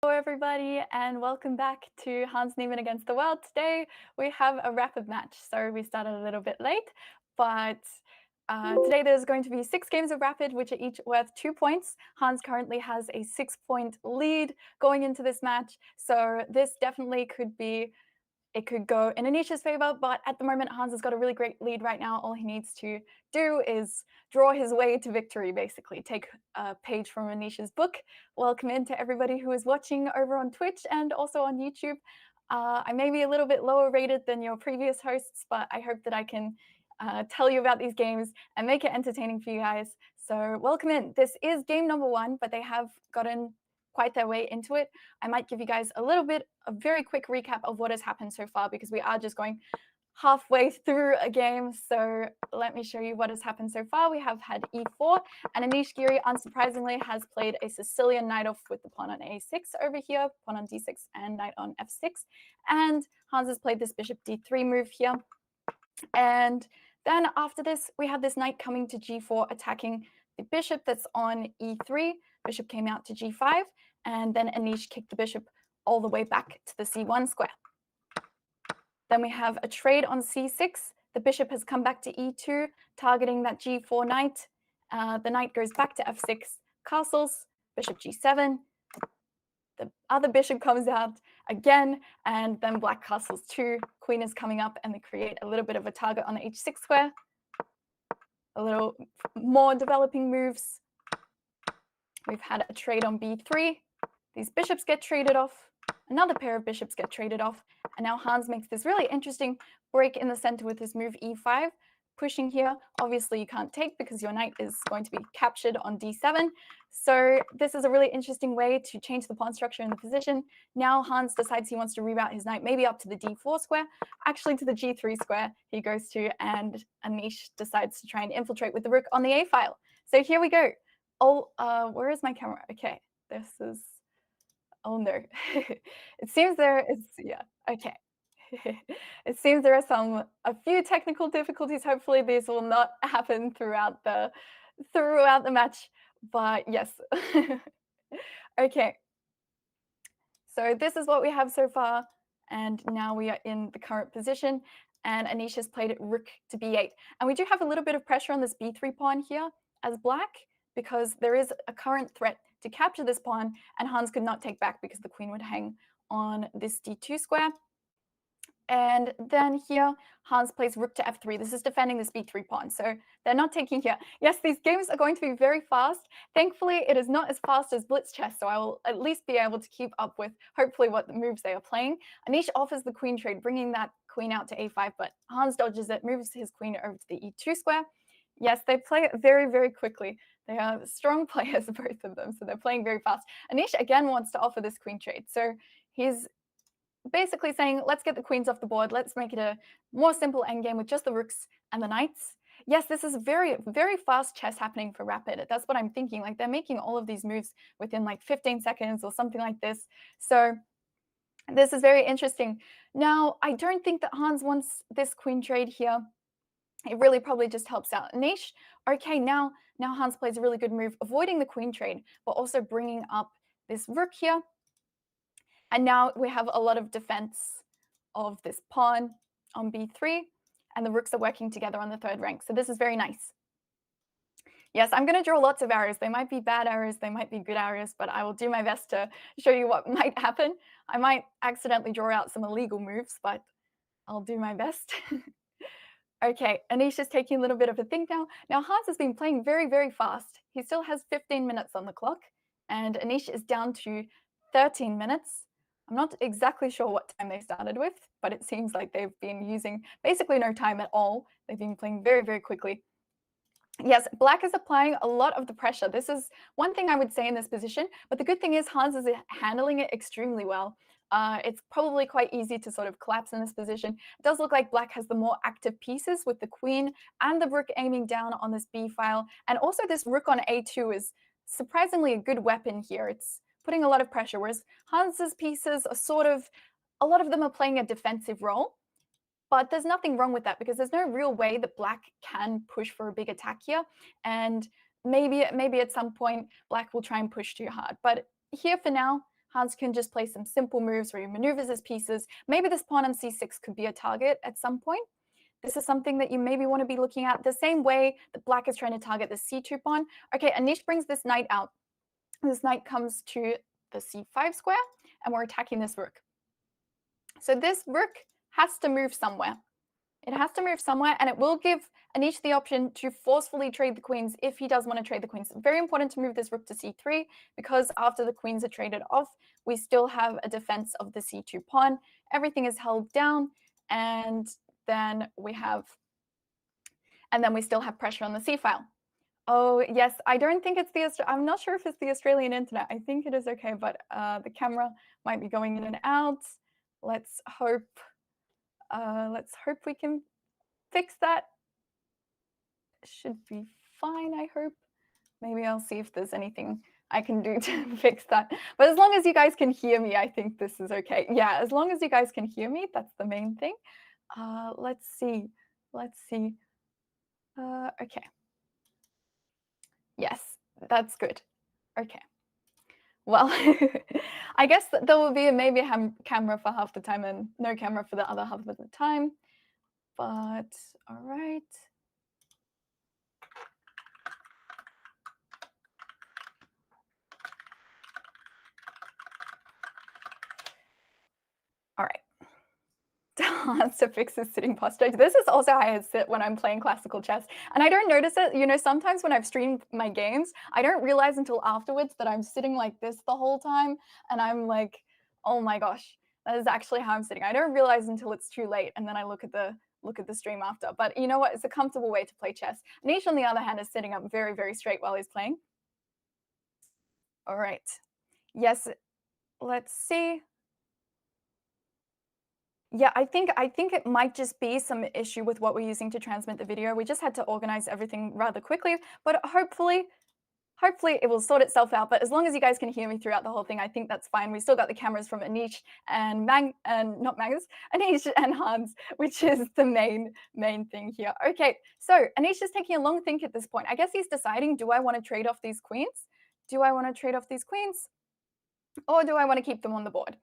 Hello, everybody, and welcome back to Hans Niemann Against the World. Today we have a rapid match. Sorry we started a little bit late, but today there's going to be 6 games of rapid, which are each worth 2 points. Hans currently has a 6-point lead going into this match, so this definitely could go in Anish's favor, but at the moment, Hans has got a really great lead right now. All he needs to do is draw his way to victory, basically. Take a page from Anish's book. Welcome in to everybody who is watching over on Twitch and also on YouTube. I may be a little bit lower rated than your previous hosts, but I hope that I can tell you about these games and make it entertaining for you guys. So welcome in. This is game number 1, but they have gotten quite their way into it. I might give you guys a very quick recap of what has happened so far, because we are just going halfway through a game. So let me show you what has happened so far. We have had e4, and Anish Giri, unsurprisingly, has played a Sicilian knight off with the pawn on a6 over here, pawn on d6 and knight on f6. And Hans has played this bishop d3 move here. And then after this, we have this knight coming to g4, attacking the bishop that's on e3. Bishop came out to g5, and then Anish kicked the bishop all the way back to the c1 square. Then we have a trade on c6. The bishop has come back to e2, targeting that g4 knight. The knight goes back to f6, castles, bishop g7. The other bishop comes out again, and then black castles too. Queen is coming up, and they create a little bit of a target on the h6 square. A little more developing moves. We've had a trade on b3. These bishops get traded off. Another pair of bishops get traded off. And now Hans makes this really interesting break in the center with his move e5. Pushing here, obviously you can't take because your knight is going to be captured on d7. So this is a really interesting way to change the pawn structure in the position. Now Hans decides he wants to reroute his knight maybe up to the d4 square, actually to the g3 square he goes to, and Anish decides to try and infiltrate with the rook on the a file. So here we go. Oh, where is my camera? Okay, this is, oh no. It seems there is, yeah, okay. It seems there are a few technical difficulties. Hopefully these will not happen throughout the match, but yes. Okay. So this is what we have so far, and now we are in the current position, and Anish has played rook to b8. And we do have a little bit of pressure on this b3 pawn here as black, because there is a current threat to capture this pawn, and Hans could not take back because the queen would hang on this d2 square. And then here, Hans plays rook to f3. This is defending this b3 pawn, so they're not taking here. Yes, these games are going to be very fast. Thankfully, it is not as fast as blitz chess, so I will at least be able to keep up with, hopefully, what the moves they are playing. Anish offers the queen trade, bringing that queen out to a5, but Hans dodges it, moves his queen over to the e2 square. Yes, they play it very, very quickly. They are strong players, both of them, so they're playing very fast. Anish, again, wants to offer this queen trade, so he's basically saying, let's get the queens off the board. Let's make it a more simple endgame with just the rooks and the knights. Yes, this is very, very fast chess happening for rapid. That's what I'm thinking. Like, they're making all of these moves within like 15 seconds or something like this. So this is very interesting. Now, I don't think that Hans wants this queen trade here. It really probably just helps out Anish. Okay, now Hans plays a really good move, avoiding the queen trade, but also bringing up this rook here. And now we have a lot of defense of this pawn on b3, and the rooks are working together on the third rank. So this is very nice. Yes, I'm going to draw lots of arrows. They might be bad arrows, they might be good arrows, but I will do my best to show you what might happen. I might accidentally draw out some illegal moves, but I'll do my best. Okay, Anish is taking a little bit of a think now. Now, Hans has been playing very, very fast. He still has 15 minutes on the clock, and Anish is down to 13 minutes. I'm not exactly sure what time they started with, but it seems like they've been using basically no time at all. They've been playing very, very quickly. Yes, black is applying a lot of the pressure. This is one thing I would say in this position, but the good thing is Hans is handling it extremely well. It's probably quite easy to sort of collapse in this position. It does look like black has the more active pieces with the queen and the rook aiming down on this b file. And also this rook on a2 is surprisingly a good weapon here. It's putting a lot of pressure, whereas Hans's pieces are a lot of them are playing a defensive role. But there's nothing wrong with that, because there's no real way that black can push for a big attack here. And maybe at some point, black will try and push too hard. But here for now, Hans can just play some simple moves where he maneuvers his pieces. Maybe this pawn on c6 could be a target at some point. This is something that you maybe want to be looking at the same way that black is trying to target the c2 pawn. Okay, Anish brings this knight out. This knight comes to the c5 square, and we're attacking this rook. So this rook has to move somewhere. It has to move somewhere, and it will give Anish the option to forcefully trade the queens if he does want to trade the queens. Very important to move this rook to c3, because after the queens are traded off, we still have a defense of the c2 pawn. Everything is held down, and then we still have pressure on the c file. Oh, yes, I don't think it's I'm not sure if it's the Australian internet. I think it is okay, but the camera might be going in and out. Let's hope we can fix that. Should be fine, I hope. Maybe I'll see if there's anything I can do to fix that. But as long as you guys can hear me, I think this is okay. Yeah, as long as you guys can hear me, that's the main thing. Let's see. Okay. Yes, that's good. Okay. Well, I guess there will be maybe a camera for half the time and no camera for the other half of the time. But all right. All right. To fix his sitting posture. This is also how I sit when I'm playing classical chess. And I don't notice it. You know, sometimes when I've streamed my games, I don't realize until afterwards that I'm sitting like this the whole time. And I'm like, oh my gosh, that is actually how I'm sitting. I don't realize until it's too late. And then I look at the stream after. But you know what? It's a comfortable way to play chess. Anish, on the other hand, is sitting up very, very straight while he's playing. All right. Yes, let's see. Yeah, I think it might just be some issue with what we're using to transmit the video. We just had to organize everything rather quickly, but hopefully it will sort itself out. But as long as you guys can hear me throughout the whole thing, I think that's fine. We still got the cameras from Anish and Anish and Hans, which is the main thing here. Okay, so Anish is taking a long think at this point. I guess he's deciding, do I want to trade off these queens? Do I want to trade off these queens? Or do I want to keep them on the board?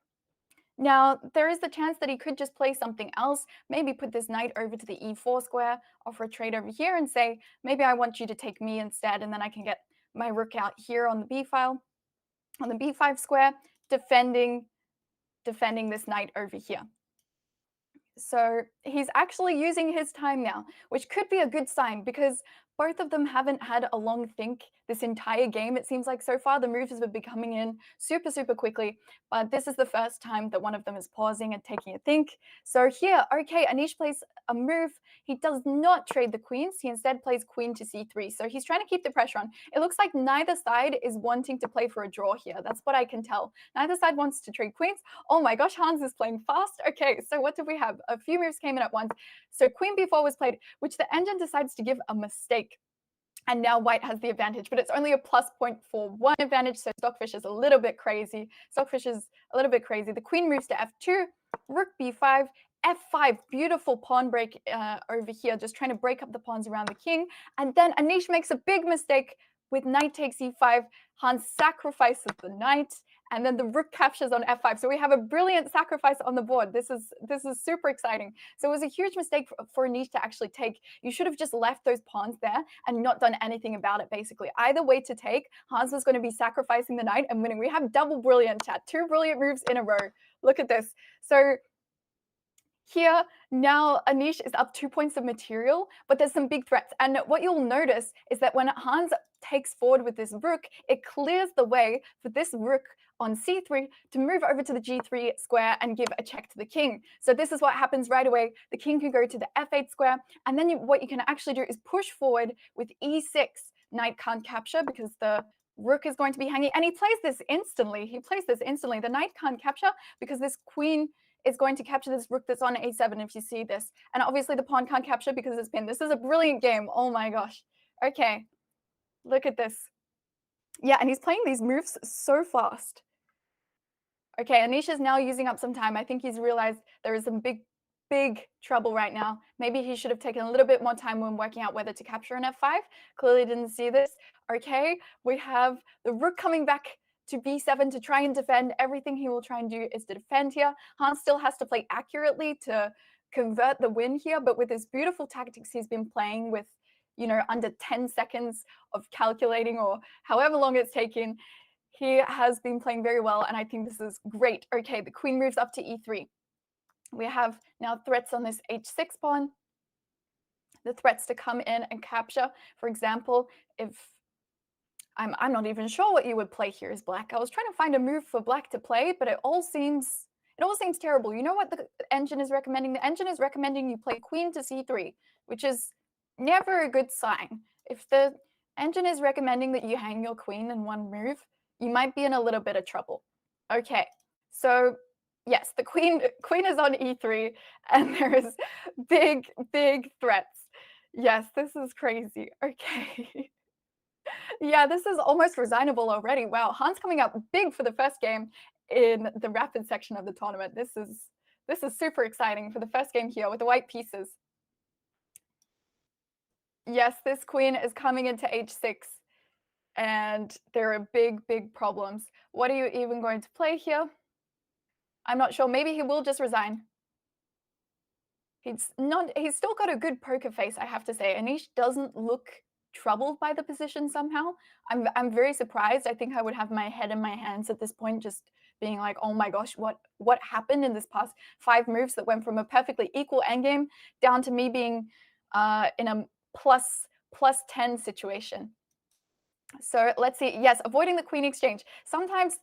Now, there is the chance that he could just play something else, maybe put this knight over to the e4 square, offer a trade over here and say, maybe I want you to take me instead, and then I can get my rook out here on the b file, on the b5 square, defending this knight over here. So he's actually using his time now, which could be a good sign because both of them haven't had a long think this entire game. It seems like so far the moves have been coming in super, super quickly, but this is the first time that one of them is pausing and taking a think. So here, okay, Anish plays a move. He does not trade the queens. He instead plays queen to c3. So he's trying to keep the pressure on. It looks like neither side is wanting to play for a draw here. That's what I can tell. Neither side wants to trade queens. Oh my gosh, Hans is playing fast. Okay, so what did we have? A few moves came in at once. So queen b4 was played, which the engine decides to give a mistake. And now white has the advantage, but it's only a plus 0.41 advantage, so Stockfish is a little bit crazy. The queen moves to f2, rook b5, f5, beautiful pawn break over here, just trying to break up the pawns around the king. And then Anish makes a big mistake with knight takes e5. Hans sacrifices the knight, and then the rook captures on f5. So we have a brilliant sacrifice on the board. This is super exciting. So it was a huge mistake for Anish to actually take. You should have just left those pawns there and not done anything about it, basically. Either way to take, Hans was going to be sacrificing the knight and winning. We have double brilliant, chat. 2 brilliant moves in a row. Look at this. So here, now Anish is up 2 points of material, but there's some big threats. And what you'll notice is that when Hans takes forward with this rook, it clears the way for this rook on c3 to move over to the g3 square and give a check to the king. So this is what happens right away. The king can go to the f8 square, and then what you can actually do is push forward with e6. Knight can't capture because the rook is going to be hanging, and he plays this instantly. The knight can't capture because this queen is going to capture this rook that's on a7, if you see this. And obviously the pawn can't capture because it's pinned. This is a brilliant game. Oh my gosh. Okay, look at this. Yeah, and he's playing these moves so fast. Okay, Anish is now using up some time. I think he's realized there is some big trouble right now. Maybe he should have taken a little bit more time when working out whether to capture an f5. Clearly didn't see this. Okay, we have the rook coming back to b7 to try and defend. Everything he will try and do is to defend here. Hans still has to play accurately to convert the win here, but with his beautiful tactics he's been playing with, you know, under 10 seconds of calculating or however long it's taken, he has been playing very well, and I think this is great. Okay, the queen moves up to e3. We have now threats on this h6 pawn. The threats to come in and capture, for example, if I'm not even sure what you would play here as black. I was trying to find a move for black to play, but it all seems terrible. You know what the engine is recommending? The engine is recommending you play queen to c3, which is never a good sign. If the engine is recommending that you hang your queen in one move, you might be in a little bit of trouble. Okay, so yes, the queen is on e3, and there is big threats. Yes, this is crazy. Okay. Yeah, this is almost resignable already. Wow, Hans coming up big for the first game in the rapid section of the tournament. This is super exciting for the first game here with the white pieces. Yes, this queen is coming into h6, and there are big problems. What are you even going to play here? I'm not sure. Maybe he will just resign. He's still got a good poker face, I have to say. Anish doesn't look troubled by the position somehow. I'm very surprised. I think I would have my head in my hands at this point, just being like, oh my gosh, what happened in this past 5 moves that went from a perfectly equal endgame down to me being in a plus 10 situation. So let's see. Yes, avoiding the queen exchange. Sometimes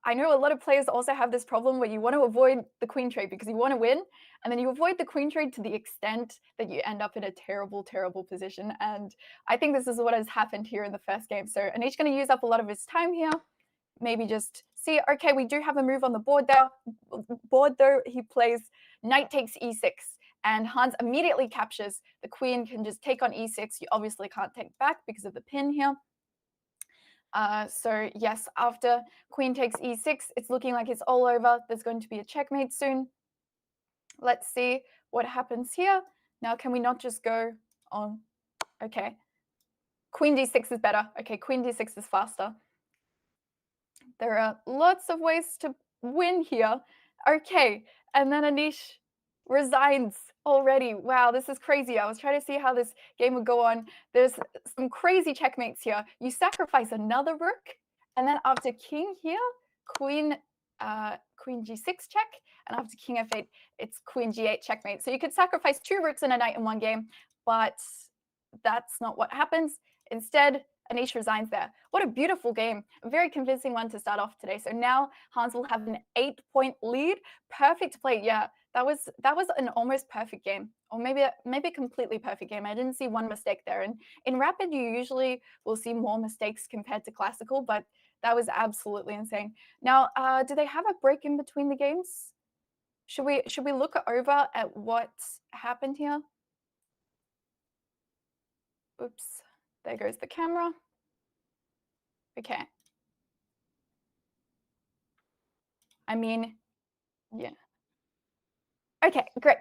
I know a lot of players also have this problem where you want to avoid the queen trade because you want to win, and then you avoid the queen trade to the extent that you end up in a terrible position. And I think this is what has happened here in the first game. So Anish going to use up a lot of his time here. Maybe just see, okay, we do have a move on the board there. Though, he plays knight takes e6. And Hans immediately captures. The queen can just take on e6. You obviously can't take back because of the pin here. So yes, after queen takes e6, it's looking like it's all over. There's going to be a checkmate soon. Let's see what happens here. Now, can we not just go on? Okay. Queen d6 is better. Okay, queen d6 is faster. There are lots of ways to win here. Okay, and then Anish resigns already. Wow, this is crazy. I was trying to see how this game would go on. There's some crazy checkmates here. You sacrifice another rook, and then after king here, queen g6 check, and after king f8, it's queen g8 checkmate. So you could sacrifice 2 rooks and a knight in one game, but that's not what happens. Instead, Anish resigns there. What a beautiful game. A very convincing one to start off today. So now Hans will have an 8-point lead. Perfect play. Yeah, that was an almost perfect game, or maybe a completely perfect game. I didn't see one mistake there. And in rapid, you usually will see more mistakes compared to classical, but that was absolutely insane. Now, do they have a break in between the games? Should we look over at what happened here? Oops, there goes the camera. Okay. I mean, yeah. Okay, great.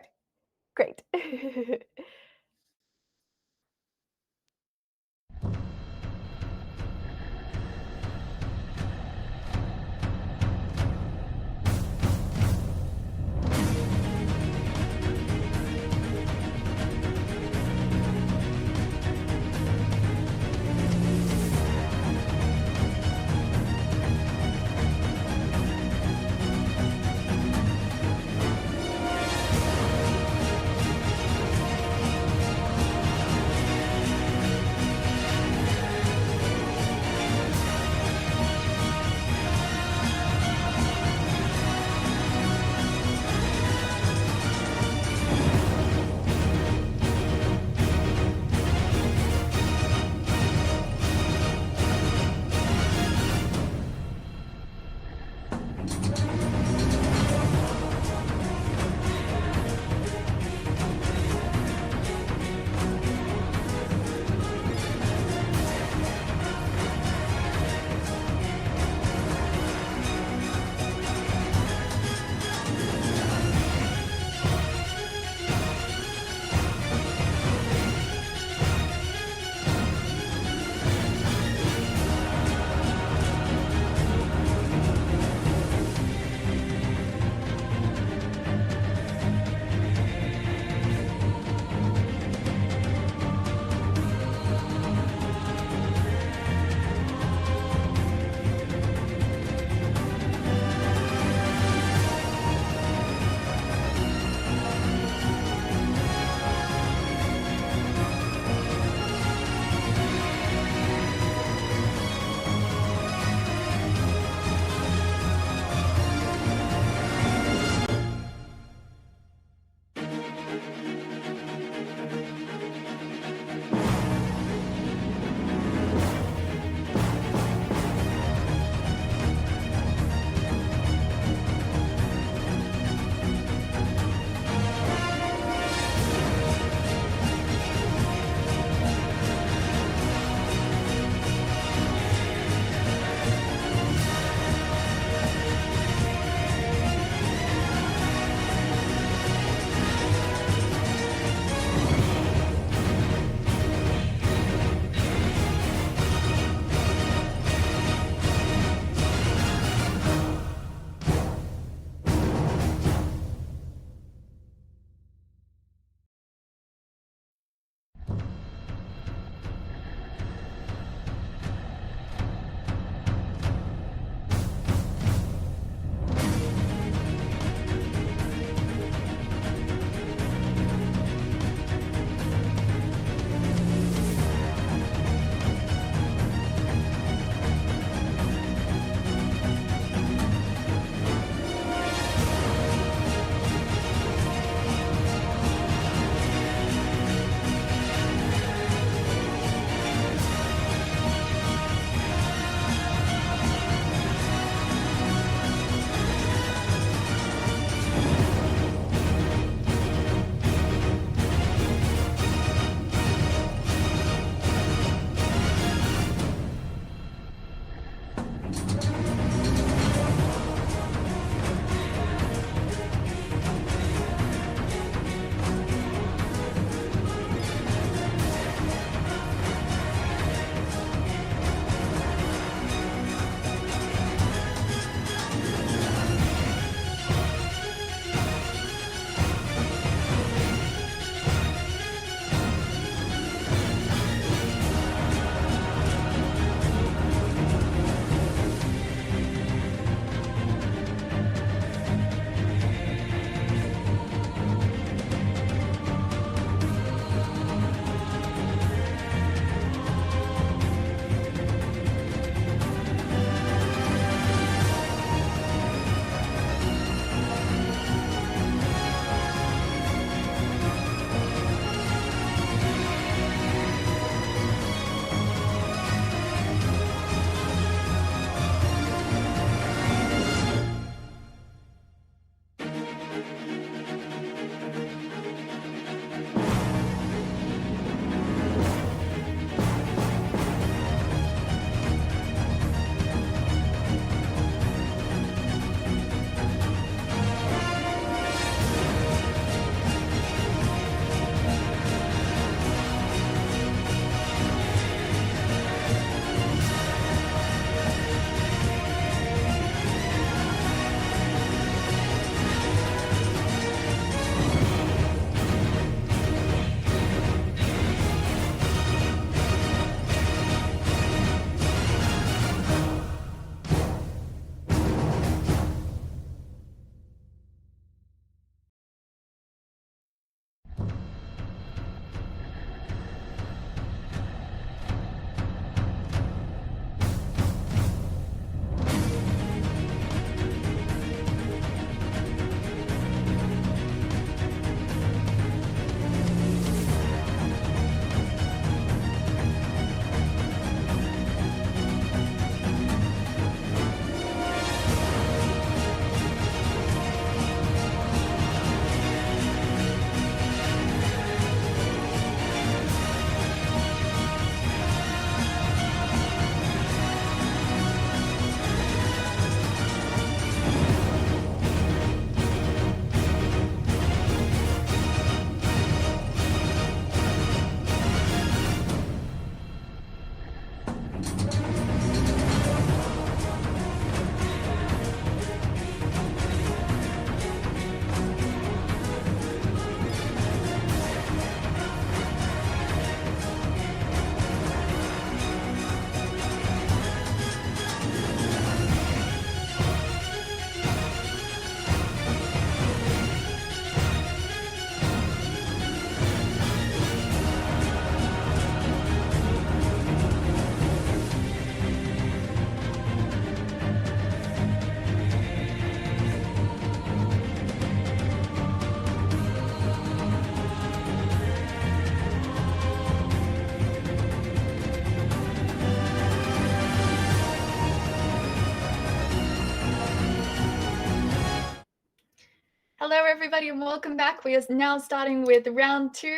Hello, everybody, and welcome back. We are now starting with round 2.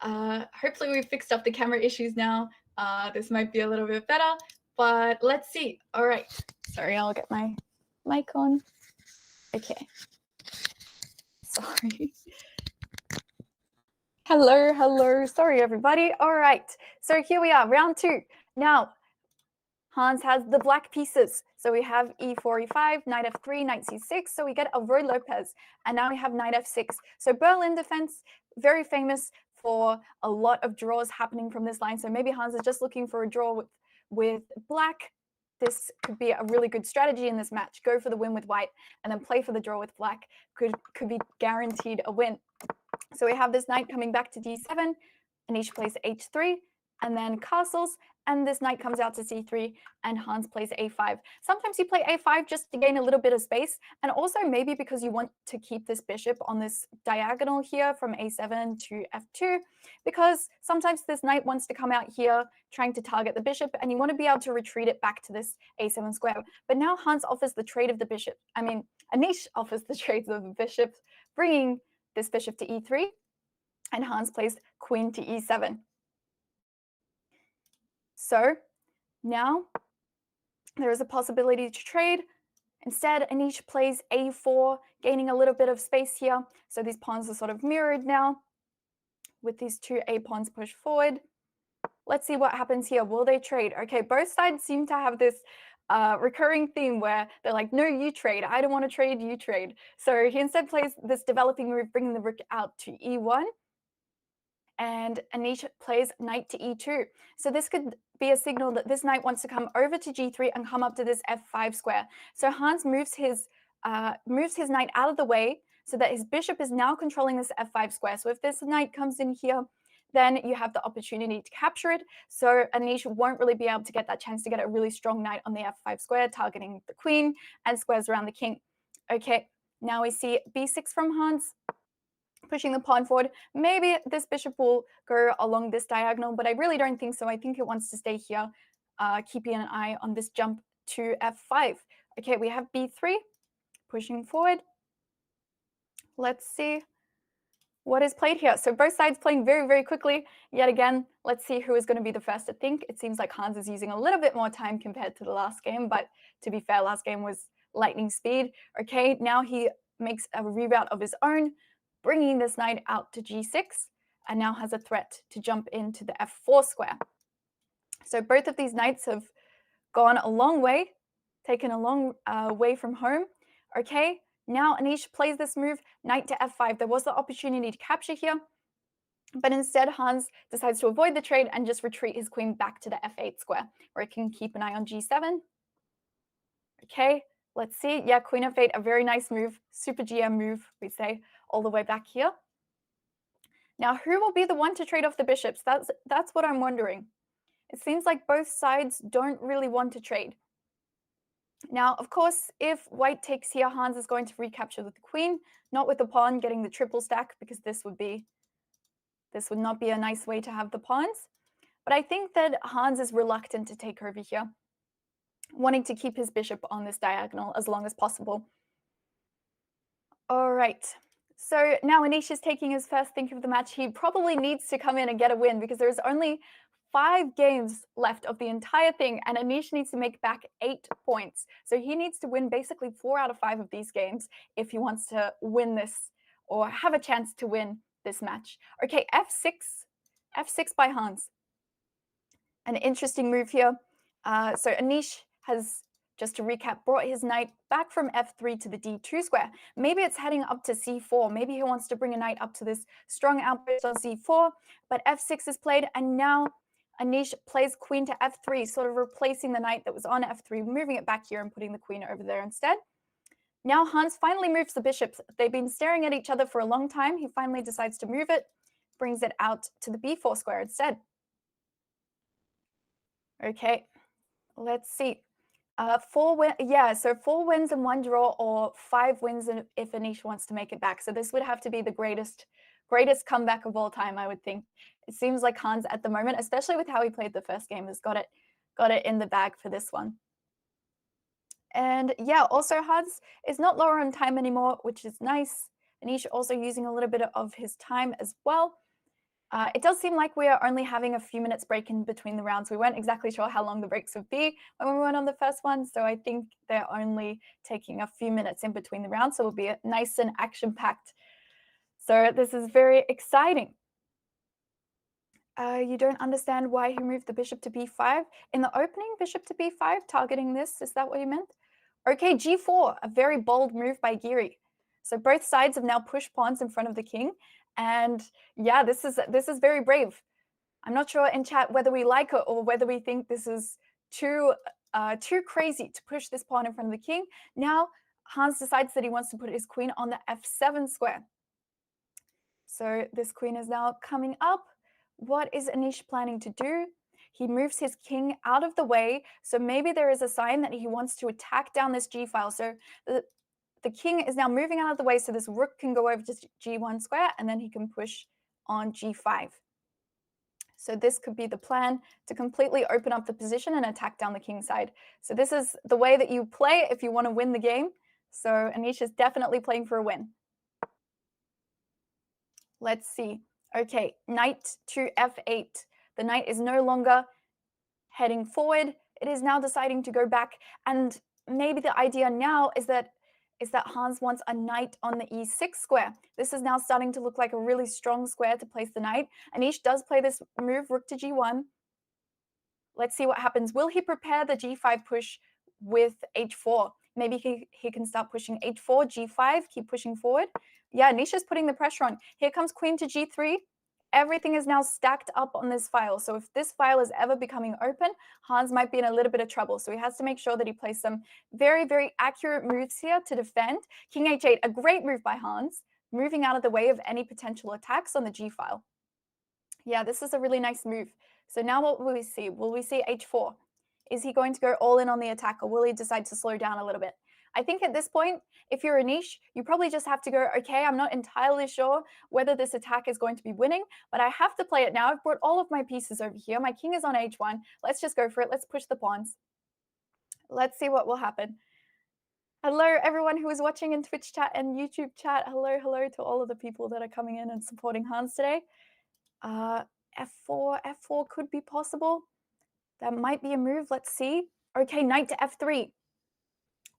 Hopefully, we've fixed up the camera issues now. This might be a little bit better, but let's see. All right. Sorry, I'll get my mic on. Okay. Sorry. Hello. Sorry, everybody. All right. So here we are, round 2. Now, Hans has the black pieces. So we have e4, e5, knight f3, knight c6. So we get Avoy Lopez. And now we have knight f6. So Berlin defense, very famous for a lot of draws happening from this line. So maybe Hans is just looking for a draw with black. This could be a really good strategy in this match. Go for the win with white and then play for the draw with black. Could be guaranteed a win. So we have this knight coming back to d7. Anish plays h3 and then castles, and this knight comes out to c3 and Hans plays a5. Sometimes you play a5 just to gain a little bit of space, and also maybe because you want to keep this bishop on this diagonal here from a7 to f2, because sometimes this knight wants to come out here trying to target the bishop, and you want to be able to retreat it back to this a7 square. But now Hans offers the trade of the bishop. Anish offers the trades of the bishop, bringing this bishop to e3, and Hans plays queen to e7. So now there is a possibility to trade. Instead, Anish plays a4, gaining a little bit of space here. So these pawns are sort of mirrored now with these two a pawns pushed forward. Let's see what happens here. Will they trade? Okay, both sides seem to have this recurring theme where they're like, no, you trade. I don't want to trade, you trade. So he instead plays this developing move, bringing the rook out to e1. And Anish plays knight to e2. So this could be a signal that this knight wants to come over to g3 and come up to this f5 square. So Hans moves his knight out of the way so that his bishop is now controlling this f5 square. So if this knight comes in here, then you have the opportunity to capture it. So Anish won't really be able to get that chance to get a really strong knight on the f5 square, targeting the queen and squares around the king. Okay, now we see b6 from Hans, pushing the pawn forward. Maybe this bishop will go along this diagonal, but I really don't think so. I think it wants to stay here, keeping an eye on this jump to f5. Okay, we have b3, pushing forward. Let's see what is played here. So both sides playing very, very quickly. Yet again, let's see who is going to be the first to think. It seems like Hans is using a little bit more time compared to the last game, but to be fair, last game was lightning speed. Okay, now he makes a reroute of his own, bringing this knight out to g6, and now has a threat to jump into the f4 square. So both of these knights have gone a long way, taken a long way from home. Okay, now Anish plays this move, knight to f5. There was the opportunity to capture here, but instead Hans decides to avoid the trade and just retreat his queen back to the f8 square, where he can keep an eye on g7. Okay, let's see. Yeah, queen f8, a very nice move, super GM move, we say, all the way back here. Now, who will be the one to trade off the bishops? That's what I'm wondering. It seems like both sides don't really want to trade. Now, of course, if white takes here, Hans is going to recapture with the queen, not with the pawn getting the triple stack, because this would not be a nice way to have the pawns. But I think that Hans is reluctant to take over here, wanting to keep his bishop on this diagonal as long as possible. All right. So now Anish is taking his first think of the match. He probably needs to come in and get a win because there's only 5 games left of the entire thing, and Anish needs to make back 8 points. So he needs to win basically 4 out of 5 of these games if he wants to win this or have a chance to win this match. Okay, f6 by Hans. An interesting move here. So Anish has, just to recap, brought his knight back from f3 to the d2 square. Maybe it's heading up to c4. Maybe he wants to bring a knight up to this strong outpost on c4, but f6 is played, and now Anish plays queen to f3, sort of replacing the knight that was on f3, moving it back here and putting the queen over there instead. Now Hans finally moves the bishops. They've been staring at each other for a long time. He finally decides to move it, brings it out to the b4 square instead. Okay, let's see. 4 wins and 1 draw, or 5 wins if Anish wants to make it back. So this would have to be the greatest comeback of all time, I would think. It seems like Hans at the moment, especially with how he played the first game, has got it in the bag for this one. And yeah, also Hans is not lower on time anymore, which is nice. Anish also using a little bit of his time as well. It does seem like we are only having a few minutes break in between the rounds. We weren't exactly sure how long the breaks would be when we went on the first one, so I think they're only taking a few minutes in between the rounds, so it'll be nice and action-packed. So this is very exciting. You don't understand why he moved the bishop to b5. In the opening, bishop to b5, targeting this, is that what you meant? Okay, g4, a very bold move by Giri. So both sides have now pushed pawns in front of the king. And yeah, this is very brave. I'm not sure in chat whether we like it or whether we think this is too crazy to push this pawn in front of the king. Now, Hans decides that he wants to put his queen on the f7 square. So this queen is now coming up. What is Anish planning to do? He moves his king out of the way. So maybe there is a sign that he wants to attack down this g file. So the king is now moving out of the way so this rook can go over to g1 square and then he can push on g5. So this could be the plan to completely open up the position and attack down the king side. So this is the way that you play if you want to win the game. So Anish is definitely playing for a win. Let's see. Okay, knight to f8. The knight is no longer heading forward. It is now deciding to go back. And maybe the idea now is that Hans wants a knight on the e6 square. This is now starting to look like a really strong square to place the knight. Anish does play this move, rook to g1. Let's see what happens. Will he prepare the g5 push with h4? Maybe he can start pushing h4, g5, keep pushing forward. Yeah, Anish is putting the pressure on. Here comes queen to g3. Everything is now stacked up on this file. So if this file is ever becoming open, Hans might be in a little bit of trouble. So he has to make sure that he plays some very, very accurate moves here to defend. King h8, a great move by Hans, moving out of the way of any potential attacks on the g file. Yeah, this is a really nice move. So now what will we see? Will we see h4? Is he going to go all in on the attack, or will he decide to slow down a little bit? I think at this point, if you're Anish, you probably just have to go, okay, I'm not entirely sure whether this attack is going to be winning, but I have to play it now. I've brought all of my pieces over here. My king is on h1. Let's just go for it. Let's push the pawns. Let's see what will happen. Hello, everyone who is watching in Twitch chat and YouTube chat. Hello, hello to all of the people that are coming in and supporting Hans today. F4 could be possible. That might be a move. Let's see. Okay, knight to f3.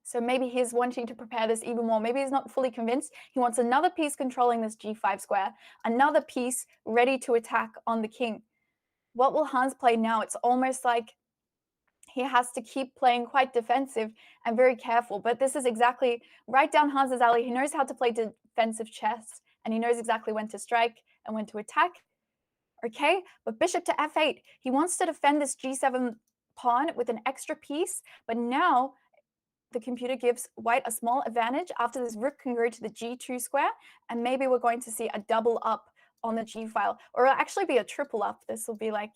So maybe he's wanting to prepare this even more. Maybe he's not fully convinced. He wants another piece controlling this g5 square, another piece ready to attack on the king. What will Hans play now? It's almost like he has to keep playing quite defensive and very careful. But this is exactly right down Hans's alley. He knows how to play defensive chess, and he knows exactly when to strike and when to attack. Okay, but bishop to f8. He wants to defend this g7 pawn with an extra piece, but now the computer gives white a small advantage. After this, rook can go to the g2 square, and maybe we're going to see a double up on the g file, or it'll actually be a triple up. This will be like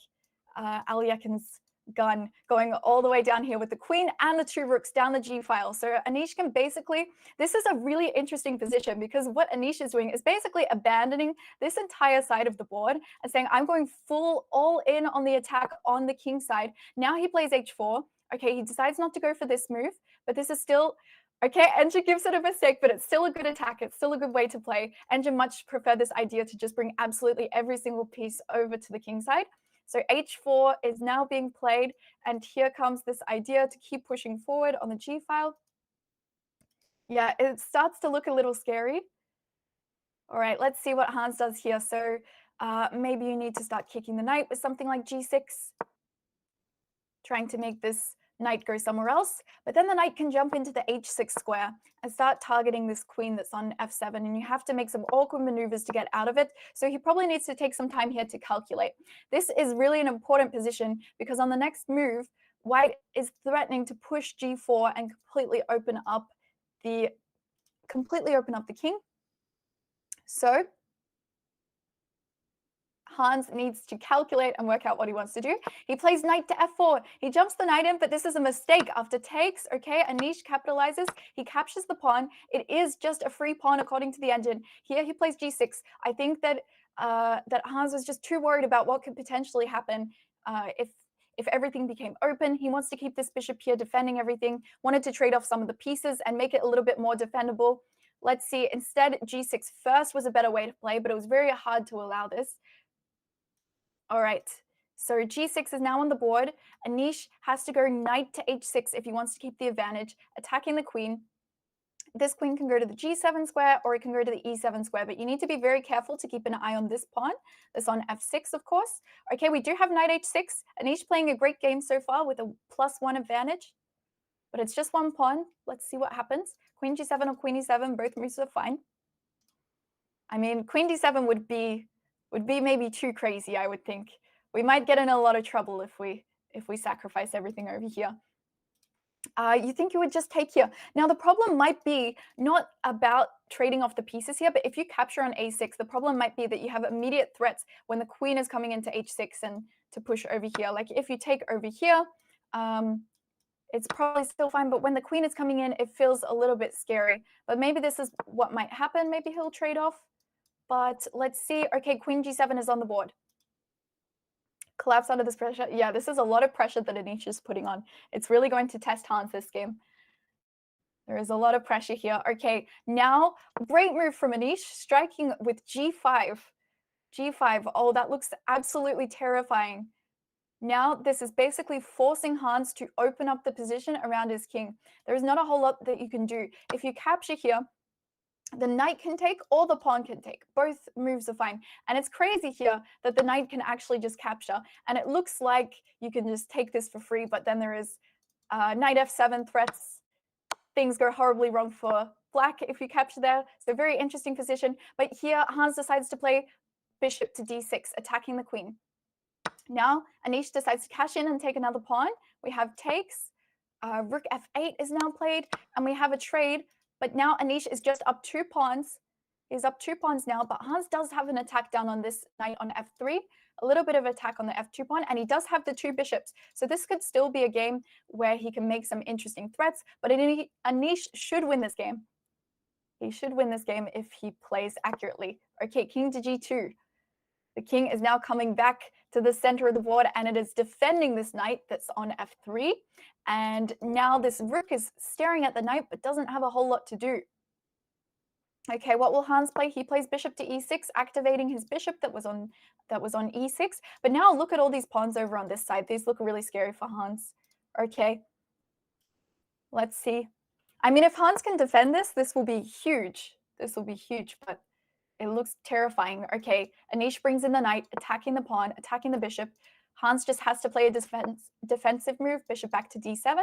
Alyakin's gun going all the way down here with the queen and the two rooks down the g file. So Anish can basically, this is a really interesting position because what Anish is doing is basically abandoning this entire side of the board and saying, I'm going full all in on the attack on the king side. Now he plays h4. Okay, he decides not to go for this move, but this is still, okay, Engine gives it a mistake, but it's still a good attack. It's still a good way to play. Engine much prefer this idea to just bring absolutely every single piece over to the king side. So h4 is now being played, and here comes this idea to keep pushing forward on the g file. Yeah, it starts to look a little scary. All right, let's see what Hans does here. So maybe you need to start kicking the knight with something like g6, trying to make this knight go somewhere else, but then the knight can jump into the h6 square and start targeting this queen that's on f7, and you have to make some awkward maneuvers to get out of it. So he probably needs to take some time here to calculate. This is really an important position because on the next move, white is threatening to push g4 and completely open up the king. So Hans needs to calculate and work out what he wants to do. He plays knight to f4. He jumps the knight in, but this is a mistake. After takes, okay, Anish capitalizes. He captures the pawn. It is just a free pawn according to the engine. Here he plays g6. I think that that Hans was just too worried about what could potentially happen if everything became open. He wants to keep this bishop here defending everything, wanted to trade off some of the pieces and make it a little bit more defendable. Let's see, instead g6 first was a better way to play, but it was very hard to allow this. All right, so g6 is now on the board. Anish has to go knight to h6 if he wants to keep the advantage, attacking the queen. This queen can go to the g7 square or it can go to the e7 square, but you need to be very careful to keep an eye on this pawn. This on f6, of course. Okay, we do have knight h6. Anish playing a great game so far with a +1 advantage, but it's just one pawn. Let's see what happens. Queen g7 or queen e7, both moves are fine. I mean, queen d7 would be maybe too crazy, I would think. We might get in a lot of trouble if we sacrifice everything over here. You think you would just take here. Now, the problem might be not about trading off the pieces here, but if you capture on a6, the problem might be that you have immediate threats when the queen is coming into h6 and to push over here. Like if you take over here, it's probably still fine, but when the queen is coming in, it feels a little bit scary. But maybe this is what might happen. Maybe he'll trade off. But let's see. Okay, queen g7 is on the board. Collapse under this pressure. Yeah, this is a lot of pressure that Anish is putting on. It's really going to test Hans this game. There is a lot of pressure here. Okay, now great move from Anish, striking with g5. g5. Oh, that looks absolutely terrifying. Now this is basically forcing Hans to open up the position around his king. There is not a whole lot that you can do. If you capture here, the knight can take or the pawn can take. Both moves are fine. And it's crazy here that the knight can actually just capture. And it looks like you can just take this for free, but then there is knight f7 threats. Things go horribly wrong for black if you capture there. So very interesting position. But here Hans decides to play bishop to d6, attacking the queen. Now Anish decides to cash in and take another pawn. We have takes. Rook f8 is now played, and we have a trade. But now Anish is just up 2 pawns. He's up 2 pawns now, but Hans does have an attack down on this knight on f3, a little bit of attack on the f2 pawn, and he does have the 2 bishops. So this could still be a game where he can make some interesting threats, but Anish should win this game. He should win this game if he plays accurately. Okay, king to g2. The king is now coming back to the center of the board, and it is defending this knight that's on f3. And now this rook is staring at the knight, but doesn't have a whole lot to do. Okay, what will Hans play? He plays bishop to e6, activating his bishop that was on e6. But now look at all these pawns over on this side. These look really scary for Hans. Okay, let's see. I mean, if Hans can defend this, this will be huge. This will be huge, but it looks terrifying. Okay, Anish brings in the knight, attacking the pawn, attacking the bishop. Hans just has to play a defensive move, bishop back to d7.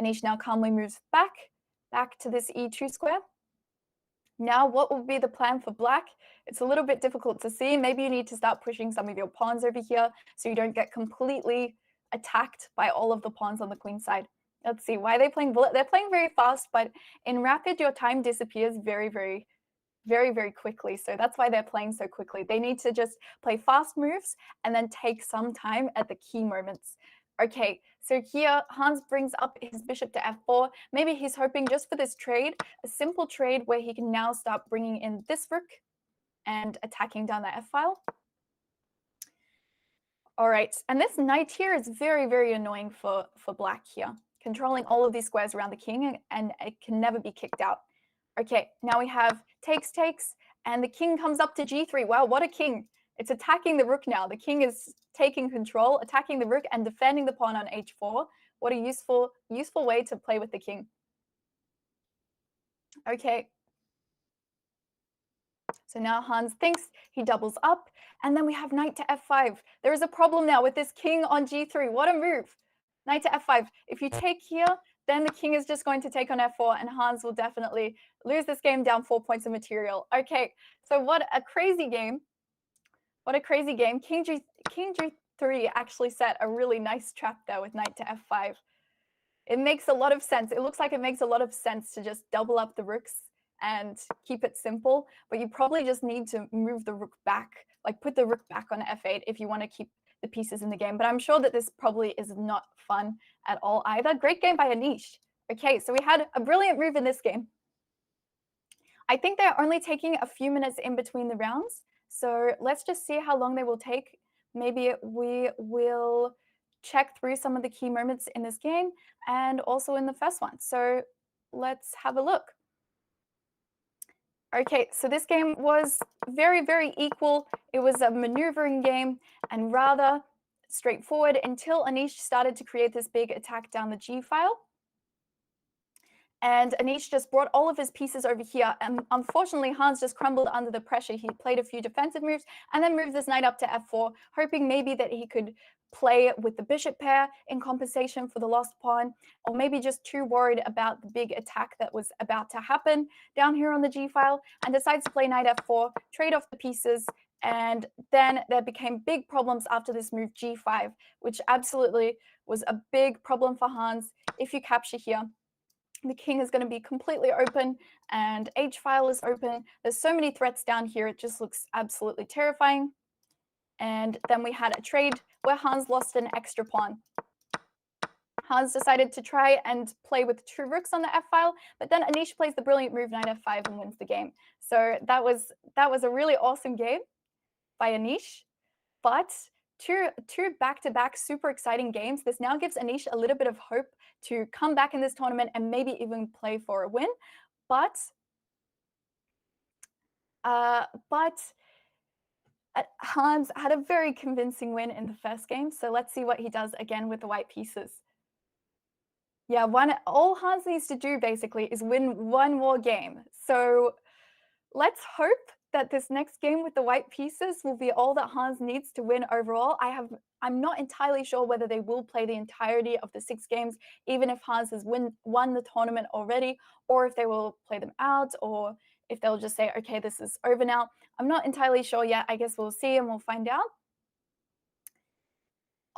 Anish now calmly moves back to this e2 square. Now, what will be the plan for black? It's a little bit difficult to see. Maybe you need to start pushing some of your pawns over here so you don't get completely attacked by all of the pawns on the queen side. Let's see, why are they playing bullet? They're playing very fast, but in rapid, your time disappears very, very quickly. So that's why they're playing so quickly. They need to just play fast moves and then take some time at the key moments. Okay, so here Hans brings up his bishop to f4. Maybe he's hoping just for this trade, a simple trade where he can now start bringing in this rook and attacking down the f-file. All right, and this knight here is very annoying for black here, controlling all of these squares around the king, and it can never be kicked out. Okay, now we have takes, and the king comes up to g3. Wow, what a king. It's attacking the rook now. The king is taking control, attacking the rook and defending the pawn on h4. What a useful way to play with the king. Okay. So now Hans thinks, he doubles up, and then we have knight to f5. There is a problem now with this king on g3. What a move. Knight to f5. If you take here, then the king is just going to take on f4, and Hans will definitely lose this game down 4 points of material. Okay, so what a crazy game. What a crazy game. King g3 actually set a really nice trap there with knight to f5. It makes a lot of sense. It looks like it makes a lot of sense to just double up the rooks and keep it simple, but you probably just need to move the rook back, like put the rook back on f8 if you want to keep the pieces in the game. But I'm sure that this probably is not fun at all either. Great game by Anish. Okay, so we had a brilliant move in this game. I think they're only taking a few minutes in between the rounds. So let's just see how long they will take. Maybe we will check through some of the key moments in this game and also in the first one. So let's have a look. Okay, so this game was very, very equal. It was a maneuvering game and rather straightforward until Anish started to create this big attack down the G file. And Anish just brought all of his pieces over here. And unfortunately, Hans just crumbled under the pressure. He played a few defensive moves and then moved this knight up to f4, hoping maybe that he could play with the bishop pair in compensation for the lost pawn, or maybe just too worried about the big attack that was about to happen down here on the G file, and decides to play knight f4, trade off the pieces. And then there became big problems after this move g5, which absolutely was a big problem for Hans. If you capture here, the king is going to be completely open and h file is open. There's so many threats down here. It just looks absolutely terrifying. And then we had a trade where Hans lost an extra pawn. Hans decided to try and play with 2 rooks on the f file, but then Anish plays the brilliant move knight f5 and wins the game. So that was a really awesome game by Anish. But two back-to-back super exciting games. This now gives Anish a little bit of hope to come back in this tournament and maybe even play for a win. But Hans had a very convincing win in the first game. So let's see what he does again with the white pieces. Yeah, all Hans needs to do basically is win one more game. So let's hope that this next game with the white pieces will be all that Hans needs to win overall. I'm not entirely sure whether they will play the entirety of the 6 games, even if Hans has won the tournament already, or if they will play them out, or if they'll just say, okay, this is over now. I'm not entirely sure yet. I guess we'll see and we'll find out.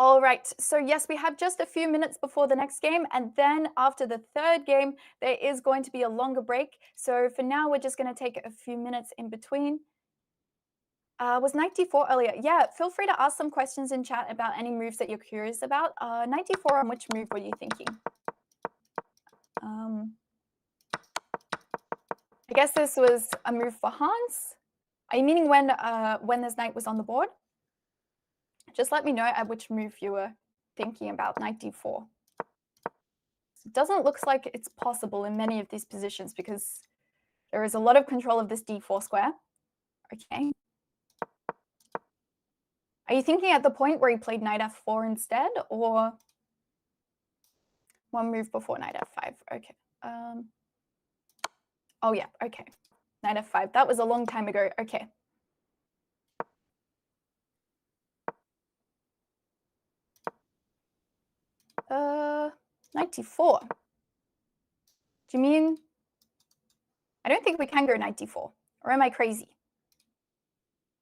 All right, so yes, we have just a few minutes before the next game, and then after the 3rd game, there is going to be a longer break. So for now, we're just going to take a few minutes in between. Was knight d4 earlier? Yeah, feel free to ask some questions in chat about any moves that you're curious about. Knight d4, on which move were you thinking? I guess this was a move for Hans. Are you meaning when this knight was on the board? Just let me know at which move you were thinking about knight d4. It doesn't look like it's possible in many of these positions because there is a lot of control of this d4 square. Okay. Are you thinking at the point where he played knight f4 instead, or one move before knight f5? Okay. Oh yeah, okay. Knight f5. That was a long time ago. Okay. Knight d4. Do you mean? I don't think we can go knight d4. Or am I crazy?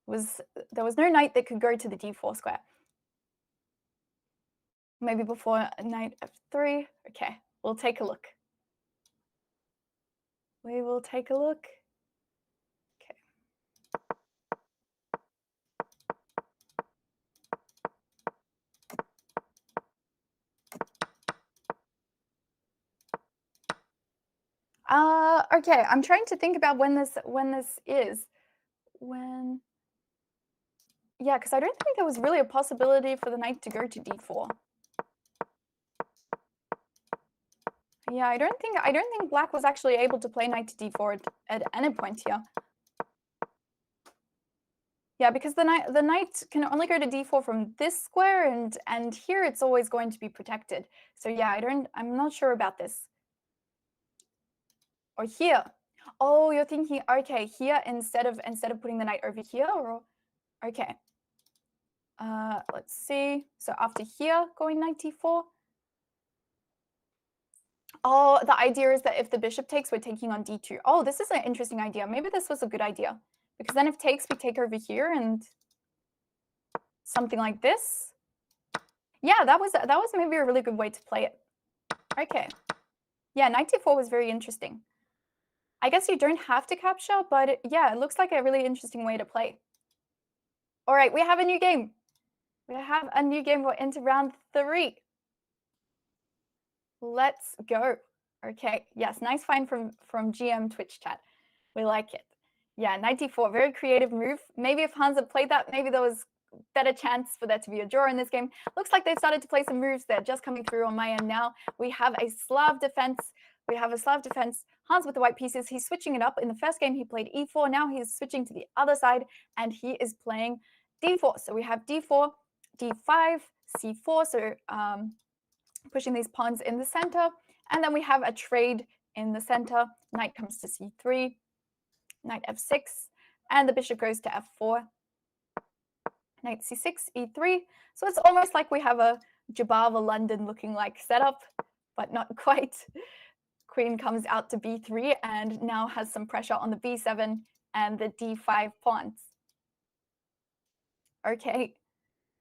There was no knight that could go to the d4 square. Maybe before knight f3. Okay, we'll take a look. We will take a look. Okay. Okay, I'm trying to think about when this is. Yeah, because I don't think there was really a possibility for the knight to go to d4. Yeah, I don't think black was actually able to play knight to d4 at any point here. Yeah, because the knight can only go to d4 from this square, and here it's always going to be protected. So yeah, I'm not sure about this. Or here. Oh, you're thinking, okay, here instead of putting the knight over here, or okay. Let's see. So after here, going knight d4. Oh, the idea is that if the bishop takes, we're taking on d2. Oh, this is an interesting idea. Maybe this was a good idea. Because then if takes, we take over here and something like this. Yeah, that was maybe a really good way to play it. Okay. Yeah, knight d4 was very interesting. I guess you don't have to capture, but yeah, it looks like a really interesting way to play. All right, we have a new game. We have a new game. We're into round 3. Let's go. Okay, yes, nice find from GM Twitch chat. We like it. Yeah, knight d4, very creative move. Maybe if Hans had played that, maybe there was better chance for there to be a draw in this game. Looks like they've started to play some moves. They're just coming through on my end now. We have a Slav defense. Hans with the white pieces, he's switching it up. In the first game, he played e4. Now he's switching to the other side, and he is playing d4. So we have d4, d5, c4, so pushing these pawns in the center. And then we have a trade in the center. Knight comes to c3, knight f6, and the bishop goes to f4. Knight c6, e3. So it's almost like we have a Jabava London looking like setup, but not quite. Queen comes out to b3 and now has some pressure on the b7 and the d5 pawns. Okay,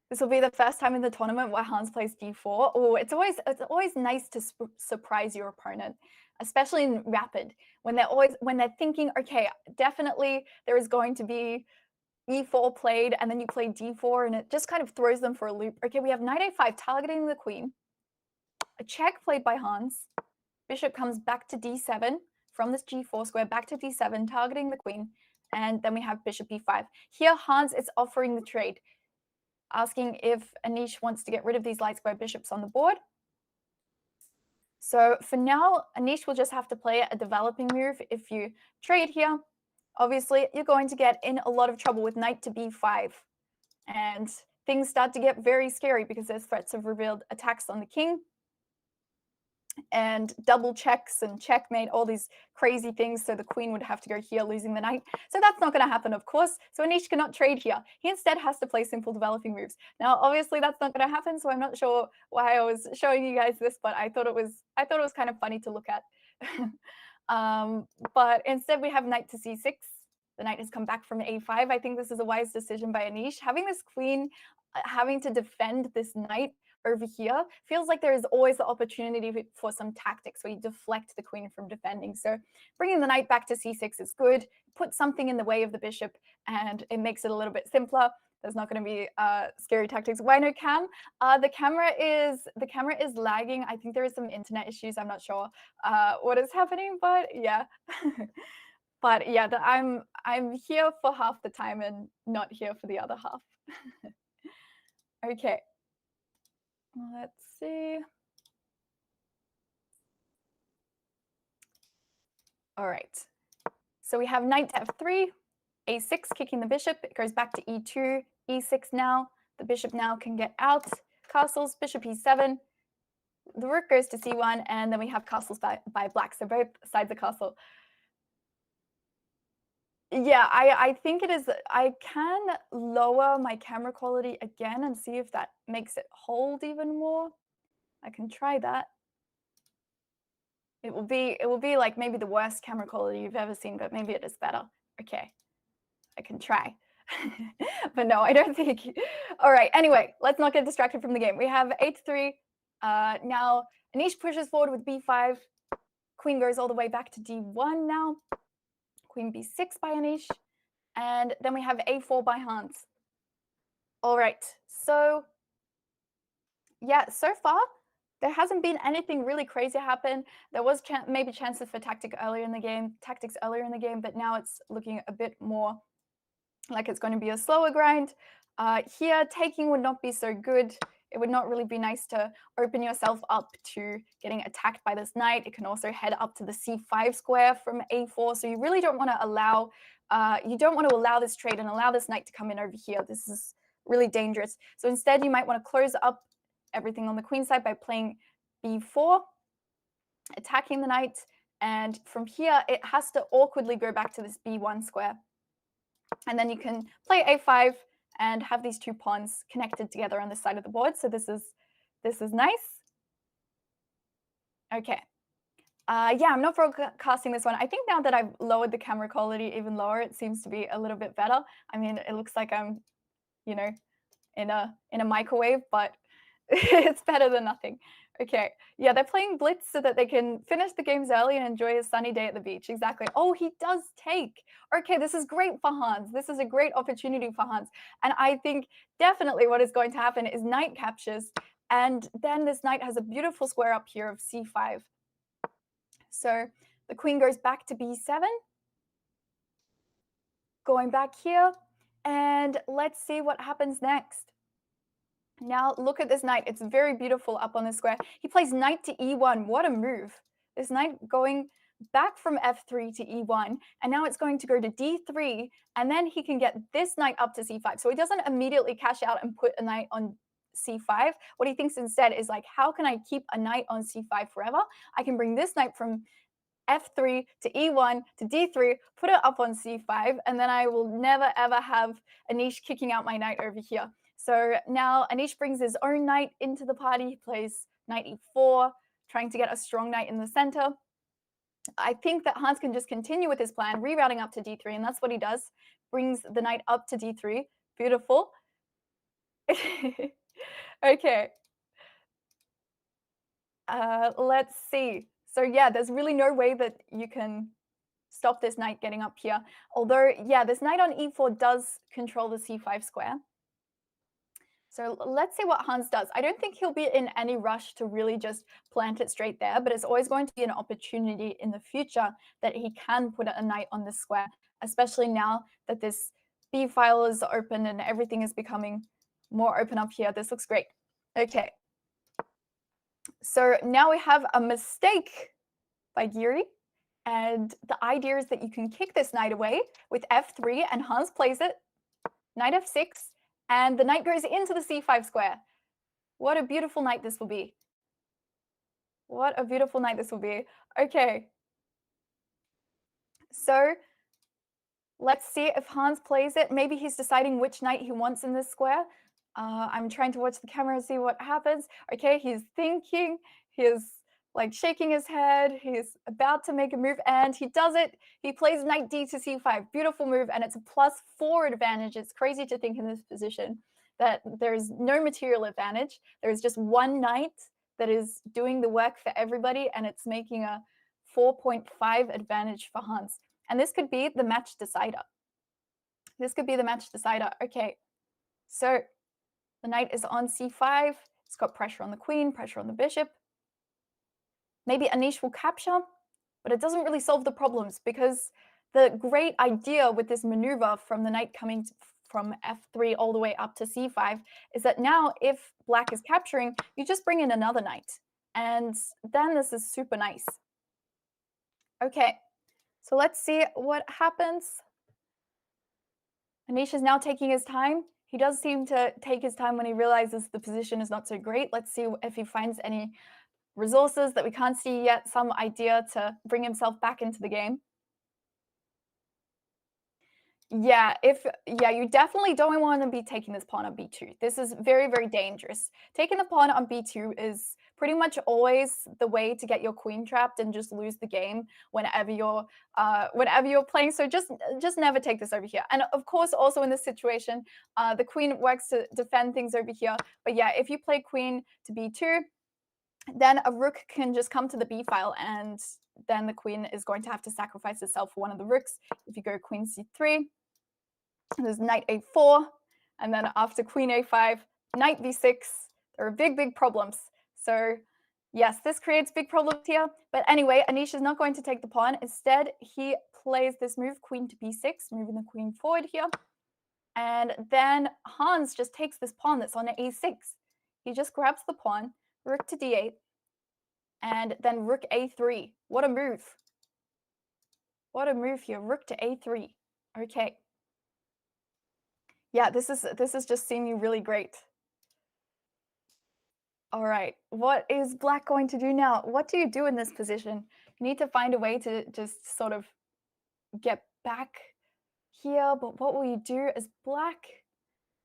this will be the first time in the tournament where Hans plays d4. Oh, it's always nice to surprise your opponent, especially in rapid, when they're thinking, okay, definitely there is going to be e4 played, and then you play d4, and it just kind of throws them for a loop. Okay, we have knight a5 targeting the queen, a check played by Hans, bishop comes back to d7 from this g4 square, back to d7, targeting the queen, and then we have bishop e5. Here, Hans is offering the trade, asking if Anish wants to get rid of these light square bishops on the board. So for now, Anish will just have to play a developing move. If you trade here, obviously you're going to get in a lot of trouble with knight to b5. And things start to get very scary because there's threats of revealed attacks on the king and double checks and checkmate, all these crazy things. So the queen would have to go here, losing the knight. So that's not going to happen, of course. So Anish cannot trade here. He instead has to play simple developing moves. Now, obviously, that's not going to happen. So I'm not sure why I was showing you guys this, but I thought it was kind of funny to look at. But instead, we have knight to c6. The knight has come back from a5. I think this is a wise decision by Anish. Having this queen, having to defend this knight over here, feels like there is always the opportunity for some tactics where you deflect the queen from defending. So bringing the knight back to c6 is good. Put something in the way of the bishop, and it makes it a little bit simpler. There's not going to be scary tactics. Why no cam? The camera is lagging. I think there is some internet issues. I'm not sure what is happening, but yeah. But yeah, I'm here for half the time and not here for the other half. Okay. Let's see. All right. So we have knight to f3, a6 kicking the bishop. It goes back to e2, e6 now. The bishop now can get out. Castles, bishop e7. The rook goes to c1, and then we have castles by black. So both sides of castle. Yeah, I think it is. I can lower my camera quality again and see if that makes it hold even more. I can try that. It will be like maybe the worst camera quality you've ever seen, but maybe it is better. Okay, I can try. But no, I don't think. All right, anyway, let's not get distracted from the game. We have h3. Now, Anish pushes forward with b5. Queen goes all the way back to d1 now. Queen b6 by Anish. And then we have a4 by Hans. All right, so yeah, so far, there hasn't been anything really crazy happen. There was maybe chances for tactics earlier in the game, but now it's looking a bit more like it's going to be a slower grind. Here, taking would not be so good. It would not really be nice to open yourself up to getting attacked by this knight. It can also head up to the c5 square from a4. So you really don't want to allow this trade and allow this knight to come in over here. This is really dangerous. So instead, you might want to close up everything on the queen side by playing b4, attacking the knight. And from here, it has to awkwardly go back to this b1 square. And then you can play a5 and have these two pawns connected together on this side of the board. So this is nice. Okay. Yeah, I'm not broadcasting this one. I think now that I've lowered the camera quality even lower, it seems to be a little bit better. I mean, it looks like I'm, in a microwave, but it's better than nothing. Okay, yeah, they're playing blitz so that they can finish the games early and enjoy a sunny day at the beach. Exactly. Oh, he does take. Okay, this is great for Hans. This is a great opportunity for Hans. And I think definitely what is going to happen is knight captures, and then this knight has a beautiful square up here of c5. So the queen goes back to b7, going back here, and let's see what happens next. Now, look at this knight. It's very beautiful up on the square. He plays knight to e1. What a move. This knight going back from f3 to e1, and now it's going to go to d3, and then he can get this knight up to c5. So he doesn't immediately cash out and put a knight on c5. What he thinks instead is like, how can I keep a knight on c5 forever? I can bring this knight from f3 to e1 to d3, put it up on c5, and then I will never ever have Anish kicking out my knight over here. So now Anish brings his own knight into the party. He plays knight e4, trying to get a strong knight in the center. I think that Hans can just continue with his plan, rerouting up to d3, and that's what he does. Brings the knight up to d3. Beautiful. Okay. Let's see. So yeah, there's really no way that you can stop this knight getting up here. Although, yeah, this knight on e4 does control the c5 square. So let's see what Hans does. I don't think he'll be in any rush to really just plant it straight there, but it's always going to be an opportunity in the future that he can put a knight on this square, especially now that this b file is open and everything is becoming more open up here. This looks great. Okay. So now we have a mistake by Giri. And the idea is that you can kick this knight away with f3, and Hans plays it, knight f6, and the knight goes into the c5 square. What a beautiful knight this will be. What a beautiful knight this will be. Okay. So let's see if Hans plays it. Maybe he's deciding which knight he wants in this square. I'm trying to watch the camera and see what happens. Okay, he's thinking. He's like shaking his head. He's about to make a move, and he does it. He plays knight d to c5. Beautiful move, and it's a +4 advantage. It's crazy to think in this position that there's no material advantage. There's just one knight that is doing the work for everybody, and it's making a 4.5 advantage for Hans. And this could be the match decider. This could be the match decider. Okay, so the knight is on c5. It's got pressure on the queen, pressure on the bishop. Maybe Anish will capture, but it doesn't really solve the problems, because the great idea with this maneuver from the knight coming from f3 all the way up to c5 is that now if black is capturing, you just bring in another knight. And then this is super nice. Okay, so let's see what happens. Anish is now taking his time. He does seem to take his time when he realizes the position is not so great. Let's see if he finds any resources that we can't see yet, some idea to bring himself back into the game. Yeah, you definitely don't want to be taking this pawn on b2. This is very, very dangerous. Taking the pawn on b2 is pretty much always the way to get your queen trapped and just lose the game whenever you're playing. So just never take this over here. And of course, also in this situation, the queen works to defend things over here. But yeah, if you play queen to b2, then a rook can just come to the b file, and then the queen is going to have to sacrifice itself for one of the rooks. If you go queen c3, there's knight a4, and then after queen a5, knight b6. There are big, big problems. So yes, this creates big problems here. But anyway, Anish is not going to take the pawn. Instead, he plays this move, queen to b6, moving the queen forward here. And then Hans just takes this pawn that's on a6. He just grabs the pawn, rook to d8, and then rook a3. What a move. What a move here, rook to a3. Okay. Yeah, this is just seeming really great. All right, what is black going to do now? What do you do in this position? You need to find a way to just sort of get back here, but what will you do as black?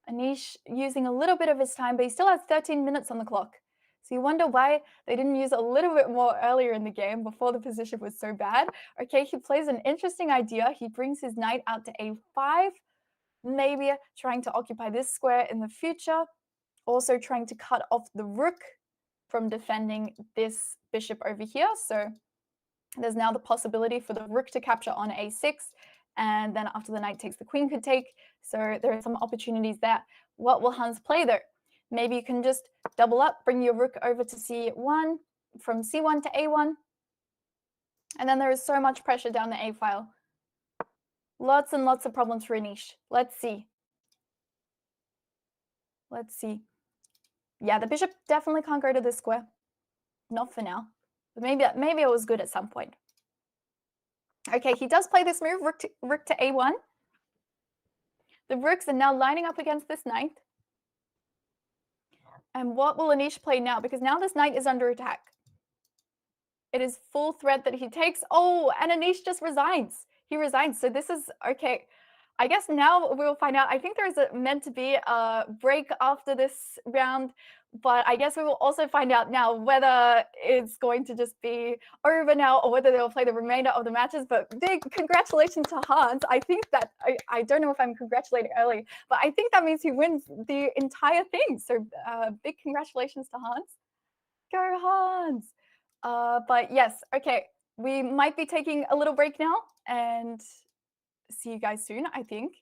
Anish using a little bit of his time, but he still has 13 minutes on the clock. So you wonder why they didn't use a little bit more earlier in the game before the position was so bad. Okay, he plays an interesting idea. He brings his knight out to a5, maybe trying to occupy this square in the future, also trying to cut off the rook from defending this bishop over here. So there's now the possibility for the rook to capture on a6, and then after the knight takes, the queen could take. So there are some opportunities there. What will Hans play though? Maybe you can just double up, bring your rook over to c1, from c1 to a1. And then there is so much pressure down the a file. Lots and lots of problems for Anish. Let's see. Let's see. Yeah, the bishop definitely can't go to this square. Not for now. But maybe it was good at some point. Okay, he does play this move, rook to a1. The rooks are now lining up against this knight. And what will Anish play now? Because now this knight is under attack. It is full threat that he takes. Oh, and Anish just resigns. He resigns. So this is okay. I guess now we'll find out. I think there's meant to be a break after this round, but I guess we will also find out now whether it's going to just be over now or whether they'll play the remainder of the matches. But big congratulations to Hans. I think that, I don't know if I'm congratulating early, but I think that means he wins the entire thing. So big congratulations to Hans. Go Hans. But yes, okay, we might be taking a little break now and see you guys soon, I think.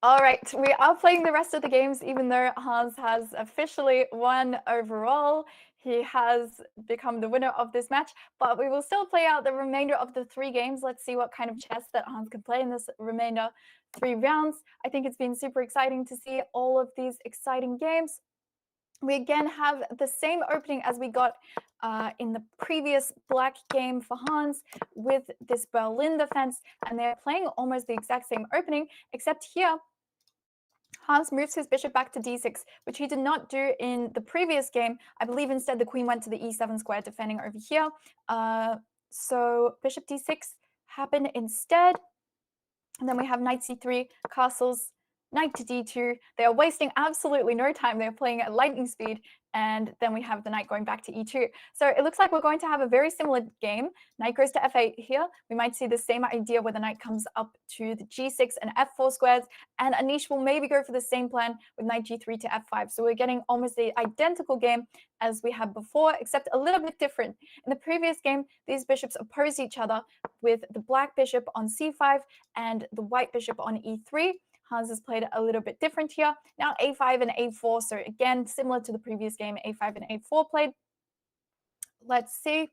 All right, we are playing the rest of the games, even though Hans has officially won overall. He has become the winner of this match, but we will still play out the remainder of the 3 games. Let's see what kind of chess that Hans can play in this remainder 3 rounds. I think it's been super exciting to see all of these exciting games. We again have the same opening as we got in the previous black game for Hans with this Berlin defense, and they're playing almost the exact same opening, except here Hans moves his bishop back to d6, which he did not do in the previous game. I believe instead the queen went to the e7 square, defending over here. So bishop d6 happened instead. And then we have knight c3, castles, knight to d2. They are wasting absolutely no time. They're playing at lightning speed. And then we have the knight going back to e2. So it looks like we're going to have a very similar game. Knight goes to f8 here. We might see the same idea where the knight comes up to the g6 and f4 squares. And Anish will maybe go for the same plan with knight g3 to f5. So we're getting almost the identical game as we had before, except a little bit different. In the previous game, these bishops oppose each other with the black bishop on c5 and the white bishop on e3. Hans has played a little bit different here. Now a5 and a4, so again, similar to the previous game, a5 and a4 played. Let's see.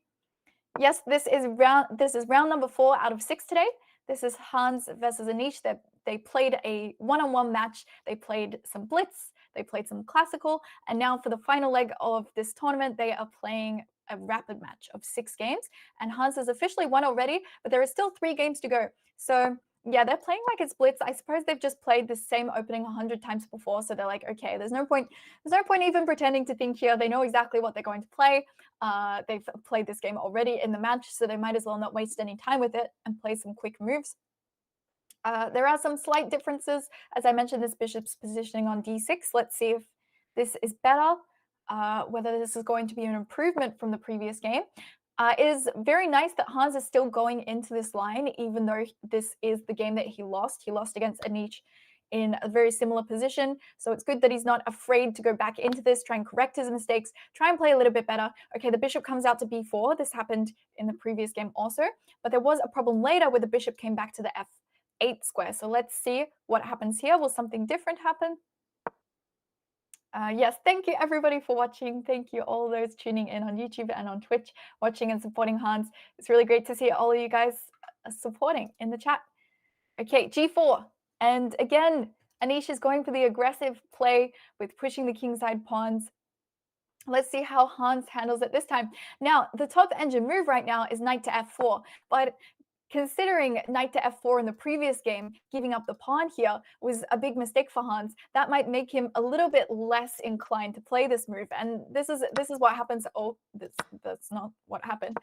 Yes, this is round number 4 out of 6 today. This is Hans versus Anish. They played a one-on-one match. They played some blitz, they played some classical, and now for the final leg of this tournament, they are playing a rapid match of 6 games. And Hans has officially won already, but there are still 3 games to go. So yeah, they're playing like it's blitz. I suppose they've just played the same opening 100 times before, so they're like, okay, there's no point even pretending to think here. They know exactly what they're going to play. They've played this game already in the match, so they might as well not waste any time with it and play some quick moves. There are some slight differences. As I mentioned, this bishop's positioning on d6. Let's see if this is better, whether this is going to be an improvement from the previous game. It is very nice that Hans is still going into this line, even though this is the game that he lost. He lost against Anish in a very similar position. So it's good that he's not afraid to go back into this, try and correct his mistakes, try and play a little bit better. Okay, the bishop comes out to b4. This happened in the previous game also, but there was a problem later where the bishop came back to the f8 square. So let's see what happens here. Will something different happen? Yes, thank you everybody for watching. Thank you all those tuning in on YouTube and on Twitch, watching and supporting Hans. It's really great to see all of you guys supporting in the chat. Okay, g4. And again, Anish is going for the aggressive play with pushing the kingside pawns. Let's see how Hans handles it this time. Now, the top engine move right now is knight to f4, but considering knight to f4 in the previous game, giving up the pawn here was a big mistake for Hans. That might make him a little bit less inclined to play this move. And this is what happens. Oh, that's not what happened.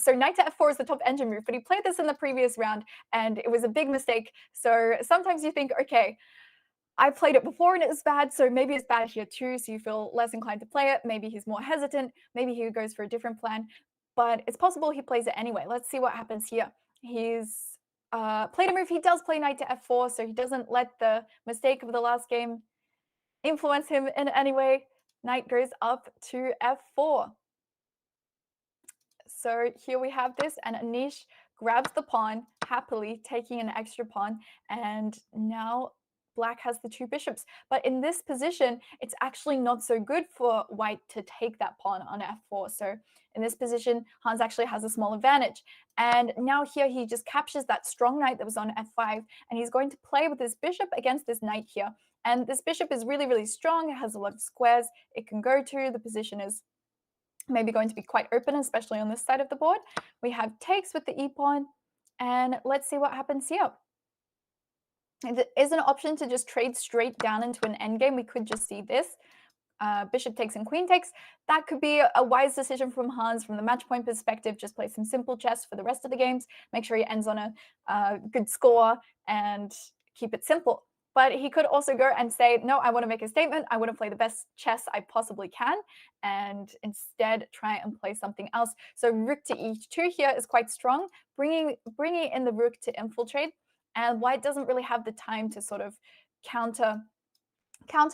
So knight to f4 is the top engine move, but he played this in the previous round, and it was a big mistake. So sometimes you think, okay, I played it before and it was bad, so maybe it's bad here too, so you feel less inclined to play it. Maybe he's more hesitant. Maybe he goes for a different plan. But it's possible he plays it anyway. Let's see what happens here. He's played a move. He does play knight to f4, so he doesn't let the mistake of the last game influence him in any way. Knight goes up to f4. So here we have this, and Anish grabs the pawn, happily taking an extra pawn, and now black has the 2 bishops. But in this position, it's actually not so good for white to take that pawn on f4. So in this position, Hans actually has a small advantage. And now here he just captures that strong knight that was on f5, and he's going to play with this bishop against this knight here. And this bishop is really, really strong. It has a lot of squares it can go to. The position is maybe going to be quite open, especially on this side of the board. We have takes with the e-pawn, and let's see what happens here. It is an option to just trade straight down into an endgame. We could just see this. Bishop takes and queen takes. That could be a wise decision from Hans from the match point perspective. Just play some simple chess for the rest of the games. Make sure he ends on a good score and keep it simple. But he could also go and say, no, I want to make a statement. I want to play the best chess I possibly can, and instead try and play something else. So rook to e2 here is quite strong, bringing in the rook to infiltrate. And white doesn't really have the time to sort of counter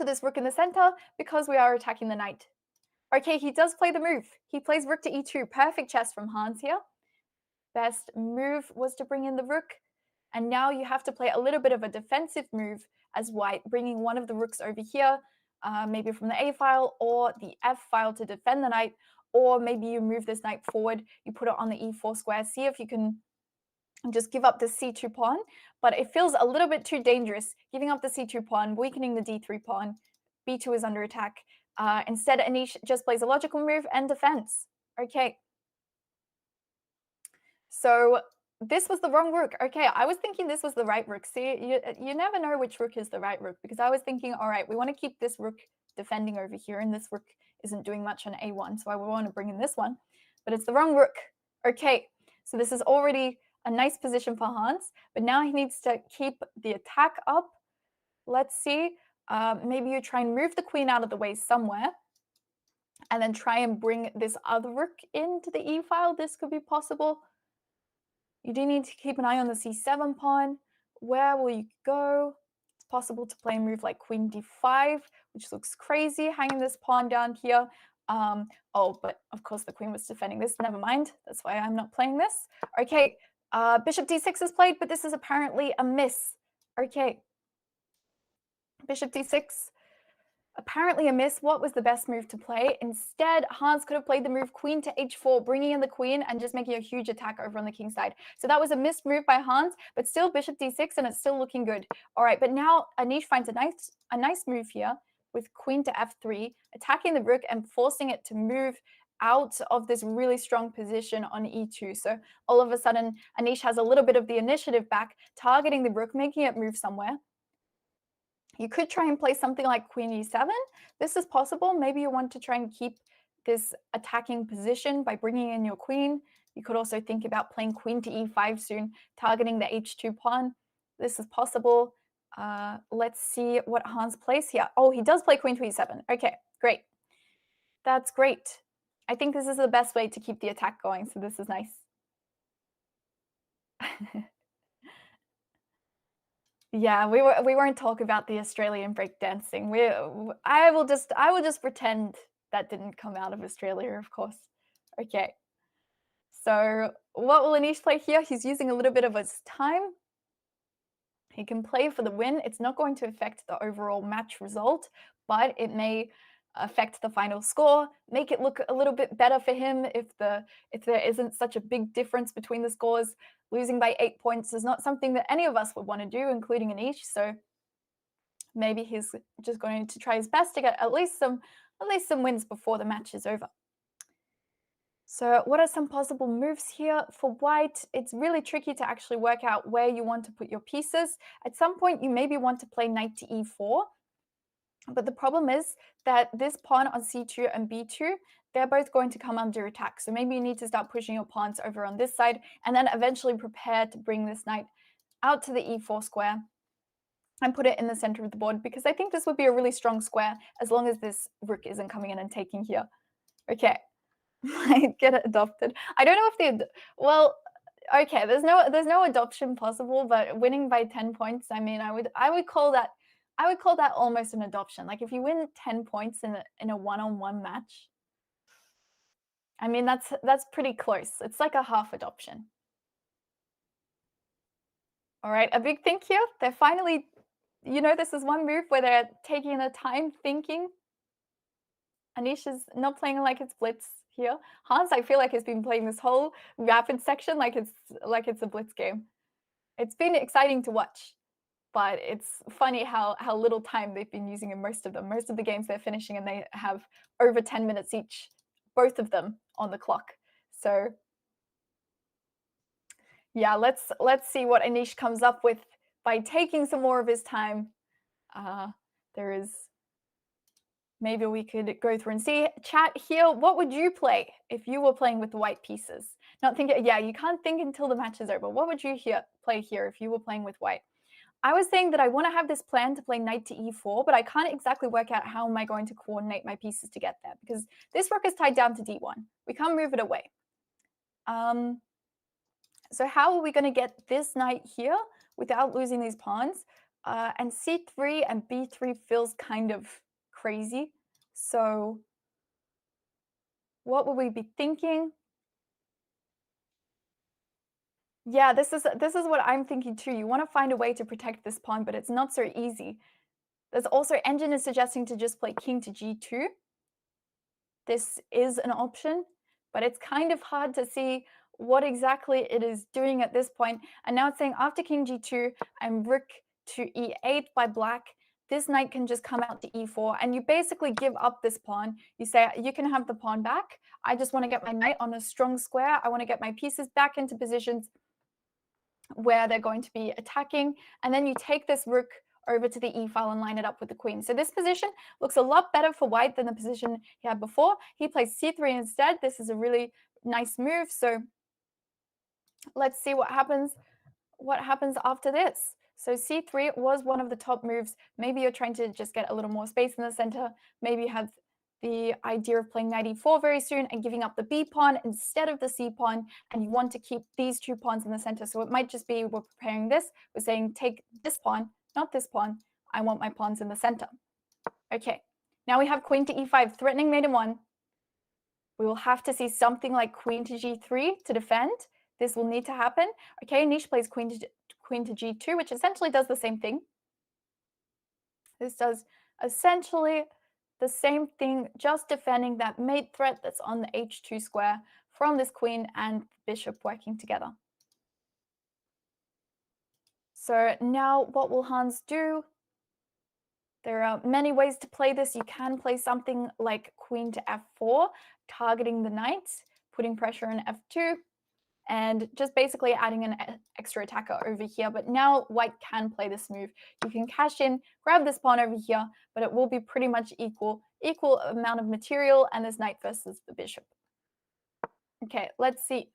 this rook in the center because we are attacking the knight. Okay, he does play the move. He plays rook to e2. Perfect chess from Hans here. Best move was to bring in the rook. And now you have to play a little bit of a defensive move as white, bringing one of the rooks over here, maybe from the A file or the F file to defend the knight, or maybe you move this knight forward, you put it on the E4 square, see if you can just give up the C2 pawn, but it feels a little bit too dangerous, giving up the C2 pawn, weakening the D3 pawn. B2 is under attack. Instead, Anish just plays a logical move and defends. Okay. So this was the wrong rook. Okay, I was thinking this was the right rook. See, you never know which rook is the right rook, because I was thinking, all right, we want to keep this rook defending over here, and this rook isn't doing much on A1, so I would want to bring in this one, but it's the wrong rook. Okay, so this is already a nice position for Hans, but now he needs to keep the attack up. Let's see. Maybe you try and move the queen out of the way somewhere, and then try and bring this other rook into the E file. This could be possible. You do need to keep an eye on the C7 pawn. Where will you go? It's possible to play a move like Queen D5, which looks crazy, hanging this pawn down here. Oh, but of course the queen was defending this. Never mind. That's why I'm not playing this. Okay, Bishop D6 is played, but this is apparently a miss. Okay, Bishop D6. Apparently a miss. What was the best move to play? Instead, Hans could have played the move queen to h4, bringing in the queen and just making a huge attack over on the king side. So that was a missed move by Hans, but still bishop d6, and it's still looking good. All right, but now Anish finds a nice move here with queen to f3, attacking the rook and forcing it to move out of this really strong position on e2. So all of a sudden, Anish has a little bit of the initiative back, targeting the rook, making it move somewhere. You could try and play something like queen e7. This is possible. Maybe you want to try and keep this attacking position by bringing in your queen. You could also think about playing queen to e5 soon, targeting the h2 pawn. This is possible. Let's see what Hans plays here. Oh, he does play queen to e7. Okay, great. That's great. I think this is the best way to keep the attack going, so this is nice. Yeah, we won't talk about the Australian breakdancing. I will just pretend that didn't come out of Australia, of course. Okay. So what will Anish play here? He's using a little bit of his time. He can play for the win. It's not going to affect the overall match result, but it may affect the final score, make it look a little bit better for him if there isn't such a big difference between the scores. Losing by 8 points is not something that any of us would want to do, including Anish. So maybe he's just going to try his best to get at least some wins before the match is over. So what are some possible moves here for white? It's really tricky to actually work out where you want to put your pieces. At some point, you maybe want to play knight to e4. But the problem is that this pawn on c2 and b2, they're both going to come under attack. So maybe you need to start pushing your pawns over on this side and then eventually prepare to bring this knight out to the e4 square and put it in the center of the board, because I think this would be a really strong square as long as this rook isn't coming in and taking here. Okay. Might get it adopted. I don't know if well, okay, there's no adoption possible, but winning by 10 points, I mean, I would call that almost an adoption. Like if you win 10 points in a one-on-one match, I mean, that's pretty close. It's like a half adoption. All right, a big thank you. They're finally, this is one move where they're taking the time thinking. Anish is not playing like it's blitz here. Hans, I feel like, has been playing this whole rapid section like it's a blitz game. It's been exciting to watch, but it's funny how little time they've been using in most of them. Most of the games they're finishing and they have over 10 minutes each, both of them on the clock. So yeah, let's see what Anish comes up with by taking some more of his time. Maybe we could go through and see. Chat here, what would you play if you were playing with the white pieces? Not thinking, yeah, you can't think until the match is over. What would you play here if you were playing with white? I was saying that I want to have this plan to play knight to e4, but I can't exactly work out how am I going to coordinate my pieces to get there, because this rook is tied down to d1. We can't move it away. So how are we going to get this knight here without losing these pawns? And c3 and b3 feels kind of crazy. So what would we be thinking? Yeah, this is what I'm thinking too. You want to find a way to protect this pawn, but it's not so easy. There's also engine is suggesting to just play king to g2. This is an option, but it's kind of hard to see what exactly it is doing at this point. And now it's saying after king g2 and rook to e8 by black, this knight can just come out to e4, and you basically give up this pawn. You say, you can have the pawn back. I just want to get my knight on a strong square. I want to get my pieces back into positions where they're going to be attacking. And then you take this rook over to the e file and line it up with the queen. So this position looks a lot better for white than the position he had before. He plays c3 instead. This is a really nice move. So let's see what happens after this. So c3 was one of the top moves. Maybe you're trying to just get a little more space in the center. Maybe you have the idea of playing knight e4 very soon and giving up the b pawn instead of the c pawn, and you want to keep these two pawns in the center. So it might just be we're preparing this. We're saying take this pawn, not this pawn. I want my pawns in the center. Okay, now we have queen to e5, threatening mate in one. We will have to see something like queen to g3 to defend. This will need to happen. Okay, Anish plays queen to g2, which essentially does the same thing. This does essentially the same thing, just defending that mate threat that's on the h2 square from this queen and bishop working together. So now what will Hans do? There are many ways to play this. You can play something like queen to f4, targeting the knight, putting pressure on f2, and just basically adding an extra attacker over here. But now white can play this move. You can cash in, grab this pawn over here, but it will be pretty much equal amount of material, and this knight versus the bishop. Okay, let's see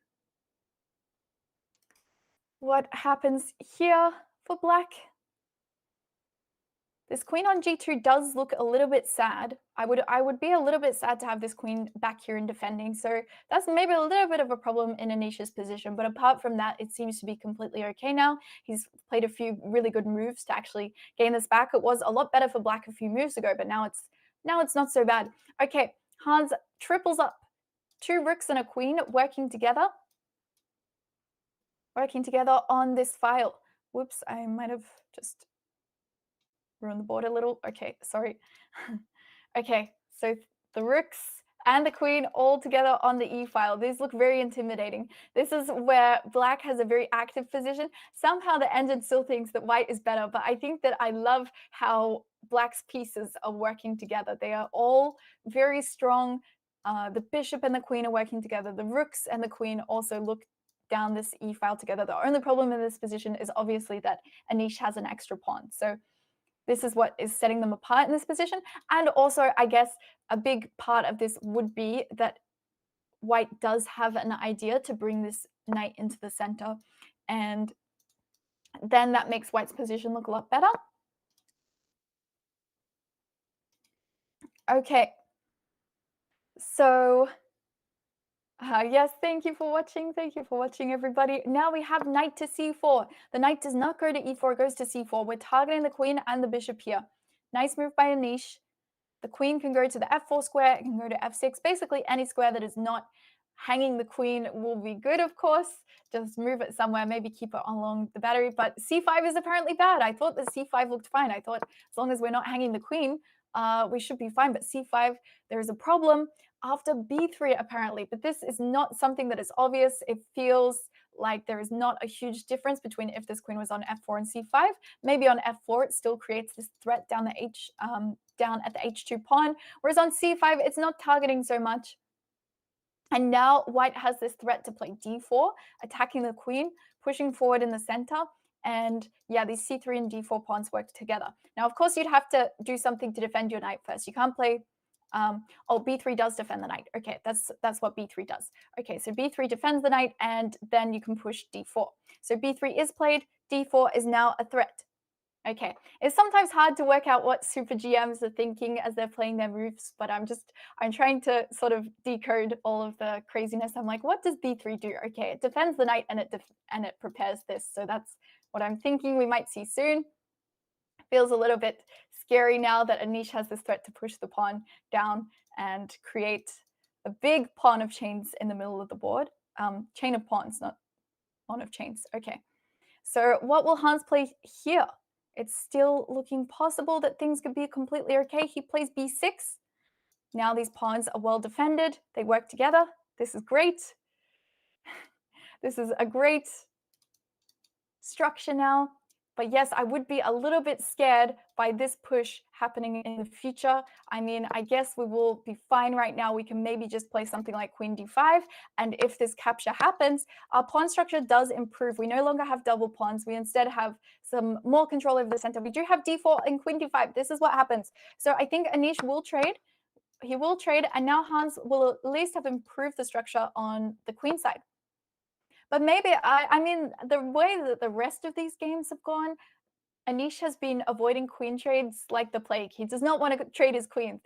what happens here for black. This queen on g2 does look a little bit sad. I would be a little bit sad to have this queen back here in defending. So that's maybe a little bit of a problem in Anish's position. But apart from that, it seems to be completely okay now. He's played a few really good moves to actually gain this back. It was a lot better for black a few moves ago, but now it's not so bad. Okay, Hans triples up. Two rooks and a queen working together on this file. Whoops, I might have just ruin the board a little. Okay, sorry. Okay, so the rooks and the queen all together on the e file. These look very intimidating. This is where black has a very active position. Somehow the engine still thinks that white is better, but I think that I love how black's pieces are working together. They are all very strong. The bishop and the queen are working together. The rooks and the queen also look down this e file together. The only problem in this position is obviously that Anish has an extra pawn. So this is what is setting them apart in this position. And also, I guess, a big part of this would be that white does have an idea to bring this knight into the center. And then that makes white's position look a lot better. Okay. So, yes, thank you for watching. Thank you for watching, everybody. Now we have knight to c4. The knight does not go to e4, it goes to c4. We're targeting the queen and the bishop here. Nice move by Anish. The queen can go to the f4 square, it can go to f6. Basically, any square that is not hanging the queen will be good, of course. Just move it somewhere, maybe keep it along the battery. But c5 is apparently bad. I thought that c5 looked fine. I thought as long as we're not hanging the queen, we should be fine. But c5, there is a problem after b3 apparently. But this is not something that is obvious. It feels like there is not a huge difference between if this queen was on f4 and c5. Maybe on f4 it still creates this threat down the down at the h2 pawn, whereas on c5 it's not targeting so much. And now white has this threat to play d4, attacking the queen, pushing forward in the center. And yeah, these c3 and d4 pawns work together. Now, of course, you'd have to do something to defend your knight first. You can't play oh, b3 does defend the knight. Okay, that's what b3 does. Okay, so b3 defends the knight, and then you can push d4. So b3 is played, d4 is now a threat. Okay, it's sometimes hard to work out what super GMs are thinking as they're playing their moves, but I'm trying to sort of decode all of the craziness. I'm like, what does b3 do? Okay, it defends the knight and it prepares this. So that's what I'm thinking we might see soon. Feels a little bit scary now that Anish has this threat to push the pawn down and create a big pawn of chains in the middle of the board. Chain of pawns, not pawn of chains. Okay. So what will Hans play here? It's still looking possible that things could be completely okay. He plays b6. Now these pawns are well defended. They work together. This is great. This is a great structure now. But yes, I would be a little bit scared by this push happening in the future. I mean, I guess we will be fine right now. We can maybe just play something like queen d5. And if this capture happens, our pawn structure does improve. We no longer have double pawns. We instead have some more control over the center. We do have d4 and queen d5. This is what happens. So I think Anish will trade. He will trade. And now Hans will at least have improved the structure on the queen side. But maybe, I mean, the way that the rest of these games have gone, Anish has been avoiding queen trades like the plague. He does not want to trade his queens.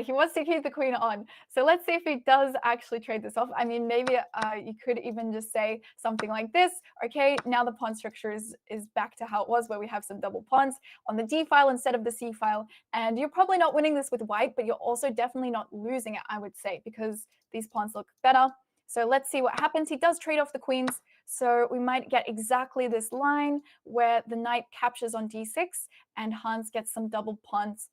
He wants to keep the queen on. So let's see if he does actually trade this off. I mean, maybe you could even just say something like this. Okay, now the pawn structure is back to how it was, where we have some double pawns on the d file instead of the c file. And you're probably not winning this with white, but you're also definitely not losing it, I would say, because these pawns look better. So let's see what happens. He does trade off the queens. So we might get exactly this line where the knight captures on d6 and Hans gets some double pawns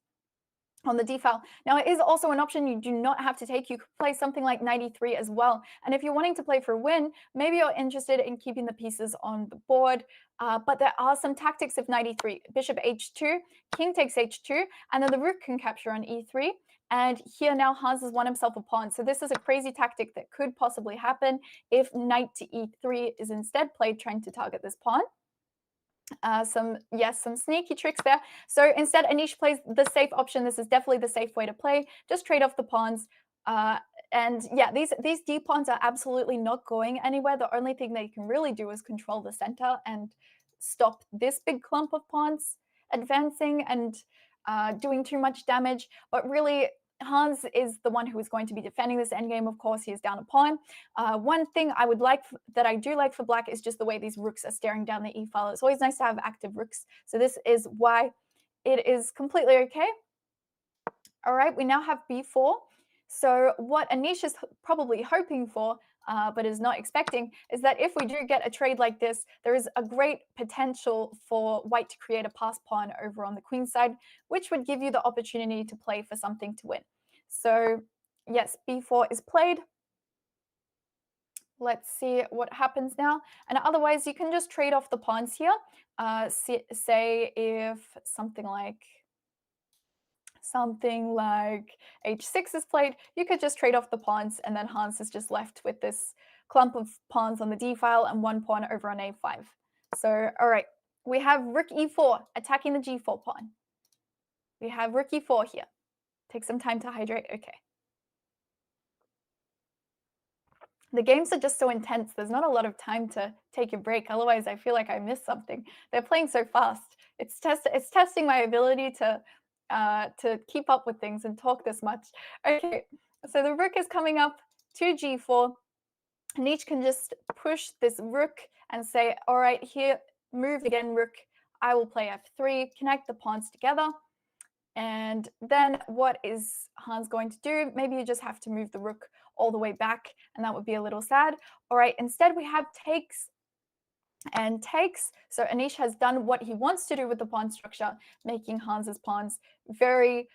on the d file. Now, it is also an option you do not have to take. You could play something like knight e3 as well. And if you're wanting to play for a win, maybe you're interested in keeping the pieces on the board. But there are some tactics of knight e3. Bishop h2, king takes h2, and then the rook can capture on e3. And here now Hans has won himself a pawn. So this is a crazy tactic that could possibly happen if knight to e3 is instead played, trying to target this pawn. Some sneaky tricks there. So instead, Anish plays the safe option. This is definitely the safe way to play. Just trade off the pawns. And yeah, these d pawns are absolutely not going anywhere. The only thing they can really do is control the center and stop this big clump of pawns advancing and doing too much damage. But really, Hans is the one who is going to be defending this endgame. Of course, he is down a pawn. One thing I would like that I do like for black is just the way these rooks are staring down the e file. It's always nice to have active rooks. So this is why it is completely okay. All right, we now have b4. So what Anish is probably hoping for, but is not expecting, is that if we do get a trade like this, there is a great potential for white to create a pass pawn over on the queen side, which would give you the opportunity to play for something to win. So yes, b4 is played. Let's see what happens now. And otherwise, you can just trade off the pawns here. Say if something like h6 is played, you could just trade off the pawns, and then Hans is just left with this clump of pawns on the d file and one pawn over on a5. So, all right, we have rook e4 attacking the g4 pawn. We have rook e4 here. Take some time to hydrate. Okay. The games are just so intense. There's not a lot of time to take a break. Otherwise, I feel like I missed something. They're playing so fast. It's testing my ability to keep up with things and talk this much. Okay, so the rook is coming up to g4. Anish can just push this rook and say, all right, here, move again, rook. I will play f3, connect the pawns together. And then what is Hans going to do? Maybe you just have to move the rook all the way back, and that would be a little sad. All right, instead we have takes and takes. So Anish has done what he wants to do with the pawn structure, making Hans's pawns very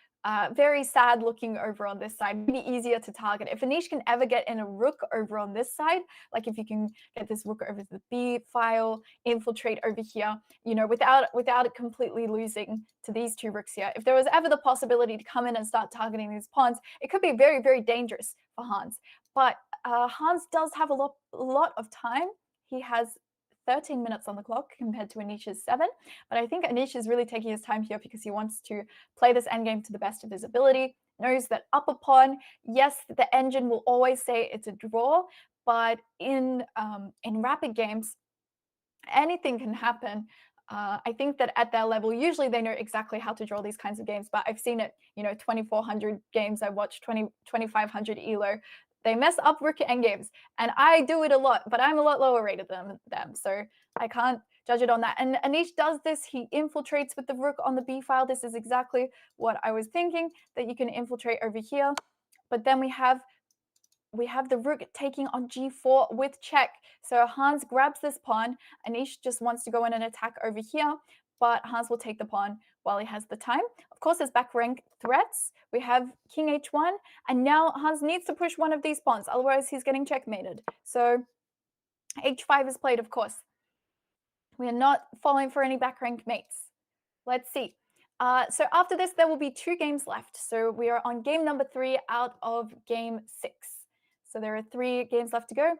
sad looking over on this side, maybe easier to target. If Anish can ever get in a rook over on this side, like if you can get this rook over to the b file, infiltrate over here, you know, without it completely losing to these two rooks here, if there was ever the possibility to come in and start targeting these pawns, it could be very, very dangerous for Hans. But Hans does have a lot of time. He has 13 minutes on the clock compared to Anish's 7. But I think Anish is really taking his time here because he wants to play this endgame to the best of his ability, knows that upper pawn, yes, the engine will always say it's a draw, but in rapid games, anything can happen. I think that at their level, usually they know exactly how to draw these kinds of games, but I've seen it, you know, 2,400 games. I watched 2,500 ELO. They mess up rook endgames, and I do it a lot, but I'm a lot lower rated than them, so I can't judge it on that. And Anish does this. He infiltrates with the rook on the b file. This is exactly what I was thinking, that you can infiltrate over here. But then we have we have the rook taking on g4 with check. So Hans grabs this pawn. Anish just wants to go in and attack over here, but Hans will take the pawn while he has the time. Of course, there's back rank threats. We have king h1, and now Hans needs to push one of these pawns, otherwise he's getting checkmated. So h5 is played, of course. We are not falling for any back rank mates. Let's see. So after this, there will be 2 games left. So we are on game number 3 out of game 6. So there are 3 games left to go.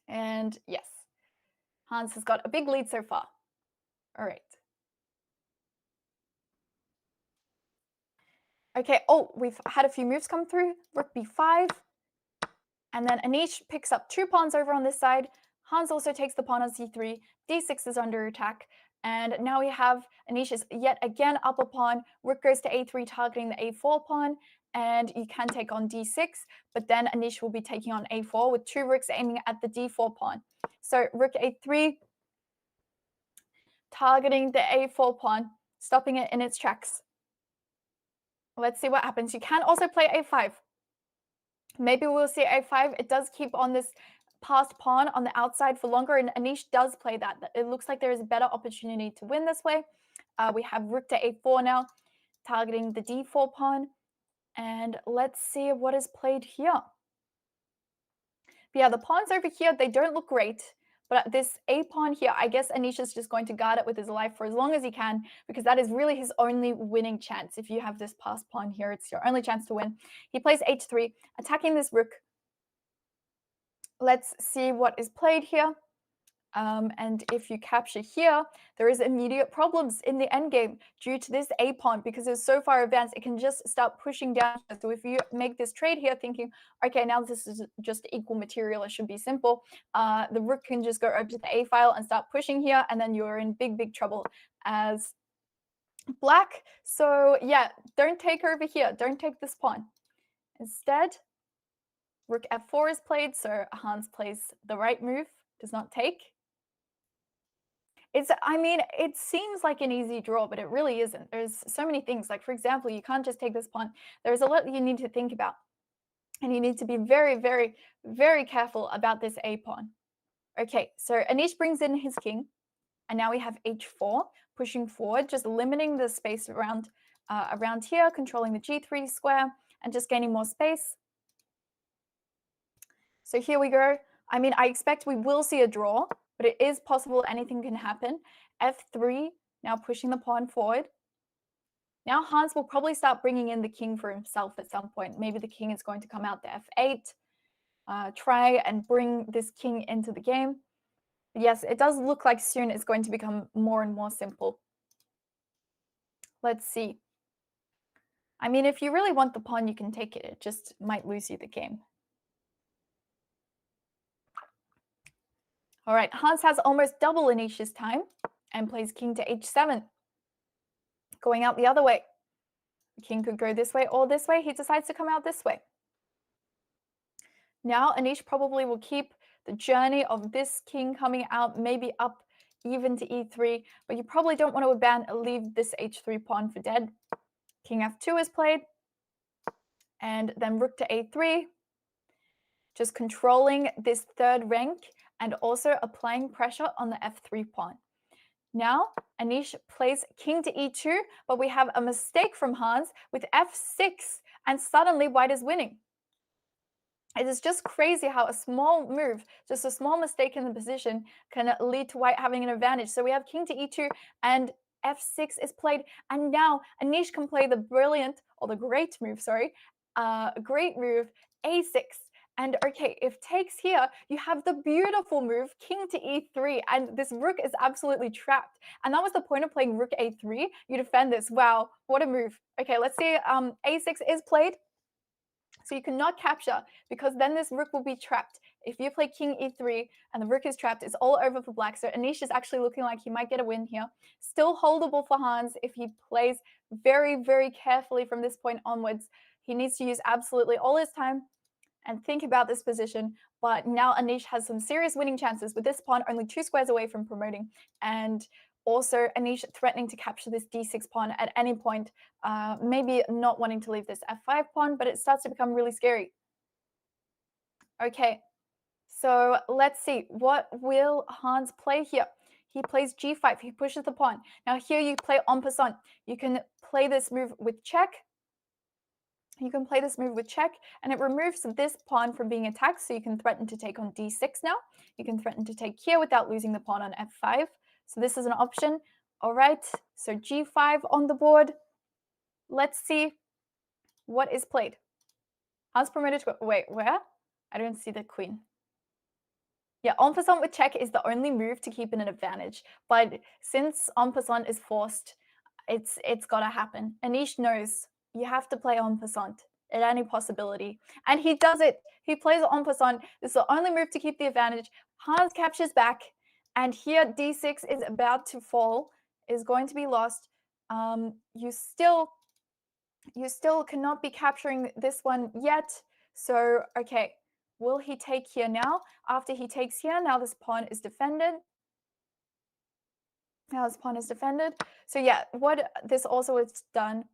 And yes, Hans has got a big lead so far. All right. Okay, oh, we've had a few moves come through. Rook b5. And then Anish picks up 2 pawns over on this side. Hans also takes the pawn on c3. d6 is under attack. And now we have Anish is yet again up a pawn. Rook goes to a3, targeting the a4 pawn. And you can take on d6. But then Anish will be taking on a4 with 2 rooks aiming at the d4 pawn. So rook a3, targeting the a4 pawn, stopping it in its tracks. Let's see what happens. You can also play a5. Maybe we'll see a5. It does keep on this passed pawn on the outside for longer, and Anish does play that. It looks like there is a better opportunity to win this way. We have rook to a4 now, targeting the d4 pawn. And let's see what is played here. But yeah, the pawns over here, they don't look great. But this a pawn here, I guess Anish is just going to guard it with his life for as long as he can, because that is really his only winning chance. If you have this passed pawn here, it's your only chance to win. He plays h3, attacking this rook. Let's see what is played here. And if you capture here, there is immediate problems in the endgame due to this a pawn, because it's so far advanced, it can just start pushing down. So if you make this trade here thinking, okay, now this is just equal material, it should be simple, the rook can just go over to the a file and start pushing here, and then you're in big, big trouble as black. So yeah, don't take over here. Don't take this pawn. Instead, rook f4 is played, so Hans plays the right move, does not take. I mean, it seems like an easy draw, but it really isn't. There's so many things. Like, for example, you can't just take this pawn. There's a lot you need to think about. And you need to be very, very, very careful about this a pawn. Okay, so Anish brings in his king. And now we have h4, pushing forward, just limiting the space around here, controlling the g3 square, and just gaining more space. So here we go. I mean, I expect we will see a draw, but it is possible anything can happen. f3, now pushing the pawn forward. Now Hans will probably start bringing in the king for himself at some point. Maybe the king is going to come out to f8, try and bring this king into the game. Yes, it does look like soon it's going to become more and more simple. Let's see. I mean, if you really want the pawn, you can take it. It just might lose you the game. All right, Hans has almost double Anish's time and plays king to h7. Going out the other way. The king could go this way or this way. He decides to come out this way. Now Anish probably will keep the journey of this king coming out, maybe up even to e3, but you probably don't want to leave this h3 pawn for dead. King f2 is played, and then rook to a3, just controlling this third rank and also applying pressure on the f3 pawn. Now, Anish plays king to e2, but we have a mistake from Hans with f6, and suddenly white is winning. It is just crazy how a small move, just a small mistake in the position, can lead to white having an advantage. So we have king to e2, and f6 is played, and now Anish can play the brilliant, or the great move, sorry, great move, a6. And okay, if takes here, you have the beautiful move, king to e3, and this rook is absolutely trapped. And that was the point of playing rook a3. You defend this. Wow, what a move. Okay, let's see. A6 is played. So you cannot capture, because then this rook will be trapped. If you play king e3 and the rook is trapped, it's all over for black. So Anish is actually looking like he might get a win here. Still holdable for Hans if he plays very, very carefully from this point onwards. He needs to use absolutely all his time and think about this position. But now Anish has some serious winning chances with this pawn only 2 squares away from promoting. And also Anish threatening to capture this d6 pawn at any point, maybe not wanting to leave this f5 pawn, but it starts to become really scary. Okay, so let's see. What will Hans play here? He plays g5. He pushes the pawn. Now here you play en passant. You can play this move with check. You can play this move with check, and it removes this pawn from being attacked, so you can threaten to take on d6 now. You can threaten to take here without losing the pawn on f5. So this is an option. All right, so g5 on the board. Let's see what is played. Hans promoted to... Wait, where? I don't see the queen. Yeah, en passant with check is the only move to keep in an advantage. But since en passant is forced, it's got to happen. Anish knows you have to play en passant at any possibility. And he does it. He plays en passant. This is the only move to keep the advantage. Hans captures back. And here d6 is about to fall, is going to be lost. You still cannot be capturing this one yet. So, okay. Will he take here now? After he takes here, now this pawn is defended. Now this pawn is defended. So yeah, what this also is done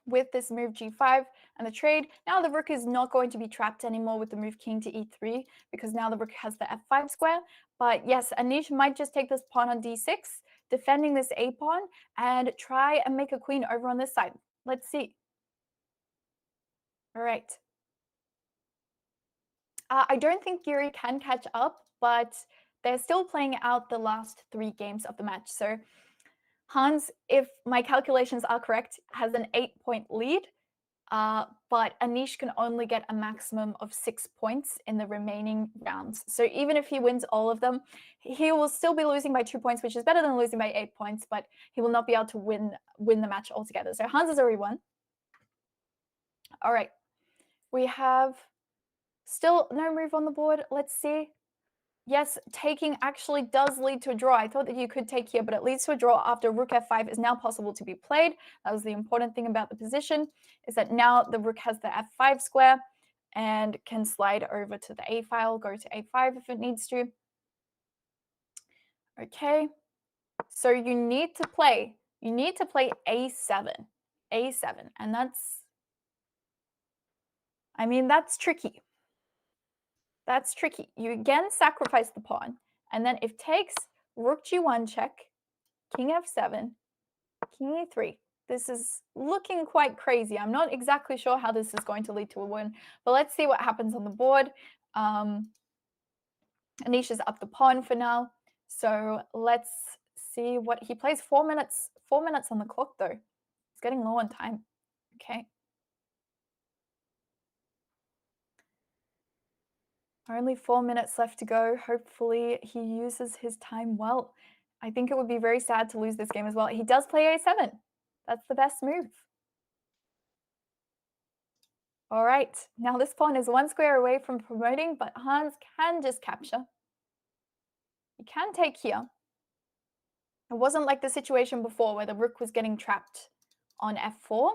with this move g5 and the trade, now the rook is not going to be trapped anymore with the move king to e3 because now the rook has the f5 square. But yes, Anish might just take this pawn on d6, defending this a pawn, and try and make a queen over on this side. Let's see. All right. I don't think Giri can catch up, but they're still playing out the last 3 games of the match. So Hans, if my calculations are correct, has an 8-point lead, but Anish can only get a maximum of 6 points in the remaining rounds. So even if he wins all of them, he will still be losing by 2 points, which is better than losing by 8 points, but he will not be able to win the match altogether. So Hans has already won. All right, we have still no move on the board. Let's see. Yes, taking actually does lead to a draw. I thought that you could take here, but it leads to a draw after rook f5 is now possible to be played. That was the important thing about the position, is that now the rook has the f5 square and can slide over to the a file, go to a5 if it needs to. Okay, so you need to play a7, and that's tricky. That's tricky. You again sacrifice the pawn, and then if takes, rook g1 check, king f7, king e3. This is looking quite crazy. I'm not exactly sure how this is going to lead to a win, but let's see what happens on the board. Anish is up the pawn for now, so let's see what he plays. 4 minutes on the clock though. It's getting low on time. Okay. Only 4 minutes left to go. Hopefully he uses his time well. I think it would be very sad to lose this game as well. He does play a7. That's the best move. All right, now this pawn is 1 square away from promoting, but Hans can just capture. He can take here. It wasn't like the situation before where the rook was getting trapped on f4,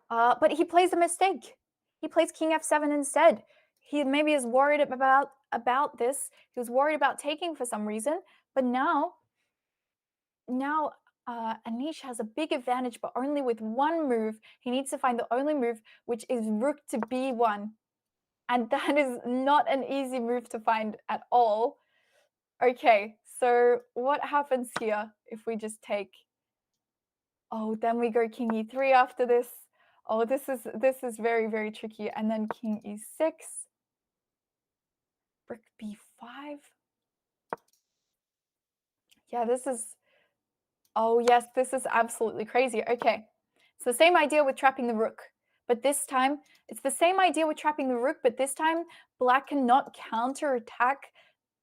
but he plays a mistake. He plays king f7 instead. He maybe is worried about this. He was worried about taking for some reason, but now Anish has a big advantage, but only with one move. He needs to find the only move, which is rook to b1. And that is not an easy move to find at all. Okay, so what happens here if we just take... Oh, then we go king e3 after this. Oh, this is very, very tricky. And then king e6. Rook b5. Yeah, this is... Oh, yes, this is absolutely crazy. Okay, it's the same idea with trapping the rook. But this time, it's the same idea with trapping the rook, but this time, black cannot counterattack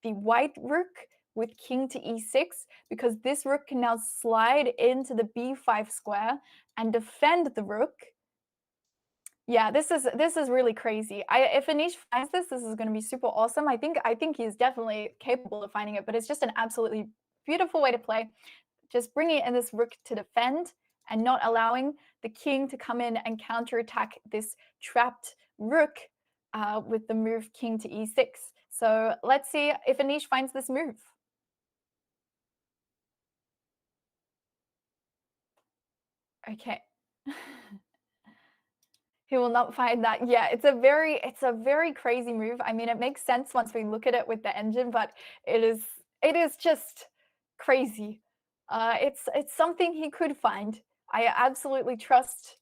the white rook with king to e6 because this rook can now slide into the b5 square and defend the rook. Yeah, this is really crazy. If Anish finds this is going to be super awesome. I think he's definitely capable of finding it, but it's just an absolutely beautiful way to play. Just bringing in this rook to defend and not allowing the king to come in and counterattack this trapped rook with the move king to e6. So let's see if Anish finds this move. Okay. He will not find that. Yeah, it's a very crazy move. I mean, it makes sense once we look at it with the engine, but it is just crazy. It's something he could find. I absolutely trust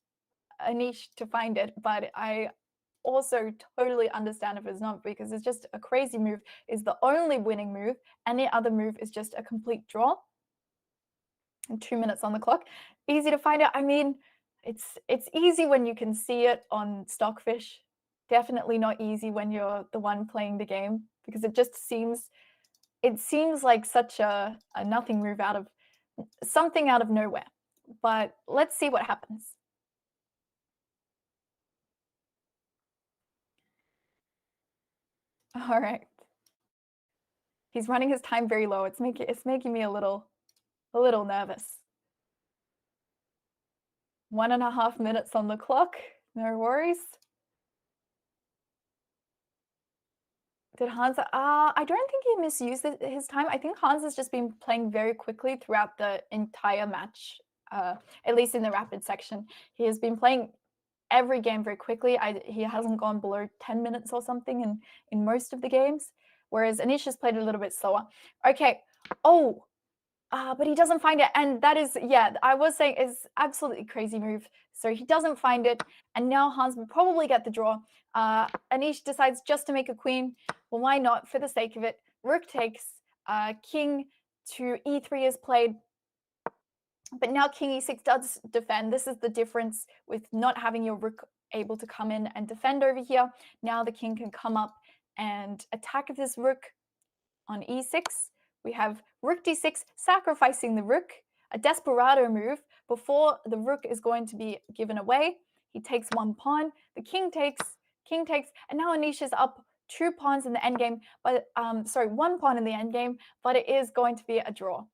Anish to find it, but I also totally understand if it's not because it's just a crazy move. Is the only winning move. Any other move is just a complete draw. And 2 minutes on the clock. Easy to find out. I mean, it's easy when you can see it on Stockfish. Definitely not easy when you're the one playing the game because it seems like such a nothing move out of something out of nowhere. But let's see what happens. All right. He's running his time very low. It's making me a little nervous. 1.5 minutes on the clock. No worries. Did Hans? I don't think he misused his time. I think Hans has just been playing very quickly throughout the entire match, at least in the rapid section. He has been playing every game very quickly. He hasn't gone below 10 minutes or something in most of the games, whereas Anish has played a little bit slower. Okay. Oh, but he doesn't find it, and that is, yeah, I was saying is absolutely crazy move. So he doesn't find it, and now Hans will probably get the draw. Anish decides just to make a queen. Well, why not? For the sake of it, rook takes, king to e3 is played, but now king e6 does defend. This is the difference with not having your rook able to come in and defend over here. Now the king can come up and attack this rook on e6. We have rook d6, sacrificing the rook, a desperado move. Before the rook is going to be given away, he takes one pawn, the king takes, and now Anish is up 2 pawns in the endgame, but sorry, 1 pawn in the endgame, but it is going to be a draw.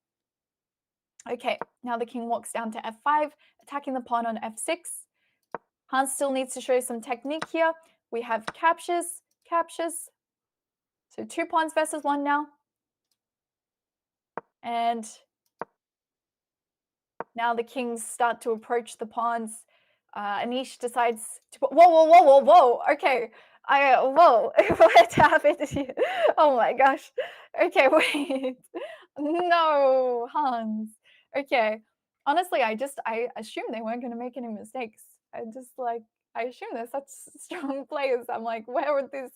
Okay, now the king walks down to f5, attacking the pawn on f6. Hans still needs to show some technique here. We have captures. So 2 pawns versus 1 now. And now the kings start to approach the pawns. Anish decides to put, whoa. Okay. Whoa, what happened here? Oh my gosh. Okay, wait. No, Hans. Okay. Honestly, I assumed they weren't going to make any mistakes. I assume they're such strong players. I'm like, where would this?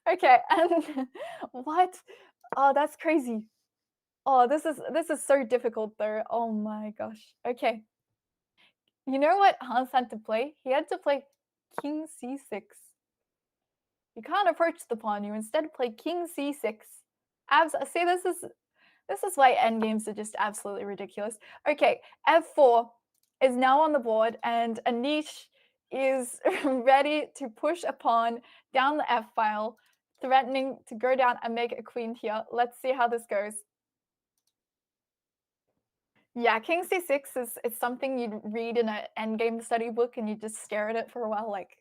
Okay, and what? Oh, that's crazy. Oh, this is so difficult though. Oh my gosh. Okay. You know what Hans had to play? He had to play king c6. You can't approach the pawn. You instead play king c6. See, this is why endgames are just absolutely ridiculous. Okay, f4 is now on the board, and Anish is ready to push a pawn down the f file, threatening to go down and make a queen here. Let's see how this goes. Yeah, king c6 is something you'd read in an endgame study book and you just stare at it for a while like,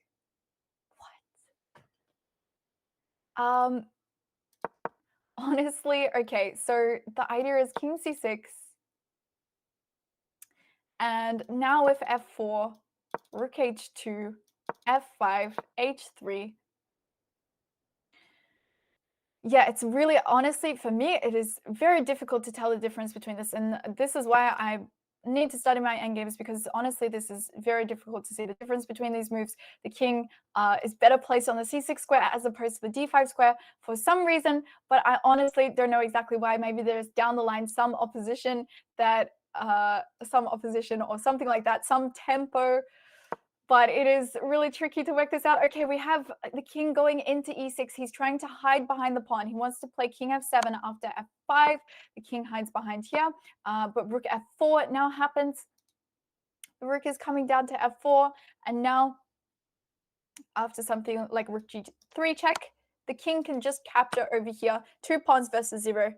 what? Honestly, okay, so the idea is king c6, and now with f4, rook h2, f5, h3. Yeah, it's really, honestly, for me, it is very difficult to tell the difference between this, and this is why I need to study my endgames, because honestly, this is very difficult to see the difference between these moves. The king is better placed on the c6 square as opposed to the d5 square for some reason, but I honestly don't know exactly why. Maybe there's down the line some opposition or something like that, some tempo. But it is really tricky to work this out. Okay, we have the king going into e6. He's trying to hide behind the pawn. He wants to play king f7 after f5. The king hides behind here, but rook f4 now happens. The rook is coming down to f4, and now after something like rook g3 check, the king can just capture over here. 2 pawns versus 0.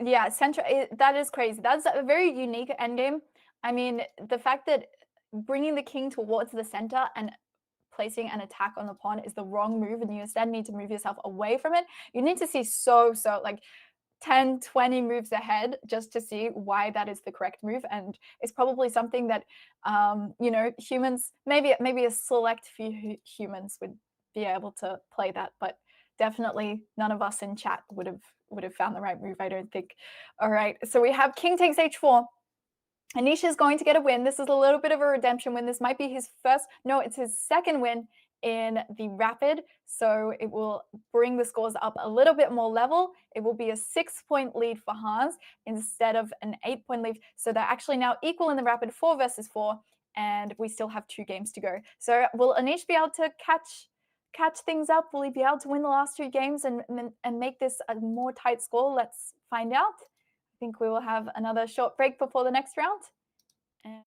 Yeah, that is crazy. That's a very unique endgame. I mean, the fact that bringing the king towards the center and placing an attack on the pawn is the wrong move, and you instead need to move yourself away from it. You need to see like 10, 20 moves ahead just to see why that is the correct move. And it's probably something that, you know, humans, maybe a select few humans would be able to play that, but definitely none of us in chat would have found the right move, I don't think. All right, so we have king takes h4. Anish is going to get a win. This is a little bit of a redemption win. This might be his first, no, it's his second win in the rapid. So it will bring the scores up a little bit more level. It will be a 6-point lead for Hans instead of an 8-point lead. So they're actually now equal in the rapid, 4 versus 4, and we still have 2 games to go. So will Anish be able to catch things up? Will he be able to win the last 2 games and make this a more tight score? Let's find out. I think we will have another short break before the next round. And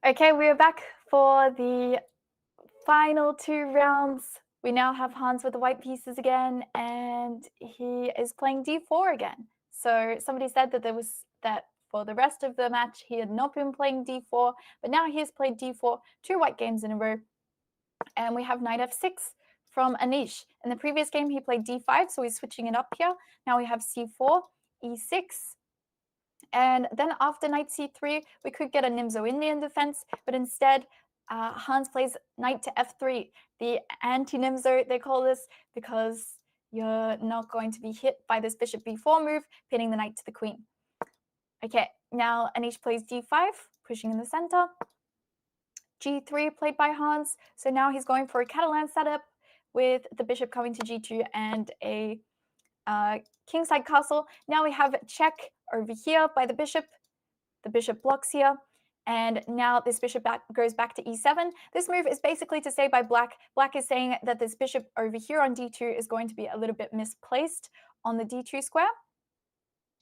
Okay, we are back for the final two rounds. We now have Hans with the white pieces again, and he is playing d4 again. So somebody said that for the rest of the match he had not been playing d4, but now he has played d4 two white games in a row. And we have knight f6 from Anish. In the previous game he played d5, so he's switching it up here. Now we have c4, e6, and then after knight c3, we could get a Nimzo-Indian defense, but instead Hans plays knight to f3, the anti-Nimzo, they call this, because you're not going to be hit by this bishop b4 move, pinning the knight to the queen. Okay, now Anish plays d5, pushing in the center. g3 played by Hans, so now he's going for a Catalan setup with the bishop coming to g2 and a kingside castle. Now we have check over here by the bishop. The bishop blocks here, and now this bishop goes back to e7. This move is basically to say by black is saying that this bishop over here on d2 is going to be a little bit misplaced on the d2 square.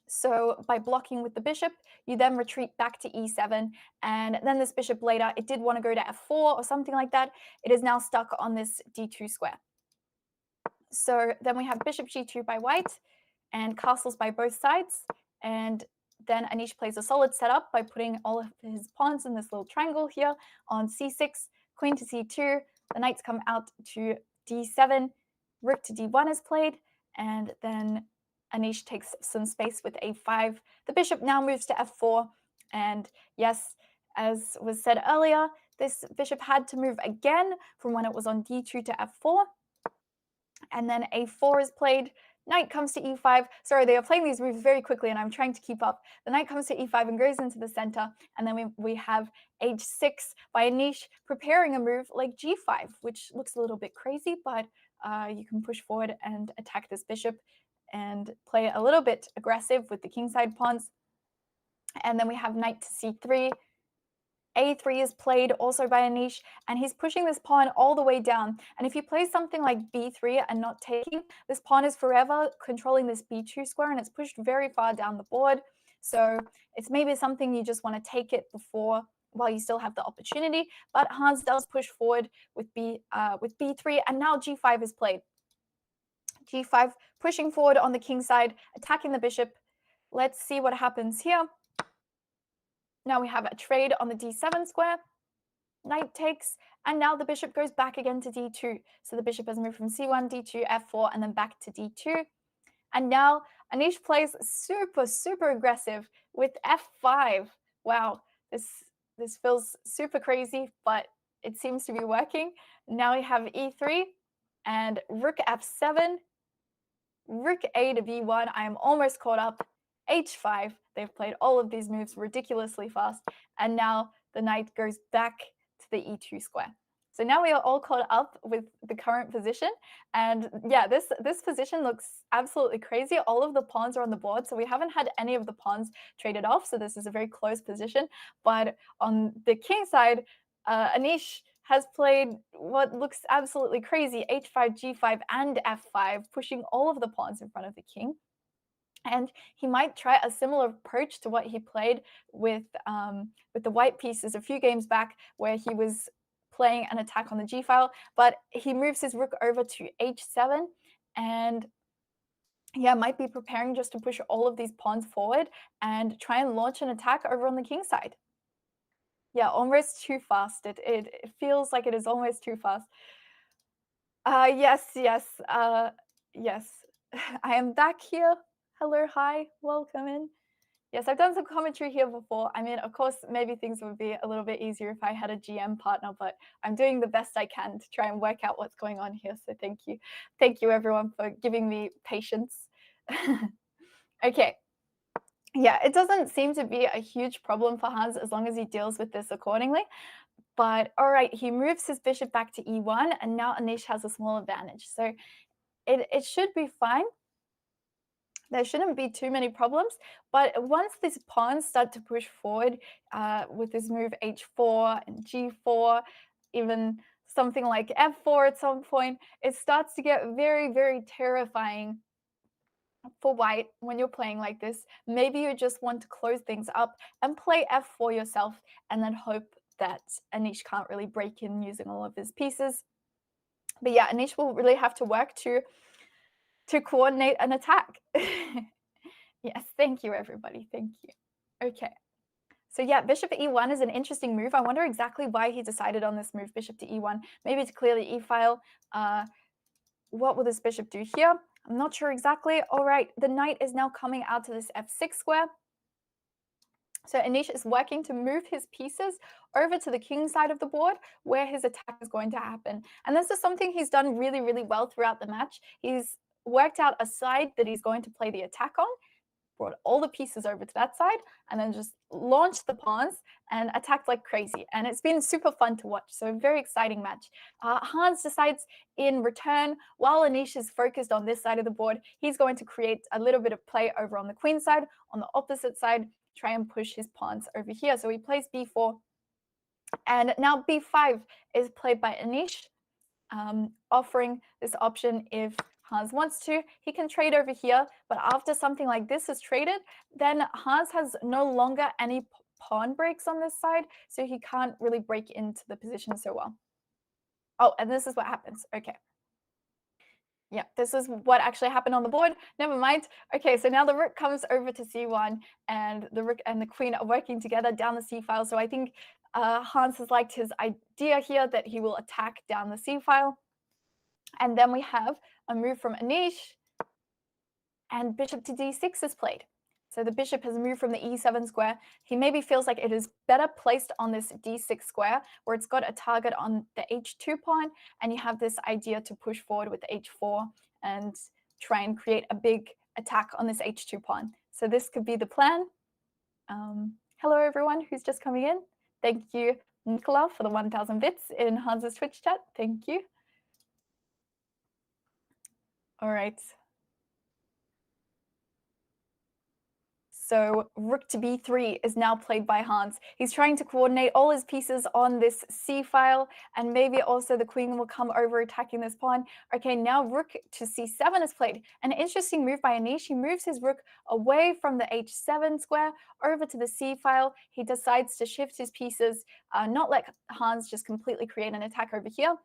So by blocking with the bishop, you then retreat back to e7, and then this bishop later, it did want to go to f4 or something like that. It is now stuck on this d2 square. So then we have bishop g2 by white and castles by both sides, and then Anish plays a solid setup by putting all of his pawns in this little triangle here on c6, queen to c2, the knights come out to d7, rook to d1 is played, and then Anish takes some space with a5. The bishop now moves to f4, and yes, as was said earlier, this bishop had to move again from when it was on d2 to f4, and then a4 is played. Knight comes to e5. Sorry, they are playing these moves very quickly and I'm trying to keep up. The knight comes to e5 and goes into the center, and then we have h6 by Anish preparing a move like g5, which looks a little bit crazy, but you can push forward and attack this bishop and play a little bit aggressive with the kingside pawns. And then we have knight to c3. a3 is played also by Anish, and he's pushing this pawn all the way down. And if you play something like b3 and not taking, this pawn is forever controlling this b2 square, and it's pushed very far down the board. So it's maybe something you just want to take it before, while you still have the opportunity. But Hans does push forward with b3, and now g5 is played. g5 pushing forward on the king side, attacking the bishop. Let's see what happens here. Now we have a trade on the d7 square. Knight takes, and now the bishop goes back again to d2. So the bishop has moved from c1, d2, f4, and then back to d2. And now Anish plays super, super aggressive with f5. Wow, this feels super crazy, but it seems to be working. Now we have e3 and rook f7, rook a to b1. I am almost caught up. h5. They've played all of these moves ridiculously fast, and now the knight goes back to the e2 square. So now we are all caught up with the current position, and yeah, this position looks absolutely crazy. All of the pawns are on the board, so we haven't had any of the pawns traded off, so this is a very close position. But on the king side, Anish has played what looks absolutely crazy, h5, g5, and f5, pushing all of the pawns in front of the king. And he might try a similar approach to what he played with the white pieces a few games back, where he was playing an attack on the g file, but he moves his rook over to h7, and yeah, might be preparing just to push all of these pawns forward and try and launch an attack over on the king side. Yeah, almost too fast. It feels like it is almost too fast. Yes, yes, yes. I am back here. Hello, hi, welcome in. Yes, I've done some commentary here before. I mean, of course, maybe things would be a little bit easier if I had a GM partner, but I'm doing the best I can to try and work out what's going on here. So thank you. Thank you, everyone, for giving me patience. Okay. Yeah, it doesn't seem to be a huge problem for Hans as long as he deals with this accordingly. But all right, he moves his bishop back to e1, and now Anish has a small advantage. So it should be fine. There shouldn't be too many problems, but once these pawns start to push forward with this move h4 and g4, even something like f4 at some point, it starts to get very, very terrifying for white when you're playing like this. Maybe you just want to close things up and play f4 yourself, and then hope that Anish can't really break in using all of his pieces. But yeah, Anish will really have to work to coordinate an attack. Yes, thank you, everybody. Thank you. Okay. So yeah, bishop e1 is an interesting move. I wonder exactly why he decided on this move, bishop to e1. Maybe to clear the e-file. What will this bishop do here? I'm not sure exactly. All right, the knight is now coming out to this f6 square. So Anish is working to move his pieces over to the king side of the board where his attack is going to happen. And this is something he's done really, really well throughout the match. He's worked out a side that he's going to play the attack on, brought all the pieces over to that side, and then just launched the pawns and attacked like crazy. And it's been super fun to watch. So a very exciting match. Hans decides in return, while Anish is focused on this side of the board, he's going to create a little bit of play over on the queen side. On the opposite side, try and push his pawns over here. So he plays b4. And now b5 is played by Anish, offering this option if Hans wants to. He can trade over here, but after something like this is traded, then Hans has no longer any pawn breaks on this side, so he can't really break into the position so well. Oh, and this is what happens. Okay. Yeah, this is what actually happened on the board. Never mind. Okay, so now the rook comes over to c1, and the rook and the queen are working together down the c-file. So I think Hans has liked his idea here that he will attack down the c-file. And then we have a move from Anish, and bishop to d6 is played. So the bishop has moved from the e7 square. He maybe feels like it is better placed on this d6 square, where it's got a target on the h2 pawn, and you have this idea to push forward with h4 and try and create a big attack on this h2 pawn. So this could be the plan. Hello, everyone who's just coming in. Thank you, Nicola, for the 1,000 bits in Hans's Twitch chat. Thank you. All right. So rook to b3 is now played by Hans. He's trying to coordinate all his pieces on this c-file, and maybe also the queen will come over attacking this pawn. Okay, now rook to c7 is played. An interesting move by Anish. He moves his rook away from the h7 square over to the c-file. He decides to shift his pieces, not let Hans just completely create an attack over here,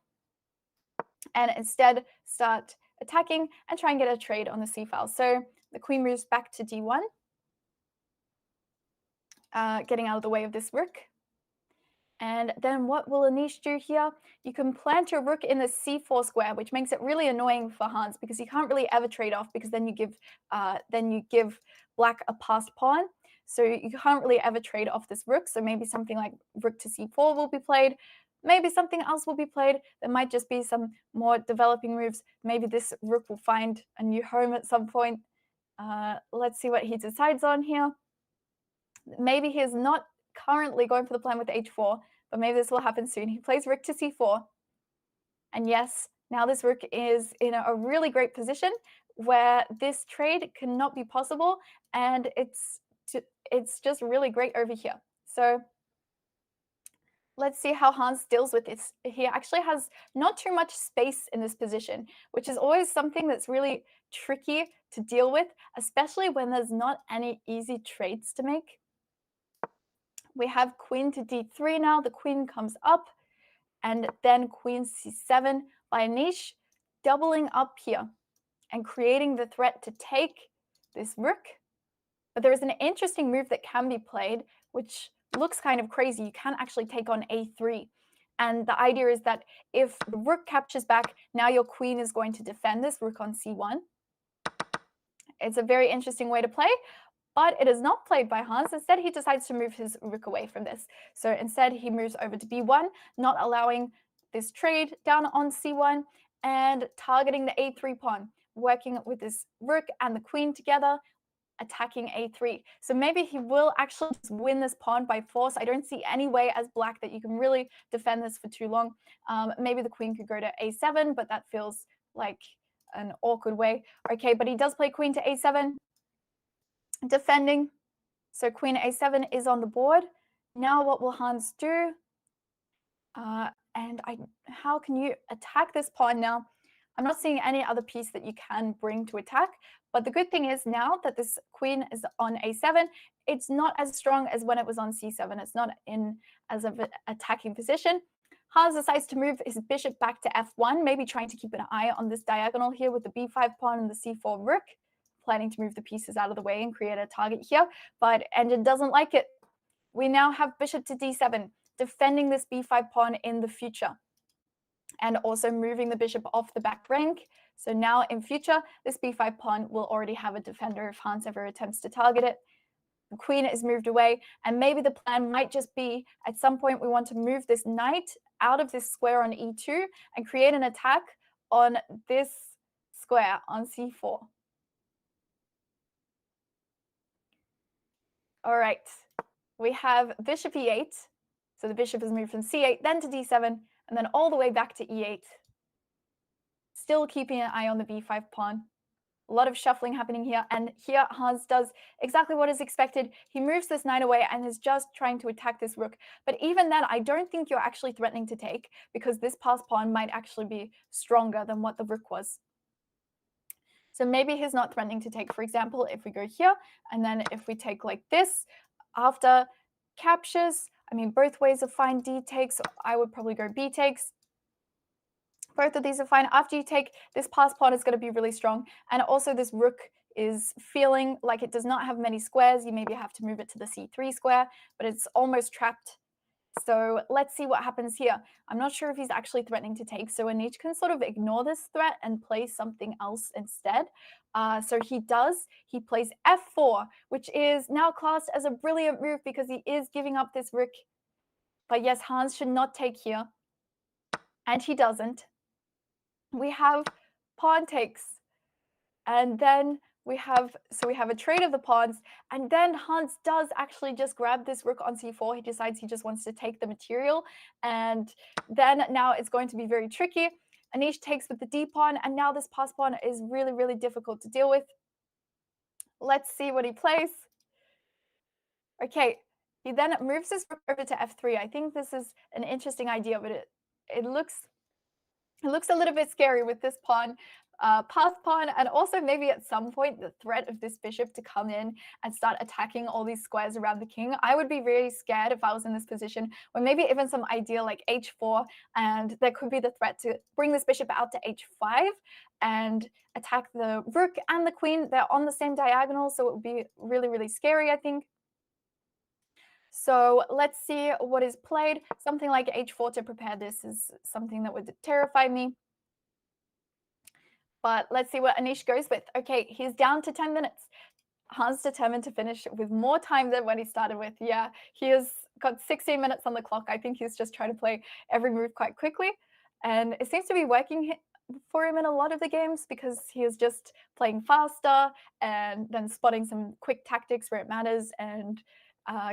and instead start attacking and try and get a trade on the c-file. So the queen moves back to d1. Getting out of the way of this rook. And then what will Anish do here? You can plant your rook in the c4 square, which makes it really annoying for Hans because you can't really ever trade off, because then you give black a passed pawn. So you can't really ever trade off this rook. So maybe something like rook to c4 will be played. Maybe something else will be played. There might just be some more developing moves. Maybe this rook will find a new home at some point. Let's see what he decides on here. Maybe he's not currently going for the plan with h4, but maybe this will happen soon. He plays rook to c4. And yes, now this rook is in a really great position where this trade cannot be possible, and it's just really great over here. So let's see how Hans deals with this. He actually has not too much space in this position, which is always something that's really tricky to deal with, especially when there's not any easy trades to make. We have queen to d3 now. The queen comes up, and then queen c7 by Anish, doubling up here and creating the threat to take this rook. But there is an interesting move that can be played, which looks kind of crazy. You can actually take on a3. And the idea is that if the rook captures back, now your queen is going to defend this rook on c1. It's a very interesting way to play, but it is not played by Hans. Instead, he decides to move his rook away from this. So instead, he moves over to b1, not allowing this trade down on c1 and targeting the a3 pawn, working with this rook and the queen together, attacking a3. So maybe he will actually just win this pawn by force. I don't see any way as black that you can really defend this for too long. Maybe the queen could go to a7, but that feels like an awkward way. Okay, but he does play queen to a7. Defending. So queen a7 is on the board. Now what will Hans do? How can you attack this pawn now? I'm not seeing any other piece that you can bring to attack. But the good thing is now that this queen is on a7, it's not as strong as when it was on c7. It's not in as an attacking position. Hans decides to move his bishop back to f1, maybe trying to keep an eye on this diagonal here with the b5 pawn and the c4 rook, planning to move the pieces out of the way and create a target here. But Engine doesn't like it. We now have bishop to d7, defending this b5 pawn in the future, and also moving the bishop off the back rank. So now in future, this b5 pawn will already have a defender if Hans ever attempts to target it. The queen is moved away, and maybe the plan might just be at some point we want to move this knight out of this square on e2 and create an attack on this square on c4. All right, we have bishop e8. So the bishop is moved from c8, then to d7, and then all the way back to e8. Still keeping an eye on the b5 pawn. A lot of shuffling happening here, and here Hans does exactly what is expected. He moves this knight away and is just trying to attack this rook. But even then, I don't think you're actually threatening to take, because this pass pawn might actually be stronger than what the rook was. So maybe he's not threatening to take. For example, if we go here, and then if we take like this, after captures, I mean, both ways are fine. D takes, so I would probably go B takes. Both of these are fine. After you take, this pass pawn is going to be really strong. And also this rook is feeling like it does not have many squares. You maybe have to move it to the c3 square, but it's almost trapped. So let's see what happens here. I'm not sure if he's actually threatening to take, so Anish can sort of ignore this threat and play something else instead. So he does. He plays f4, which is now classed as a brilliant move because he is giving up this rook. But yes, Hans should not take here, and he doesn't. We have pawn takes, and then we have a trade of the pawns, and then Hans does actually just grab this rook on c4. He decides he just wants to take the material, and then now it's going to be very tricky. Anish takes with the d pawn, and now this pass pawn is really, really difficult to deal with. Let's see what he plays. Okay, he then moves his rook over to f3. I think this is an interesting idea, but it looks a little bit scary with this pawn, pass pawn, and also maybe at some point the threat of this bishop to come in and start attacking all these squares around the king. I would be really scared if I was in this position, or maybe even some idea like h4, and there could be the threat to bring this bishop out to h5 and attack the rook and the queen. They're on the same diagonal, so it would be really, really scary, I think. So let's see what is played. Something like h4 to prepare this is something that would terrify me. But let's see what Anish goes with. Okay, he's down to 10 minutes. Hans determined to finish with more time than when he started with. Yeah, he has got 16 minutes on the clock. I think he's just trying to play every move quite quickly. And it seems to be working for him in a lot of the games because he is just playing faster and then spotting some quick tactics where it matters and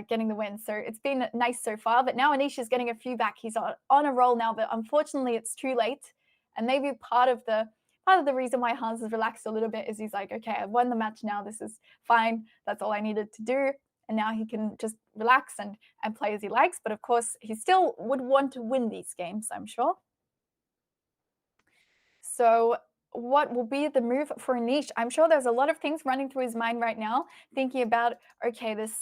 getting the win. So it's been nice so far, but now Anish is getting a few back. He's on a roll now, but unfortunately it's too late. And maybe part of the reason why Hans has relaxed a little bit is he's like, okay, I've won the match now. This is fine. That's all I needed to do. And now he can just relax and play as he likes. But of course, he still would want to win these games, I'm sure. So what will be the move for Anish? I'm sure there's a lot of things running through his mind right now, thinking about, okay, this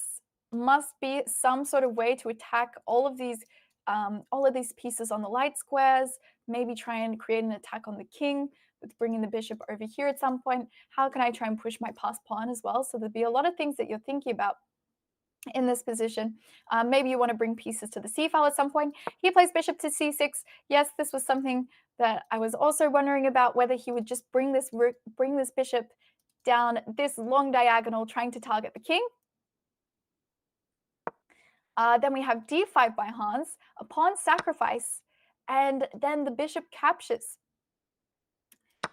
must be some sort of way to attack all of these pieces on the light squares, maybe try and create an attack on the king with bringing the bishop over here at some point. How can I try and push my pass pawn as well? So there'll be a lot of things that you're thinking about in this position. Maybe you want to bring pieces to the c file at some point. He plays bishop to c6. Yes, this was something that I was also wondering about, whether he would just bring this bishop down this long diagonal trying to target the king. Then we have d5 by Hans, a pawn sacrifice, and then the bishop captures.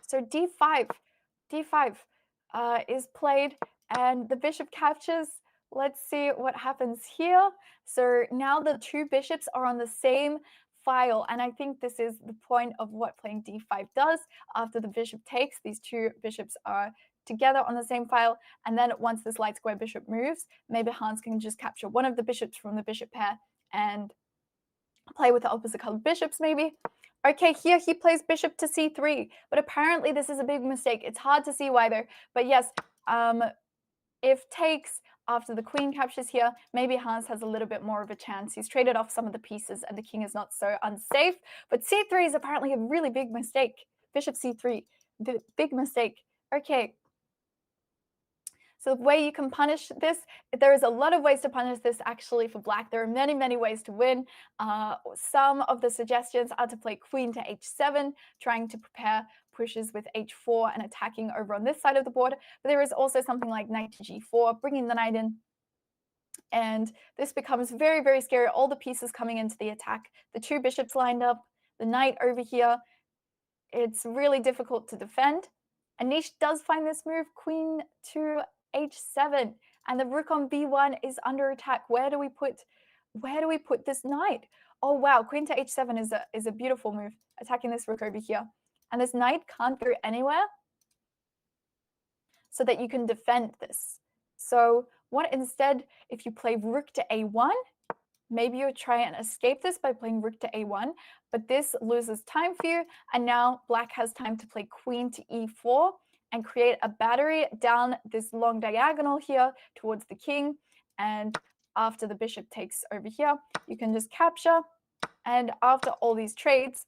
So d5 is played, and the bishop captures. Let's see what happens here. So now the two bishops are on the same file, and I think this is the point of what playing d5 does. After the bishop takes, these two bishops are together on the same file, and then once this light square bishop moves, maybe Hans can just capture one of the bishops from the bishop pair and play with the opposite colored bishops maybe. Okay, here he plays bishop to c3, but apparently this is a big mistake. It's hard to see why though. But yes, if takes after the queen captures here, maybe Hans has a little bit more of a chance. He's traded off some of the pieces and the king is not so unsafe. But c3 is apparently a really big mistake. Bishop c3, the big mistake. Okay. So the way you can punish this, there is a lot of ways to punish this actually for black. There are many, many ways to win. Some of the suggestions are to play queen to h7, trying to prepare pushes with h4 and attacking over on this side of the board. But there is also something like knight to g4, bringing the knight in. And this becomes very, very scary. All the pieces coming into the attack. The two bishops lined up, the knight over here. It's really difficult to defend. Anish does find this move, queen to h7, and the rook on b1 is under attack. Where do we put this knight? Oh wow, queen to h7 is a beautiful move, attacking this rook over here. And this knight can't go anywhere so that you can defend this. So what instead, if you play rook to a1, maybe you try and escape this by playing rook to a1, but this loses time for you, and now black has time to play queen to e4 and create a battery down this long diagonal here towards the king. And after the bishop takes over here, you can just capture. And after all these trades,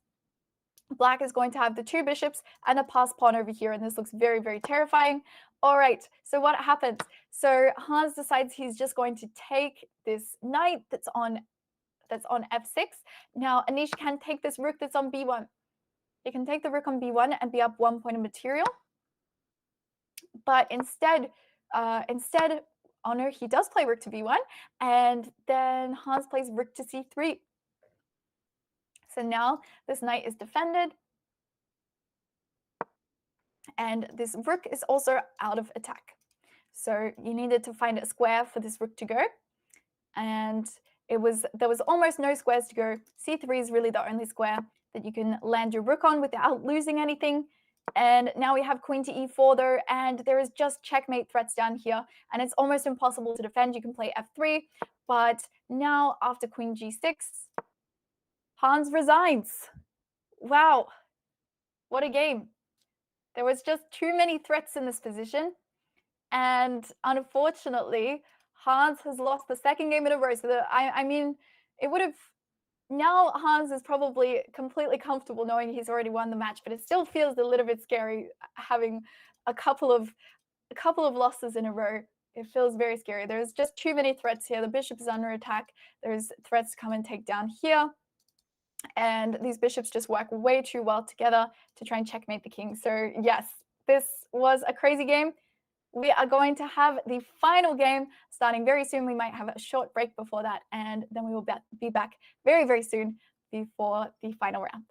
black is going to have the two bishops and a passed pawn over here, and this looks very, very terrifying. All right, so what happens? So Hans decides he's just going to take this knight that's on f6. Now Anish can take this rook that's on b1. He can take the rook on b1 and be up 1 point of material. But instead, oh no, he does play rook to b1, and then Hans plays rook to c3. So now this knight is defended, and this rook is also out of attack. So you needed to find a square for this rook to go, and there was almost no squares to go. c3 is really the only square that you can land your rook on without losing anything. And now we have queen to e4 though, and there is just checkmate threats down here, and it's almost impossible to defend. You can play f3, but now after queen g6, Hans resigns. Wow, what a game. There was just too many threats in this position, and unfortunately, Hans has lost the second game in a row. So I mean, it would have. Now Hans is probably completely comfortable knowing he's already won the match, but it still feels a little bit scary having a couple of losses in a row. It feels very scary. There's just too many threats here. The bishop is under attack. There's threats to come and take down here. And these bishops just work way too well together to try and checkmate the king. So yes, this was a crazy game. We are going to have the final game starting very soon. We might have a short break before that, and then we will be back very, very soon before the final round.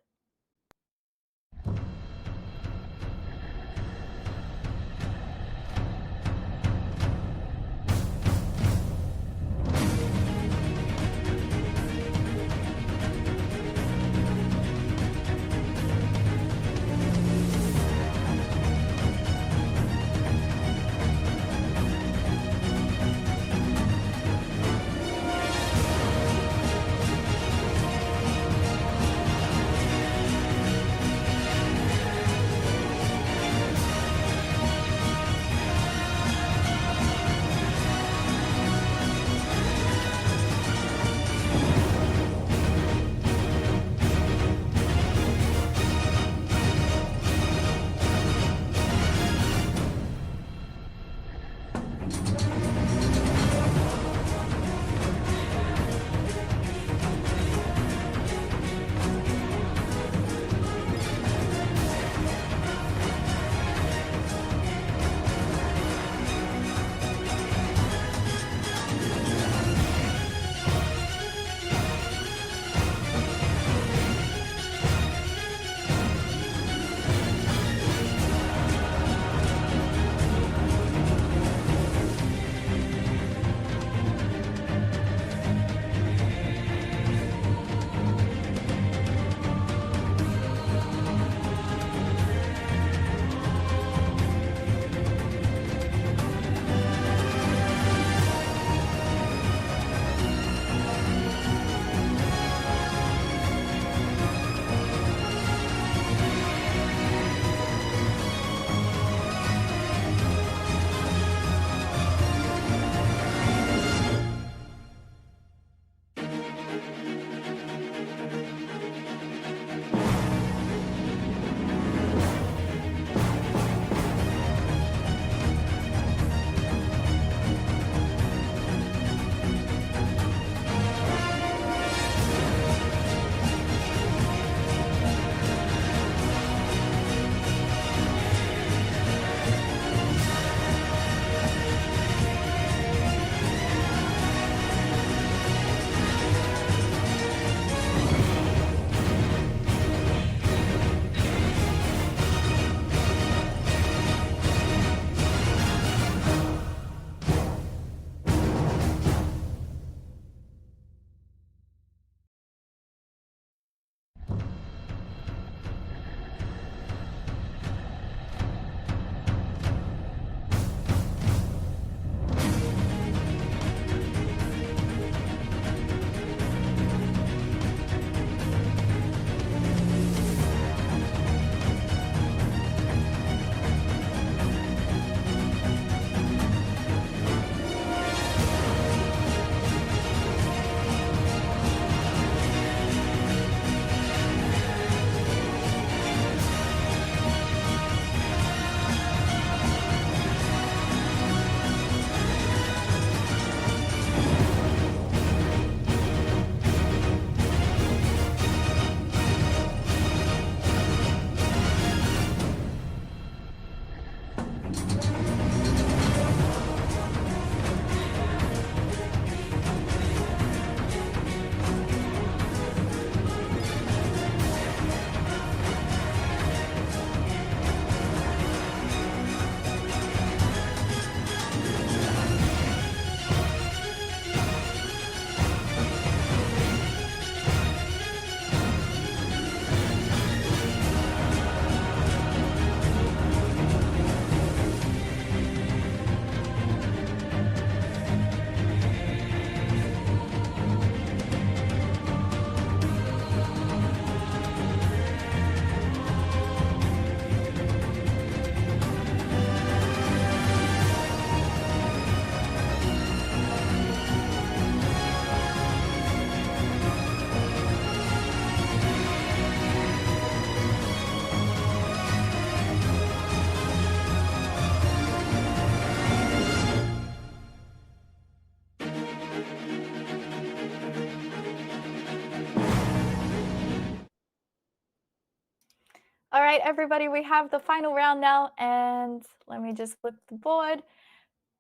right, everybody, we have the final round now, and let me just flip the board.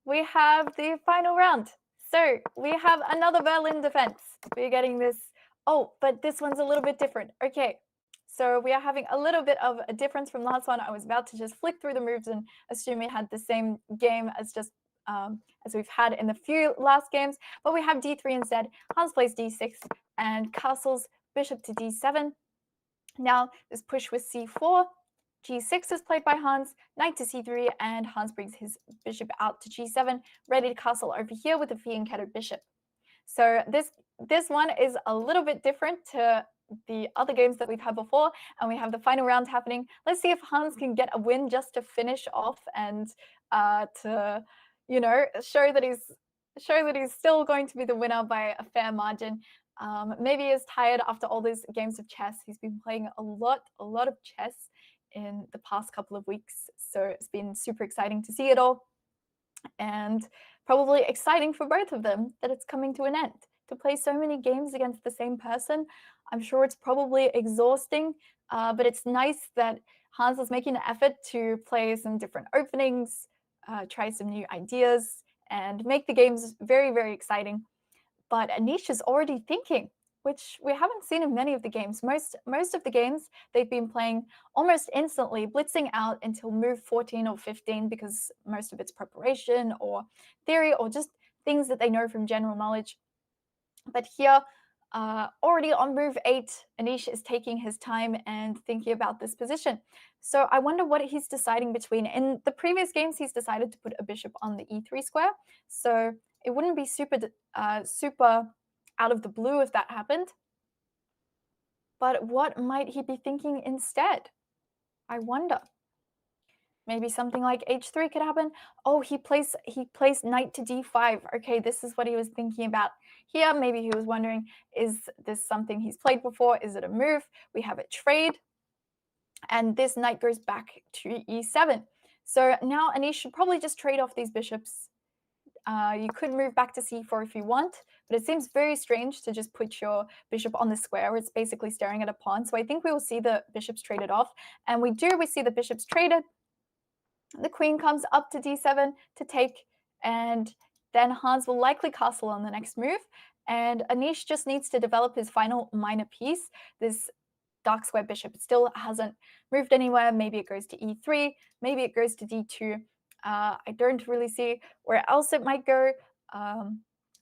We have the final round. So we have another Berlin defense. We're getting this. Oh, but this one's a little bit different. Okay, so we are having a little bit of a difference from last one. I was about to just flick through the moves and assume we had the same game as just as we've had in the few last games, but we have d3 instead. Hans plays d6 and castles bishop to d7. Now this push with c4, g6 is played by Hans, knight to c3, and Hans brings his bishop out to g7, ready to castle over here with a fianchettoed bishop. So this one is a little bit different to the other games that we've had before, and we have the final round happening. Let's see if Hans can get a win just to finish off and to, you know, show that he's still going to be the winner by a fair margin. Maybe he's tired after all these games of chess. He's been playing a lot of chess in the past couple of weeks, so it's been super exciting to see it all, and probably exciting for both of them that it's coming to an end. To play so many games against the same person, I'm sure it's probably exhausting, but it's nice that Hans is making an effort to play some different openings, try some new ideas, and make the games very exciting. But Anish is already thinking, which we haven't seen in many of the games. Most of the games they've been playing almost instantly, blitzing out until move 14 or 15 because most of it's preparation or theory or just things that they know from general knowledge. But here, already on move 8, Anish is taking his time and thinking about this position. So I wonder what he's deciding between. In the previous games, he's decided to put a bishop on the e3 square. So it wouldn't be super out of the blue if that happened. But what might he be thinking instead? I wonder. Maybe something like h3 could happen. Oh, he plays knight to d5. Okay, this is what he was thinking about here. Maybe he was wondering, is this something he's played before? Is it a move? We have a trade. And this knight goes back to e7. So now Anish should probably just trade off these bishops. You could move back to c4 if you want, but it seems very strange to just put your bishop on the square where it's basically staring at a pawn. So I think we will see the bishops traded off. And we see the bishops traded. The queen comes up to d7 to take, and then Hans will likely castle on the next move. And Anish just needs to develop his final minor piece. This dark square bishop still hasn't moved anywhere. Maybe it goes to e3, maybe it goes to d2. I don't really see where else it might go.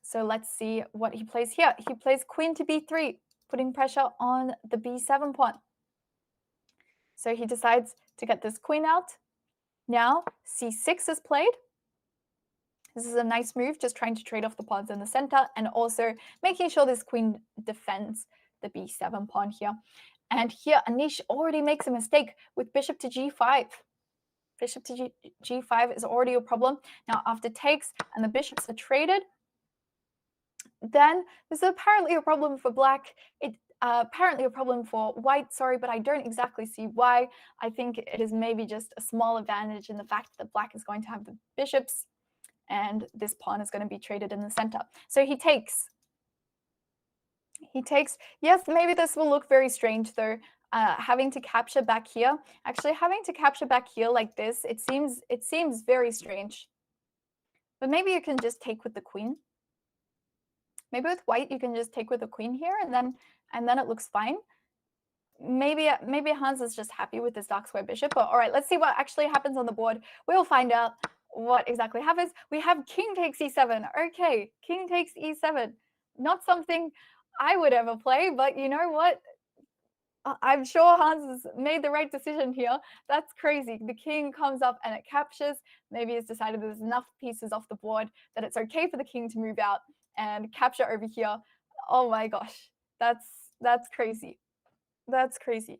So let's see what he plays here. He plays queen to b3, putting pressure on the b7 pawn. So he decides to get this queen out. Now c6 is played. This is a nice move, just trying to trade off the pawns in the center and also making sure this queen defends the b7 pawn here. And here Anish already makes a mistake with bishop to g5. Bishop to g5 is already a problem. Now after takes and the bishops are traded, then this is apparently a problem for black. Apparently a problem for white, sorry, but I don't exactly see why. I think it is maybe just a small advantage in the fact that black is going to have the bishops and this pawn is going to be traded in the center. So he takes. He takes. Yes, maybe this will look very strange though. Having to capture back here. Actually, having to capture back here like this, it seems very strange. But maybe you can just take with the queen. Maybe with white you can just take with the queen here, and then it looks fine. Maybe Hans is just happy with this dark square bishop. But all right, let's see what actually happens on the board. We'll find out what exactly happens. We have king takes e7. Okay, king takes e7. Not something I would ever play, but you know what? I'm sure Hans has made the right decision here. That's crazy. The king comes up and it captures. Maybe he's decided there's enough pieces off the board that it's okay for the king to move out and capture over here. Oh my gosh, that's crazy. That's crazy.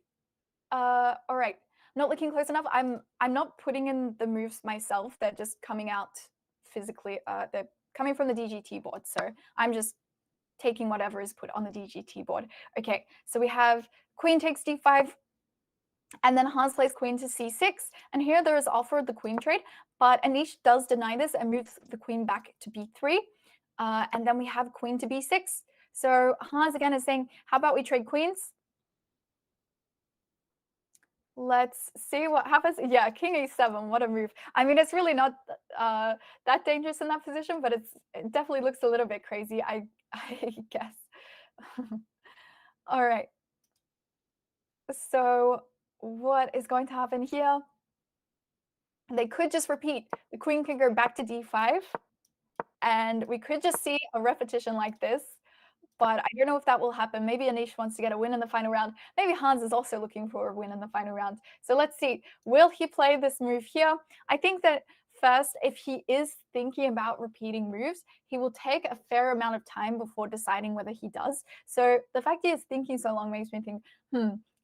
All right, not looking close enough. I'm not putting in the moves myself. They're just coming out physically. They're coming from the DGT board. So I'm just taking whatever is put on the DGT board. Okay, so we have queen takes d5, and then Hans plays queen to c6. And here there is offered the queen trade, but Anish does deny this and moves the queen back to b3. And then we have queen to b6. So Hans again is saying, how about we trade queens? Let's see what happens. Yeah, king a7, what a move. I mean, it's really not that dangerous in that position, but it definitely looks a little bit crazy, I I guess. All right. So what is going to happen here? They could just repeat. The queen can go back to d5, and we could just see a repetition like this. But I don't know if that will happen. Maybe Anish wants to get a win in the final round. Maybe Hans is also looking for a win in the final round. So let's see. Will he play this move here? I think that first, if he is thinking about repeating moves, he will take a fair amount of time before deciding whether he does. So the fact he is thinking so long makes me think,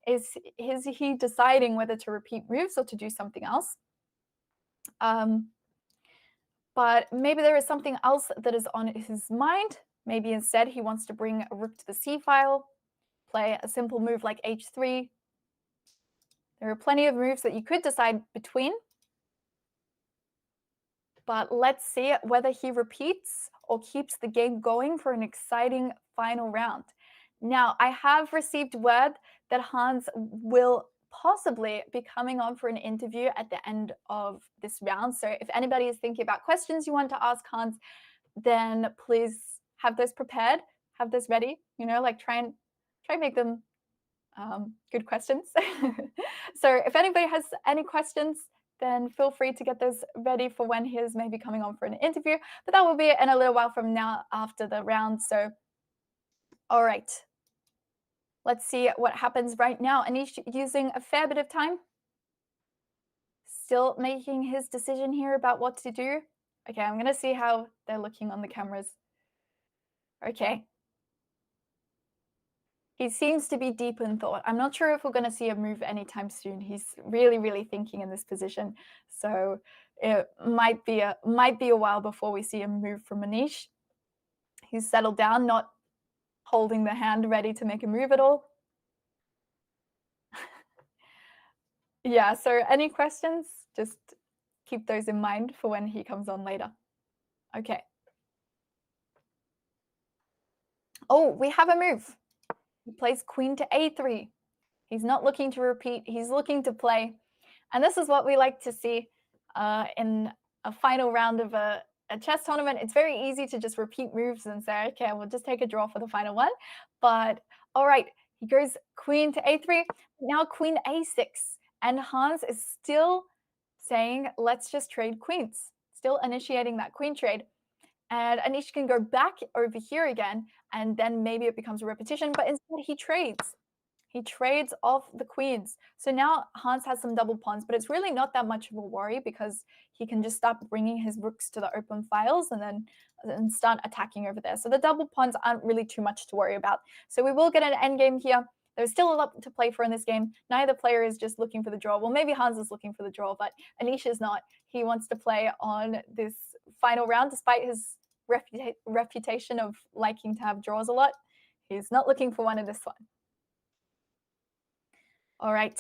is he deciding whether to repeat moves or to do something else? But maybe there is something else that is on his mind. Maybe instead he wants to bring a rook to the c file, play a simple move like h3. There are plenty of moves that you could decide between. But let's see whether he repeats or keeps the game going for an exciting final round. Now, I have received word that Hans will possibly be coming on for an interview at the end of this round. So if anybody is thinking about questions you want to ask Hans, then please have those prepared, have those ready, like try and make them good questions. So if anybody has any questions, then feel free to get those ready for when he is maybe coming on for an interview. But that will be in a little while from now after the round. So, all right. Let's see what happens right now. Anish using a fair bit of time. Still making his decision here about what to do. Okay, I'm going to see how they're looking on the cameras. Okay. He seems to be deep in thought. I'm not sure if we're going to see a move anytime soon. He's really, really thinking in this position. So it might be a while before we see a move from Anish. He's settled down, not holding the hand ready to make a move at all. Yeah, so any questions? Just keep those in mind for when he comes on later. Okay. Oh, we have a move. He plays queen to a3. He's not looking to repeat. He's looking to play. And this is what we like to see in a final round of a chess tournament. It's very easy to just repeat moves and say, okay, we'll just take a draw for the final one. But all right, he goes queen to a3, now queen a6. And Hans is still saying, let's just trade queens, still initiating that queen trade. And Anish can go back over here again, and then maybe it becomes a repetition, but instead he trades. He trades off the queens. So now Hans has some double pawns, but it's really not that much of a worry because he can just start bringing his rooks to the open files and start attacking over there. So the double pawns aren't really too much to worry about. So we will get an endgame here. There's still a lot to play for in this game. Neither player is just looking for the draw. Well, maybe Hans is looking for the draw, but Anish is not. He wants to play on this final round, despite his reputation of liking to have draws a lot. He's not looking for one in this one. All right.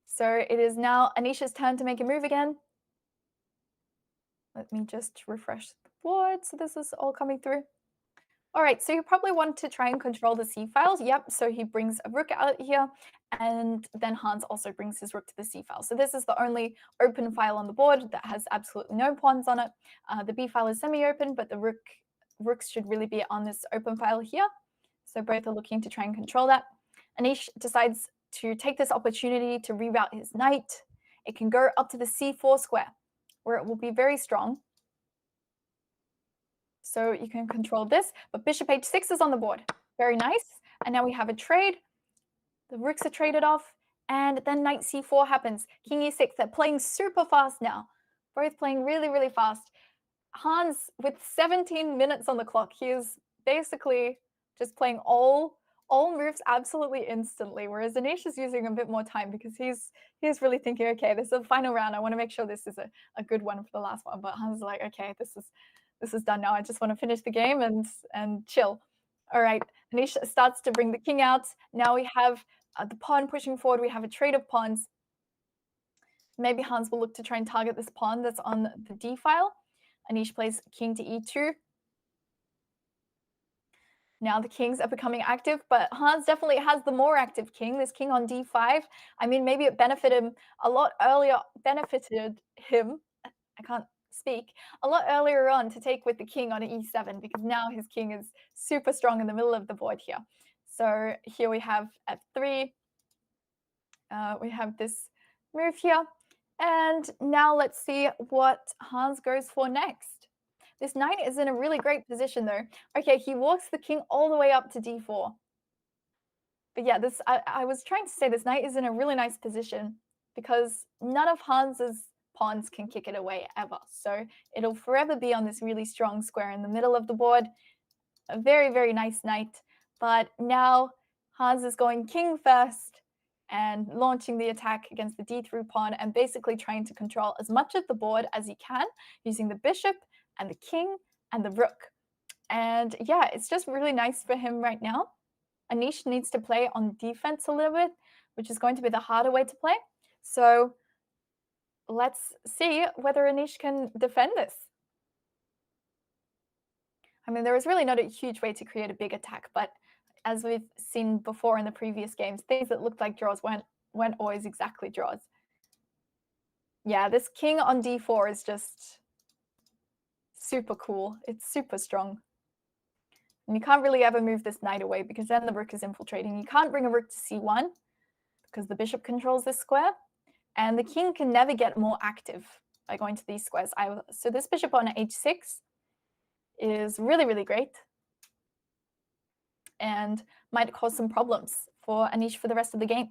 So it is now Anish's turn to make a move again. Let me just refresh the board so this is all coming through. All right, so you probably want to try and control the c files. Yep, so he brings a rook out here, and then Hans also brings his rook to the c file. So this is the only open file on the board that has absolutely no pawns on it. The b file is semi-open, but the rooks should really be on this open file here. So both are looking to try and control that. Anish decides to take this opportunity to reroute his knight. It can go up to the c4 square, where it will be very strong. So you can control this, but bishop h6 is on the board. Very nice. And now we have a trade. The rooks are traded off, and then knight c4 happens. King e6, they're playing super fast now. Both playing really, really fast. Hans, with 17 minutes on the clock, he is basically just playing all moves absolutely instantly, whereas Anish is using a bit more time because he's really thinking, okay, this is the final round. I want to make sure this is a good one for the last one. But Hans is like, okay, this is done now. I just want to finish the game and chill. All right, Anish starts to bring the king out. Now we have the pawn pushing forward. We have a trade of pawns. Maybe Hans will look to try and target this pawn that's on the d file. Anish plays king to e2. Now the kings are becoming active, but Hans definitely has the more active king. This king on d5. I mean, maybe it benefited him a lot earlier. Benefited him. I can't speak a lot earlier on to take with the king on e7 because now his king is super strong in the middle of the board here. So here we have f3. We have this move here, and now let's see what Hans goes for next. This knight is in a really great position though. Okay, he walks the king all the way up to d4. But yeah, I was trying to say this knight is in a really nice position because none of Hans's pawns can kick it away ever. So it'll forever be on this really strong square in the middle of the board. A very, very nice knight. But now Hans is going king first and launching the attack against the d3 pawn and basically trying to control as much of the board as he can using the bishop and the king and the rook. And yeah, it's just really nice for him right now. Anish needs to play on defense a little bit, which is going to be the harder way to play. So let's see whether Anish can defend this. I mean, there is really not a huge way to create a big attack, but as we've seen before in the previous games, things that looked like draws weren't always exactly draws. Yeah, this king on d4 is just super cool. It's super strong. And you can't really ever move this knight away because then the rook is infiltrating. You can't bring a rook to c1 because the bishop controls this square. And the king can never get more active by going to these squares either. So this bishop on h6 is really, really great and might cause some problems for Anish for the rest of the game.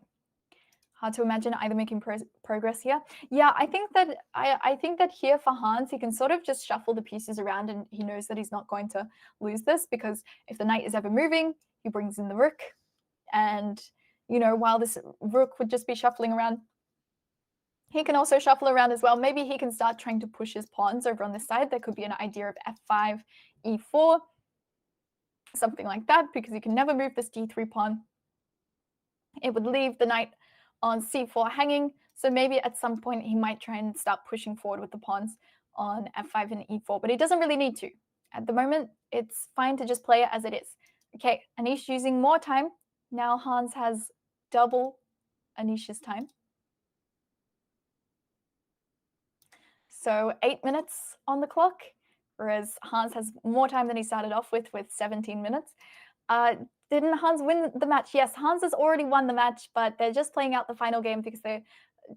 Hard to imagine either making progress here. Yeah, I think that here for Hans, he can sort of just shuffle the pieces around and he knows that he's not going to lose this because if the knight is ever moving, he brings in the rook. And, you know, while this rook would just be shuffling around, he can also shuffle around as well. Maybe he can start trying to push his pawns over on this side. There could be an idea of f5, e4, something like that, because you can never move this d3 pawn. It would leave the knight on c4 hanging. So maybe at some point he might try and start pushing forward with the pawns on f5 and e4, but he doesn't really need to. At the moment, it's fine to just play it as it is. Okay, Anish using more time. Now Hans has double Anish's time. So 8 minutes on the clock, whereas Hans has more time than he started off with 17 minutes. Didn't Hans win the match? Yes, Hans has already won the match, but they're just playing out the final game because they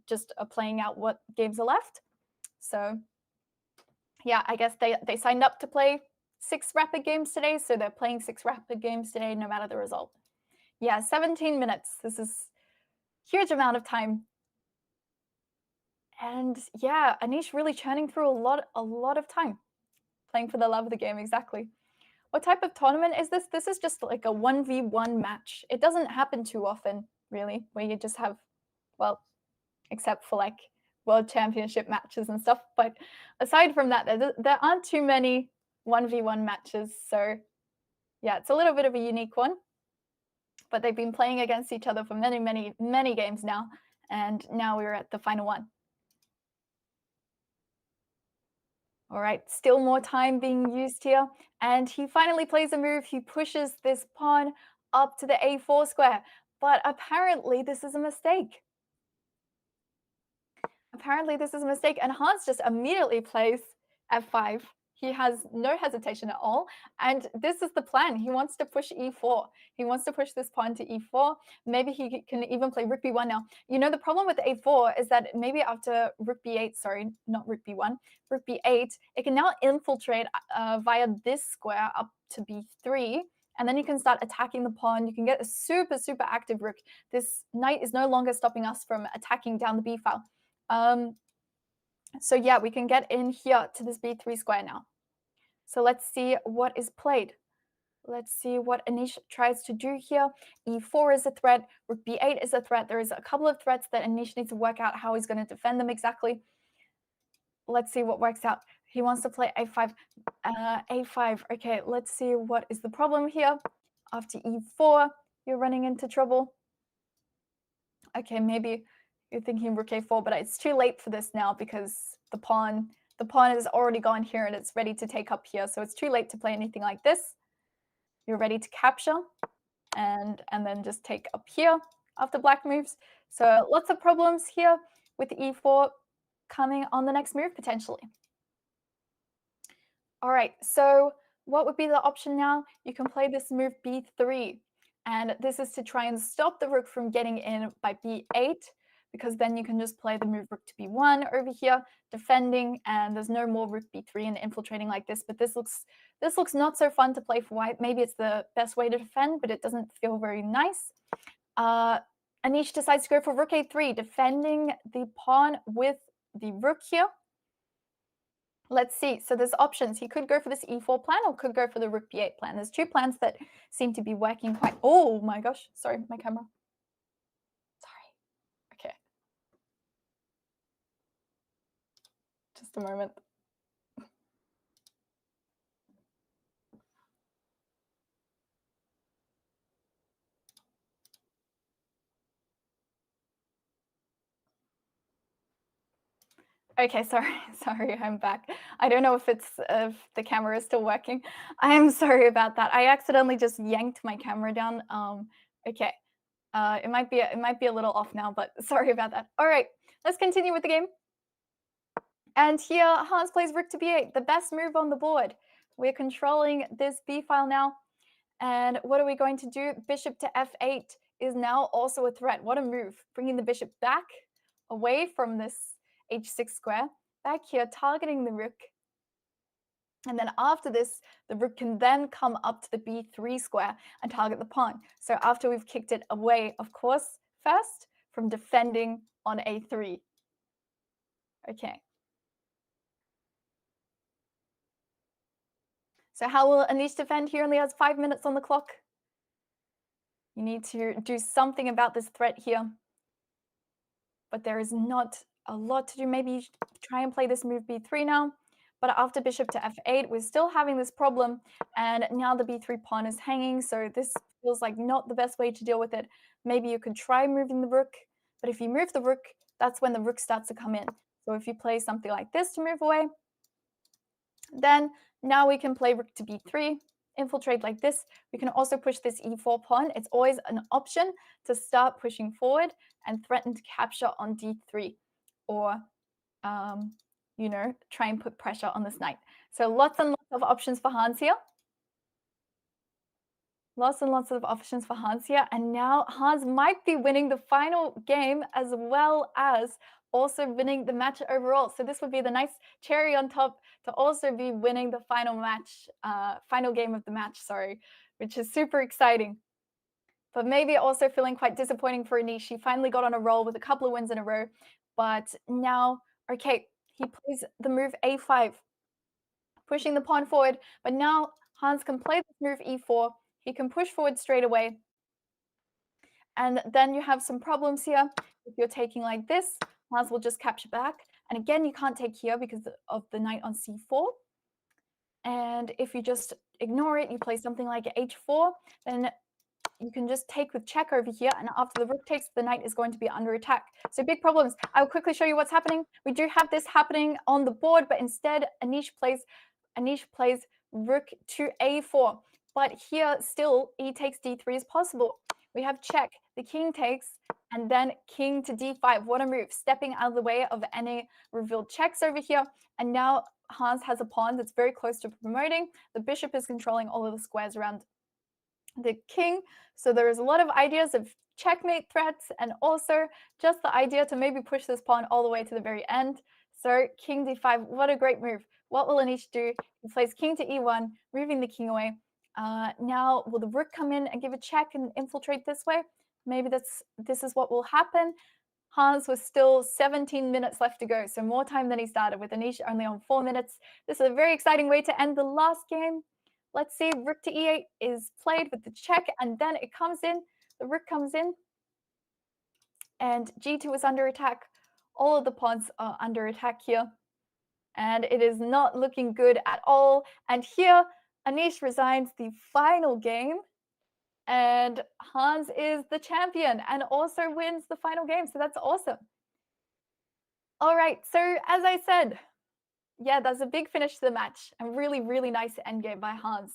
just are playing out what games are left. So yeah, I guess they signed up to play 6 rapid games today, so they're playing 6 rapid games today no matter the result. Yeah, 17 minutes. This is a huge amount of time. And yeah, Anish really churning through a lot of time. Playing for the love of the game, exactly. What type of tournament is this? This is just like a 1v1 match. It doesn't happen too often, really, where you just have, well, except for like world championship matches and stuff. But aside from that, there aren't too many 1v1 matches. So yeah, it's a little bit of a unique one. But they've been playing against each other for many, many, many games now. And now we're at the final one. All right, still more time being used here. And he finally plays a move. He pushes this pawn up to the a4 square. But apparently this is a mistake. Apparently this is a mistake. And Hans just immediately plays f5. He has no hesitation at all. And this is the plan. He wants to push e4. He wants to push this pawn to e4. Maybe he can even play rook b1 now. You know, the problem with a4 is that maybe after rook b8, sorry, not rook b1, rook b8, it can now infiltrate via this square up to b3. And then you can start attacking the pawn. You can get a super, super active rook. This knight is no longer stopping us from attacking down the b file. So yeah, we can get in here to this b3 square now. So let's see what is played. Let's see what Anish tries to do here. e4 is a threat. Rook b8 is a threat. There is a couple of threats that Anish needs to work out how he's going to defend them exactly. Let's see what works out. He wants to play a5. a5. Okay, let's see what is the problem here. After e4, you're running into trouble. Okay, maybe you're thinking rook a4, but it's too late for this now because the pawn has already gone here and it's ready to take up here. So it's too late to play anything like this. You're ready to capture and then just take up here after black moves. So lots of problems here with e4 coming on the next move potentially. All right, so what would be the option now? You can play this move b3, and this is to try and stop the rook from getting in by b8, because then you can just play the move rook to b1 over here, defending, and there's no more rook b3 and infiltrating like this. But this looks not so fun to play for white. Maybe it's the best way to defend, but it doesn't feel very nice. Anish decides to go for rook a3, defending the pawn with the rook here. Let's see. So there's options. He could go for this e4 plan or could go for the rook b8 plan. There's two plans that seem to be working quite... Oh my gosh. Sorry, my camera. Sorry. Okay. Just a moment. Okay, sorry, I'm back. I don't know if the camera is still working. I am sorry about that. I accidentally just yanked my camera down. Okay. It might be a little off now, but sorry about that. All right, let's continue with the game. And here, Hans plays rook to b8, the best move on the board. We're controlling this b file now. And what are we going to do? Bishop to f8 is now also a threat. What a move. Bringing the bishop back away from this h6 square, back here, targeting the rook. And then after this, the rook can then come up to the b3 square and target the pawn. So after we've kicked it away, of course, first, from defending on a3. Okay. So how will Anish defend? He only has 5 minutes on the clock. You need to do something about this threat here. But there is not a lot to do. Maybe try and play this move b3 now. But after bishop to f8, we're still having this problem. And now the b3 pawn is hanging. So this feels like not the best way to deal with it. Maybe you could try moving the rook. But if you move the rook, that's when the rook starts to come in. So if you play something like this to move away, then now we can play rook to b3, infiltrate like this. We can also push this e4 pawn. It's always an option to start pushing forward and threaten to capture on d3, or try and put pressure on this knight. So lots and lots of options for Hans here. Lots and lots of options for Hans here. And now Hans might be winning the final game as well as also winning the match overall. So this would be the nice cherry on top to also be winning the final game of the match, which is super exciting. But maybe also feeling quite disappointing for Anish. He finally got on a roll with a couple of wins in a row. But now, okay, he plays the move a5, pushing the pawn forward. But now Hans can play this move e4. He can push forward straight away. And then you have some problems here. If you're taking like this, Hans will just capture back. And again, you can't take here because of the knight on c4. And if you just ignore it, you play something like h4, then you can just take with check over here. And after the rook takes, the knight is going to be under attack. So big problems. I'll quickly show you what's happening. We do have this happening on the board, but instead Anish plays rook to a4. But here still, e takes d3 is possible. We have check, the king takes, and then king to d5. What a move, stepping out of the way of any revealed checks over here. And now Hans has a pawn that's very close to promoting. The bishop is controlling all of the squares around the king. So there is a lot of ideas of checkmate threats, and also just the idea to maybe push this pawn all the way to the very end. So king d5, what a great move. What will Anish do? He plays king to e1, moving the king away. Now, will the rook come in and give a check and infiltrate this way? Maybe this is what will happen. Hans was still 17 minutes left to go, so more time than he started, with Anish only on 4 minutes. This is a very exciting way to end the last game. Let's see, rook to e8 is played with the check, and then it comes in. The rook comes in, and g2 is under attack. All of the pawns are under attack here, and it is not looking good at all. And here, Anish resigns the final game, and Hans is the champion and also wins the final game. So that's awesome. All right, so as I said, yeah, that's a big finish to the match and really, really nice endgame by Hans.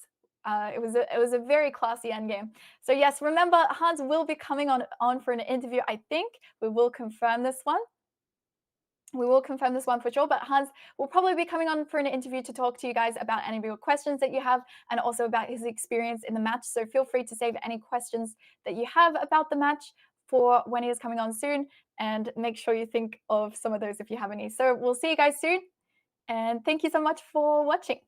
It was a very classy endgame. So yes, remember Hans will be coming on for an interview. I think we will confirm this one. We will confirm this one for sure, but Hans will probably be coming on for an interview to talk to you guys about any of your questions that you have and also about his experience in the match. So feel free to save any questions that you have about the match for when he is coming on soon, and make sure you think of some of those if you have any. So we'll see you guys soon, and thank you so much for watching.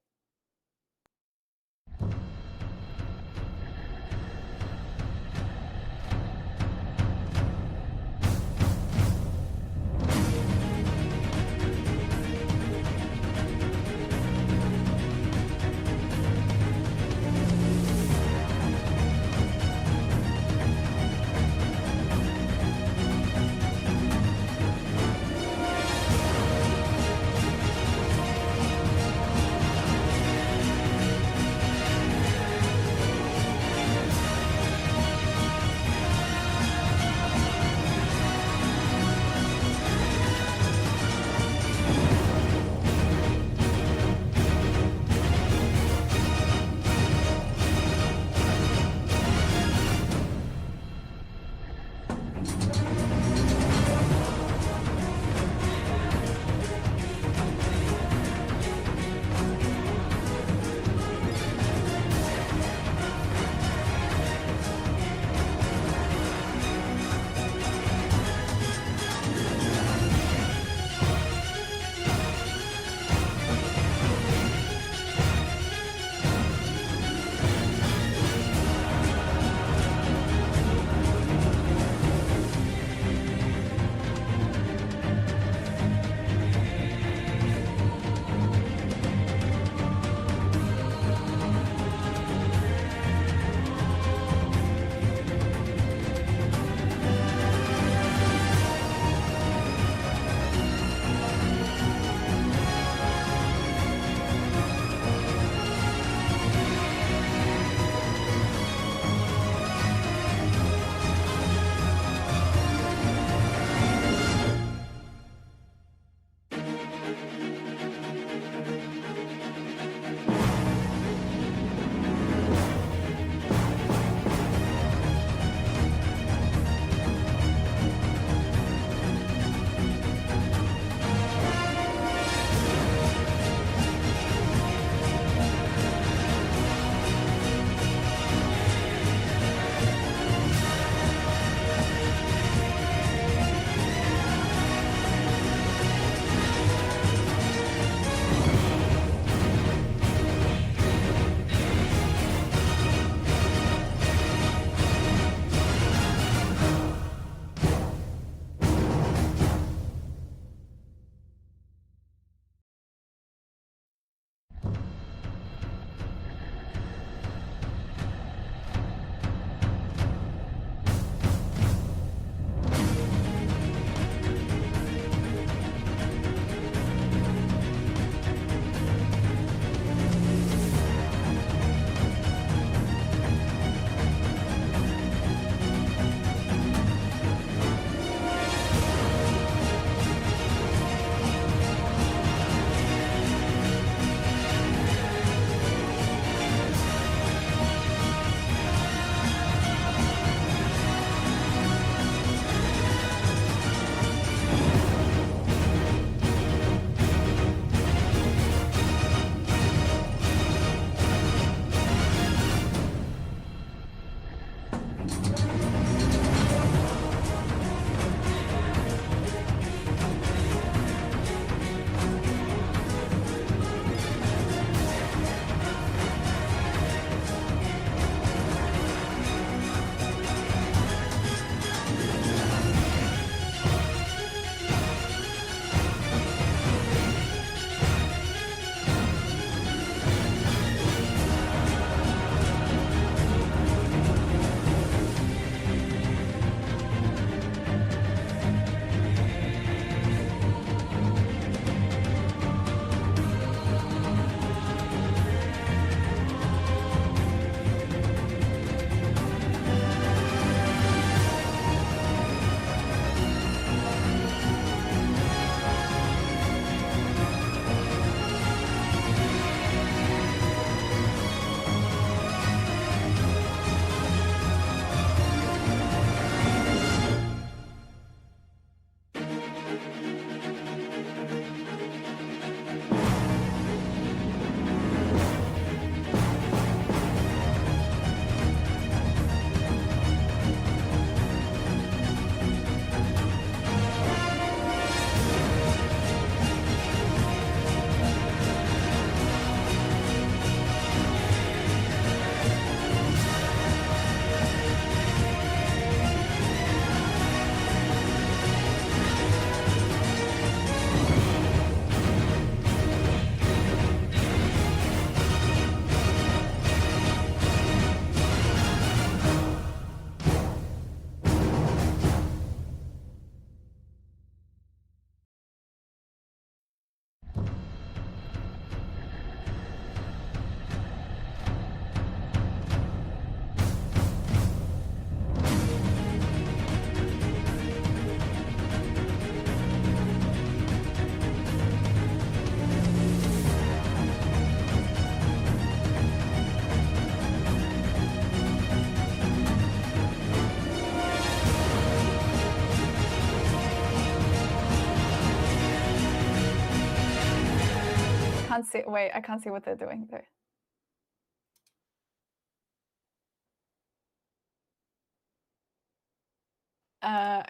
can't see. Wait, I can't see what they're doing though.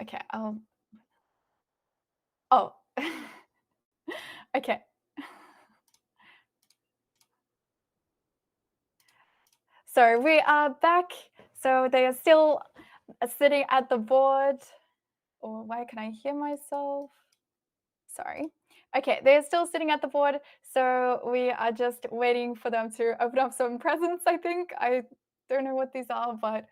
Okay, oh. Okay. So we are back. So they are still sitting at the board. Or why can I hear myself? Sorry. Okay, they're still sitting at the board. So we are just waiting for them to open up some presents, I think. I don't know what these are, but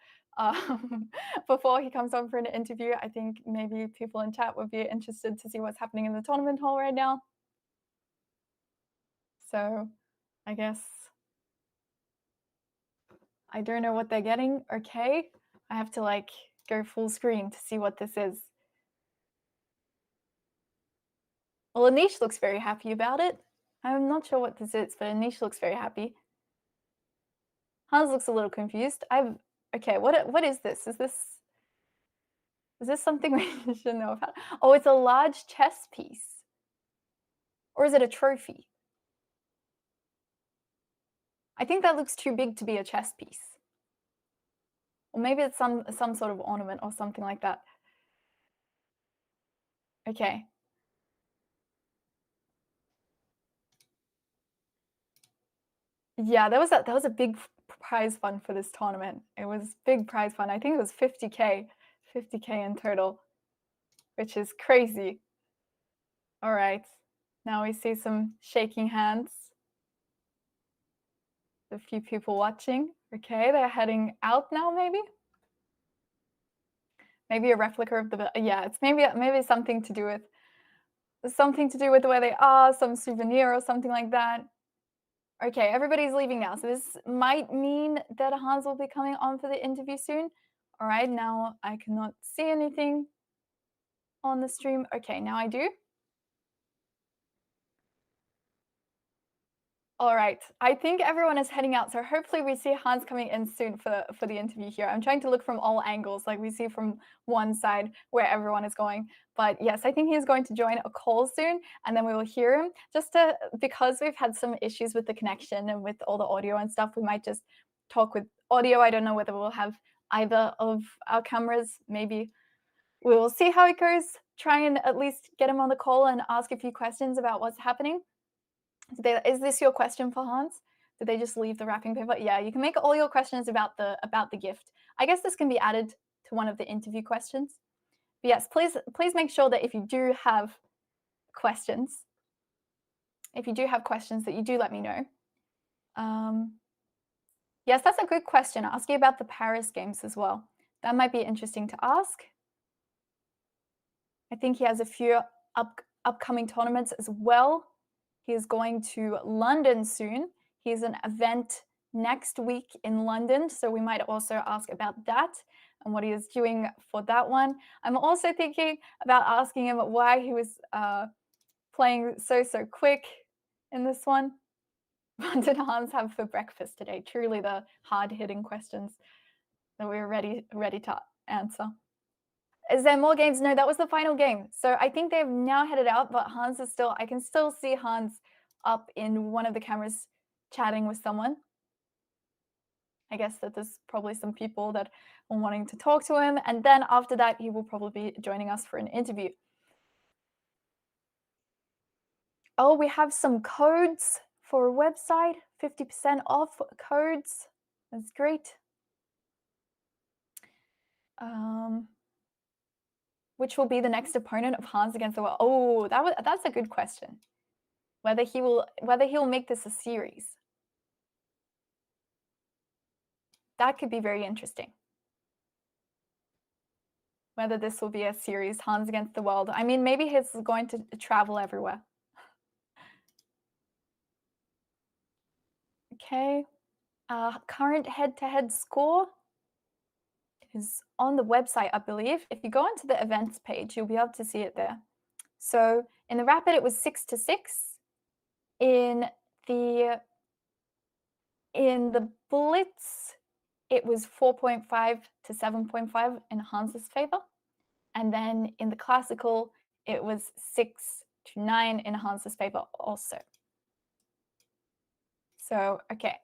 before he comes on for an interview, I think maybe people in chat would be interested to see what's happening in the tournament hall right now. So I guess I don't know what they're getting. Okay. I have to like go full screen to see what this is. Well, Anish looks very happy about it. I'm not sure what this is, but Anish looks very happy. Hans looks a little confused. Okay, what is this? Is this something we should know about? Oh, it's a large chess piece. Or is it a trophy? I think that looks too big to be a chess piece. Or maybe it's some sort of ornament or something like that. Okay. Yeah, that was a big prize fund for this tournament. It was big prize fund. I think it was 50K in total, which is crazy. All right. Now we see some shaking hands. A few people watching. Okay, they're heading out now, maybe? Maybe a replica of the, yeah, it's maybe something to do with where they are, some souvenir or something like that. Okay, everybody's leaving now. So this might mean that Hans will be coming on for the interview soon. All right, now I cannot see anything on the stream. Okay, now I do. All right, I think everyone is heading out, so hopefully we see Hans coming in soon for the interview here. I'm trying to look from all angles, like we see from one side where everyone is going. But yes, I think he's going to join a call soon, and then we will hear him. Because we've had some issues with the connection and with all the audio and stuff, we might just talk with audio. I don't know whether we'll have either of our cameras. Maybe we will see how it goes. Try and at least get him on the call and ask a few questions about what's happening. Is this your question for Hans? Did they just leave the wrapping paper? Yeah, you can make all your questions about the gift. I guess this can be added to one of the interview questions. But yes, please make sure that if you do have questions, that you do let me know. Yes, that's a good question. Ask you about the Paris games as well. That might be interesting to ask. I think he has a few upcoming tournaments as well. He is going to London soon. He has an event next week in London, so we might also ask about that and what he is doing for that one. I'm also thinking about asking him why he was playing so quick in this one. What did Hans have for breakfast today? Truly the hard-hitting questions that we're ready to answer. Is there more games? No, that was the final game. So I think they've now headed out, but Hans is still, I can still see Hans up in one of the cameras chatting with someone. I guess that there's probably some people that are wanting to talk to him. And then after that, he will probably be joining us for an interview. Oh, we have some codes for a website, 50% off codes. That's great. Which will be the next opponent of Hans against the world? Oh, that's a good question. Whether he'll make this a series. That could be very interesting. Whether this will be a series, Hans against the world. I mean, maybe he's going to travel everywhere. Okay. Current head-to-head score is on the website, I believe. If you go onto the events page, you'll be able to see it there. So in the rapid, it was 6-6. In the blitz, it was 4.5 to 7.5 in Hans's favor. And then in the classical, it was 6 to 9 in Hans's favor also. So, okay.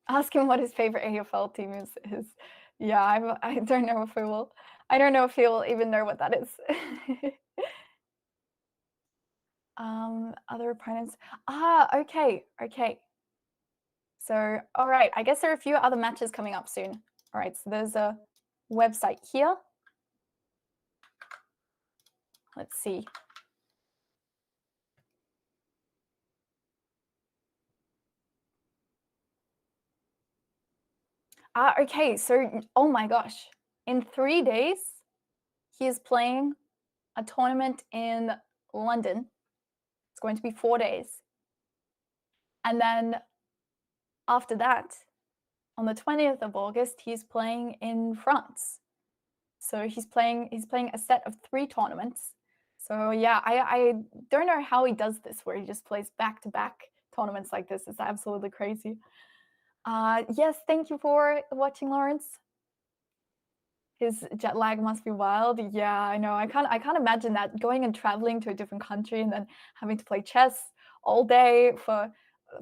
Ask him what his favorite AFL team is. Yeah, I don't know if he will. I don't know if he'll even know what that is. Other opponents. Okay, okay. So, all right, I guess there are a few other matches coming up soon. All right, so there's a website here. Let's see. Okay, so, oh my gosh. In 3 days, he is playing a tournament in London. It's going to be 4 days. And then after that, on the 20th of August, he's playing in France. So he's playing a set of 3 tournaments. So yeah, I don't know how he does this, where he just plays back-to-back tournaments like this. It's absolutely crazy. Yes, thank you for watching, Lawrence. His jet lag must be wild. Yeah, I know. I can't imagine that, going and traveling to a different country and then having to play chess all day for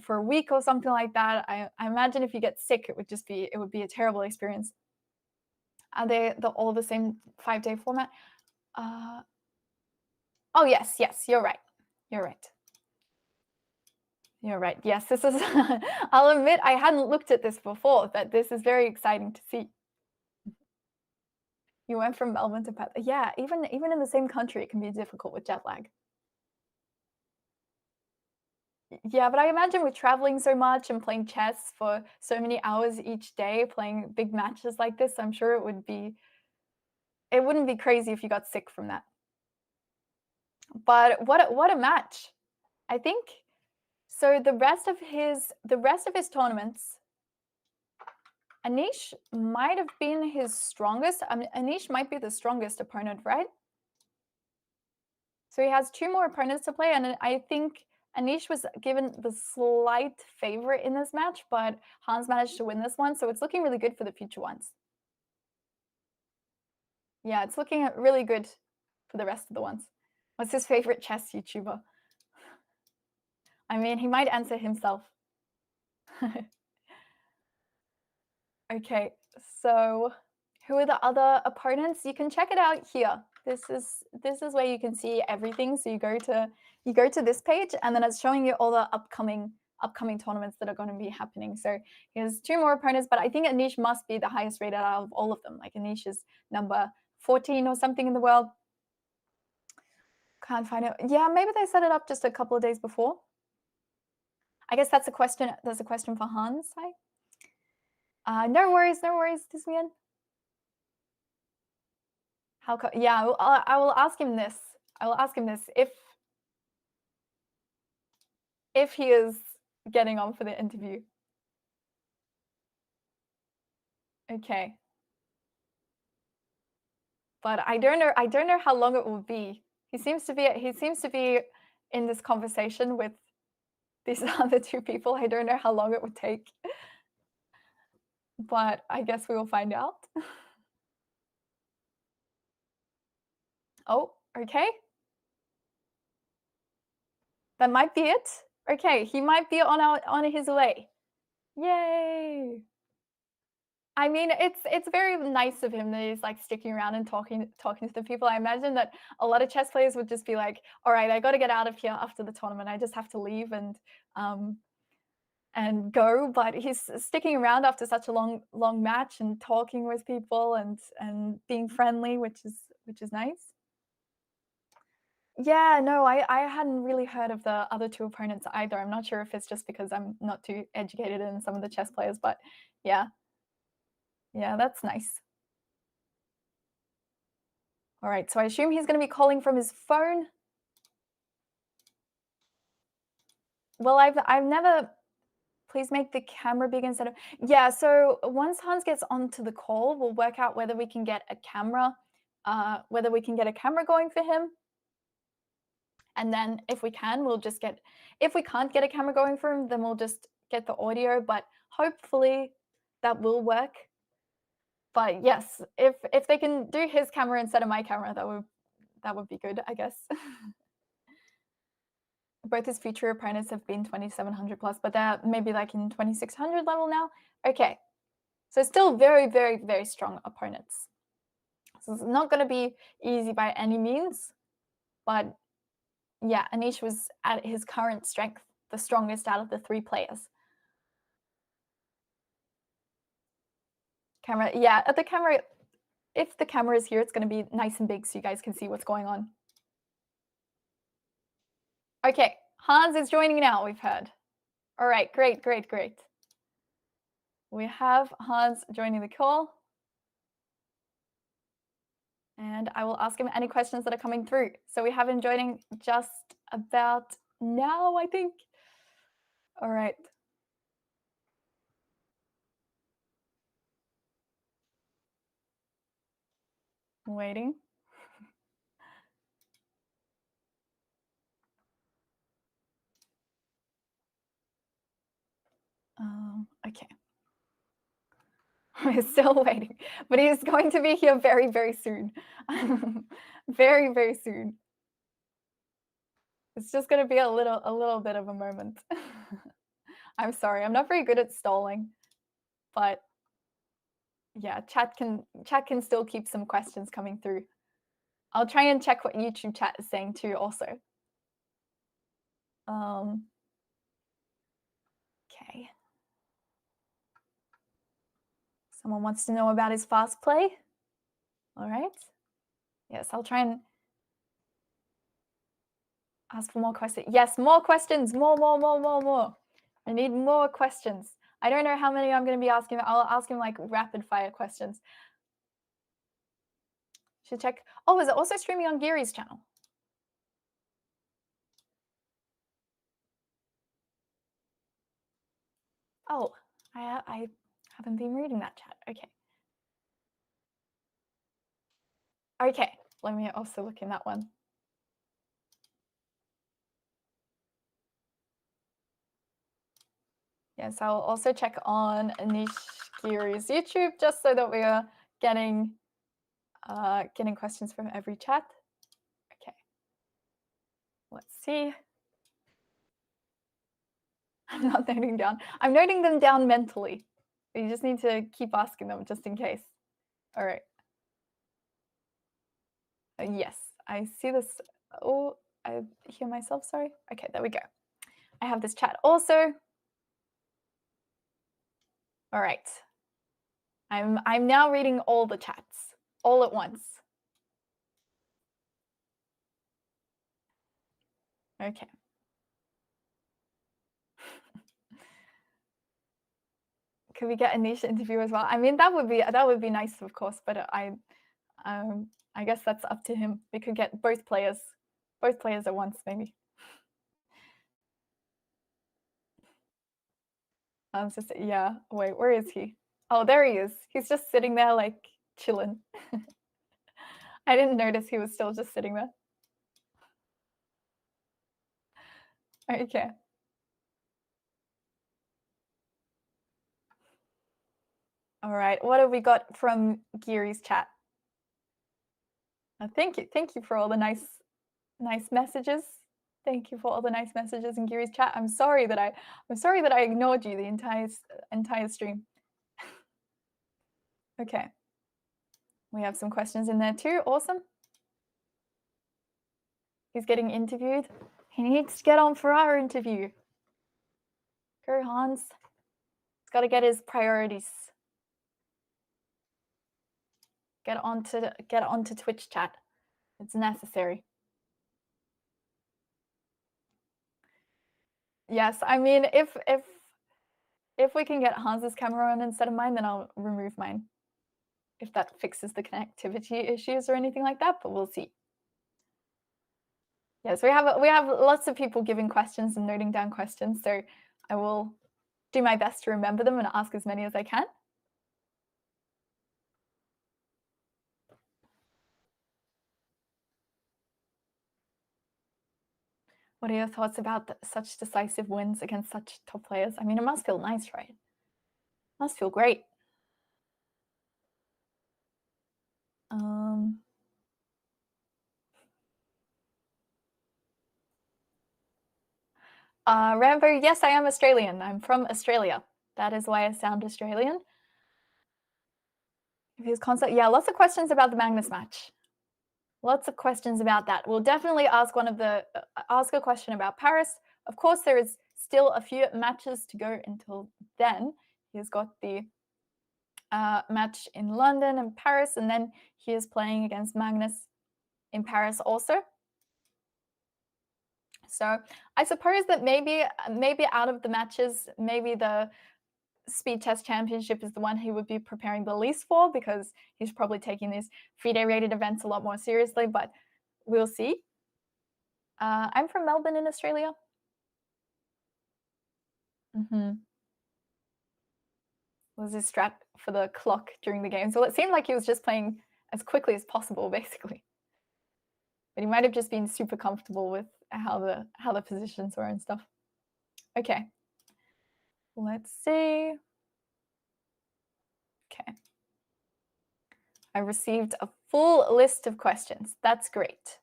a week or something like that. I imagine if you get sick, it would be a terrible experience. Are they all the same 5-day format? Oh yes, yes, you're right. You're right. You're right. Yes, this is I'll admit I hadn't looked at this before, but this is very exciting to see. You went from Melbourne to Perth. Yeah, even in the same country, it can be difficult with jet lag. Yeah, but I imagine with traveling so much and playing chess for so many hours each day, playing big matches like this, I'm sure it wouldn't be crazy if you got sick from that. But what a match. I think so the rest of his tournaments, Anish might have been his strongest. Anish might be the strongest opponent, right? So he has 2 more opponents to play, and I think Anish was given the slight favorite in this match, but Hans managed to win this one, so it's looking really good for the future ones. Yeah, it's looking really good for the rest of the ones. What's his favorite chess YouTuber? I mean, he might answer himself. Okay, so who are the other opponents? You can check it out here. This is where you can see everything. So you go to this page, and then it's showing you all the upcoming tournaments that are going to be happening. So he has 2 more opponents, but I think Anish must be the highest rated out of all of them. Like Anish is number 14 or something in the world. Can't find it. Yeah, maybe they set it up just a couple of days before. I guess that's a question. There's a question for Hans. Hi. No worries, Disney. Yeah, I will ask him this. I will ask him this if he is getting on for the interview. Okay. But I don't know how long it will be. He seems to be in this conversation with these other 2 people. I don't know how long it would take. But I guess we will find out. Oh, okay. That might be it. Okay, he might be on his way. Yay! I mean, it's very nice of him that he's, like, sticking around and talking to the people. I imagine that a lot of chess players would just be like, "All right, I gotta get out of here after the tournament. I just have to leave and go," but he's sticking around after such a long match and talking with people and being friendly, which is nice. Yeah, no, I hadn't really heard of the other 2 opponents either. I'm not sure if it's just because I'm not too educated in some of the chess players, but yeah. Yeah, that's nice. All right, so I assume he's gonna be calling from his phone. Well, I've never please make the camera big instead of yeah, so once Hans gets onto the call, we'll work out whether we can get a camera, going for him. And then if we can, if we can't get a camera going for him, then we'll just get the audio, but hopefully that will work. But yes, if they can do his camera instead of my camera, that would be good, I guess. Both his future opponents have been 2700 plus, but they're maybe like in 2600 level now. Okay, so still very, very, very strong opponents. So it's not going to be easy by any means, but yeah, Anish was at his current strength, the strongest out of the 3 players. Camera, yeah, at the camera, if the camera is here, it's going to be nice and big so you guys can see what's going on. Okay, Hans is joining now, we've heard. All right, great, great, great. We have Hans joining the call. And I will ask him any questions that are coming through. So we have him joining just about now, I think. All right. I'm waiting. Okay. We're still waiting, but he's going to be here very, very soon. Very, very soon. It's just going to be a little bit of a moment. I'm sorry, I'm not very good at stalling, but yeah, chat can still keep some questions coming through. I'll try and check what YouTube chat is saying too also. Okay. Someone wants to know about his fast play. All right. Yes, I'll try and ask for more questions. Yes, more questions. More. I need more questions. I don't know how many I'm going to be asking. I'll ask him like rapid fire questions. Should check. Oh, is it also streaming on Giri's channel? Oh, I haven't been reading that chat. Okay. Okay, let me also look in that one. Yes, I'll also check on Anish Giri's YouTube just so that we are getting questions from every chat. Okay. Let's see. I'm not noting down. I'm noting them down mentally. You just need to keep asking them just in case. All right. Yes, I see this. Oh, I hear myself, sorry. Okay, there we go. I have this chat also. All right. I'm now reading all the chats all at once. Okay. Could we get a niche interview as well? I mean, that would be nice, of course, but I guess that's up to him. We could get both players at once, maybe. Yeah. Wait, where is he? Oh, there he is. He's just sitting there, like chilling. I didn't notice he was still just sitting there. Okay. All right. What have we got from Giri's chat? Thank you for all the nice messages. Thank you for all the nice messages in Giri's chat. I'm sorry that I ignored you the entire stream. Okay. We have some questions in there too. Awesome. He's getting interviewed. He needs to get on for our interview. Go, Hans. He's got to get his priorities. Get onto Twitch chat. It's necessary. Yes, I mean, if we can get Hans's camera on instead of mine, then I'll remove mine. If that fixes the connectivity issues or anything like that, but we'll see. Yes, we have lots of people giving questions and noting down questions, so I will do my best to remember them and ask as many as I can. What are your thoughts about such decisive wins against such top players? I mean, it must feel nice, right? It must feel great. Rambo, yes, I am Australian. I'm from Australia. That is why I sound Australian. If his concept, yeah, lots of questions about the Magnus match. Lots of questions about that. We'll definitely ask ask a question about Paris. Of course, there is still a few matches to go until then. He's got the match in London and Paris, and then he is playing against Magnus in Paris also. So I suppose that maybe out of the matches, maybe the Speed Test Championship is the one he would be preparing the least for, because he's probably taking these FIDE rated events a lot more seriously, but we'll see. I'm from Melbourne in Australia. Was his strat for the clock during the game? So it seemed like he was just playing as quickly as possible, basically. But he might have just been super comfortable with how the positions were and stuff. Okay. Let's see. Okay. I received a full list of questions. That's great.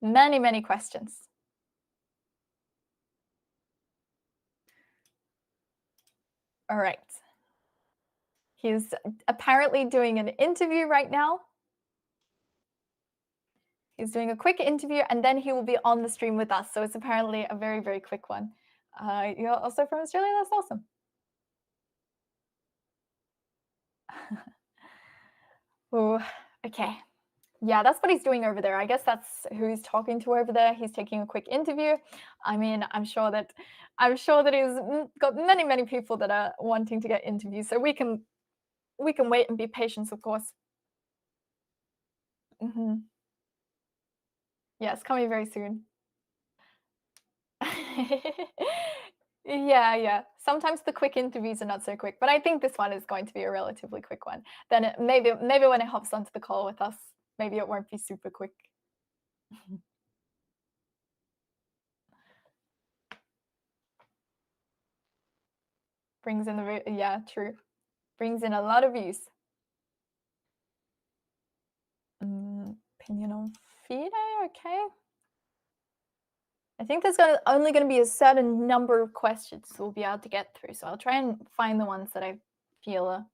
Many, many questions. All right. He's apparently doing an interview right now. He's doing a quick interview, and then he will be on the stream with us. So it's apparently a very, very quick one. You're also from Australia? That's awesome. Oh, okay. Yeah, that's what he's doing over there. I guess that's who he's talking to over there. He's taking a quick interview. I mean, I'm sure that he's got many, many people that are wanting to get interviews. So we can wait and be patient, of course. Yeah, it's coming very soon. Yeah. Sometimes the quick interviews are not so quick, but I think this one is going to be a relatively quick one. Then maybe when it hops onto the call with us, maybe it won't be super quick. Brings in yeah, true. Brings in a lot of views. Opinion on FIDE, okay. I think there's only going to be a certain number of questions we'll be able to get through. So I'll try and find the ones that I feel are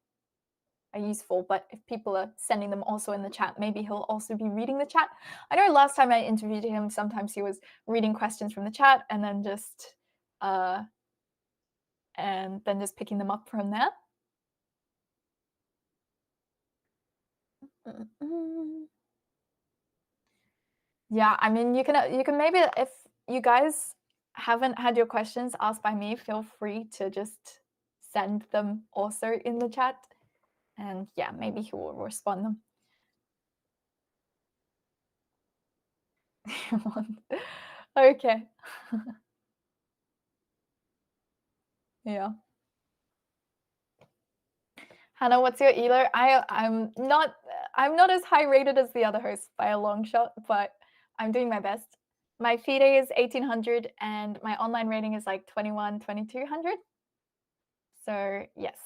useful. But if people are sending them also in the chat, maybe he'll also be reading the chat. I know last time I interviewed him, sometimes he was reading questions from the chat and then just picking them up from there. Yeah, I mean, you can maybe, if you guys haven't had your questions asked by me, feel free to just send them also in the chat, and yeah, maybe he will respond them. Okay. Yeah. Hannah, what's your elo? I'm not as high rated as the other hosts by a long shot, but I'm doing my best. My FIDE is 1800 and my online rating is like 2200. So yes.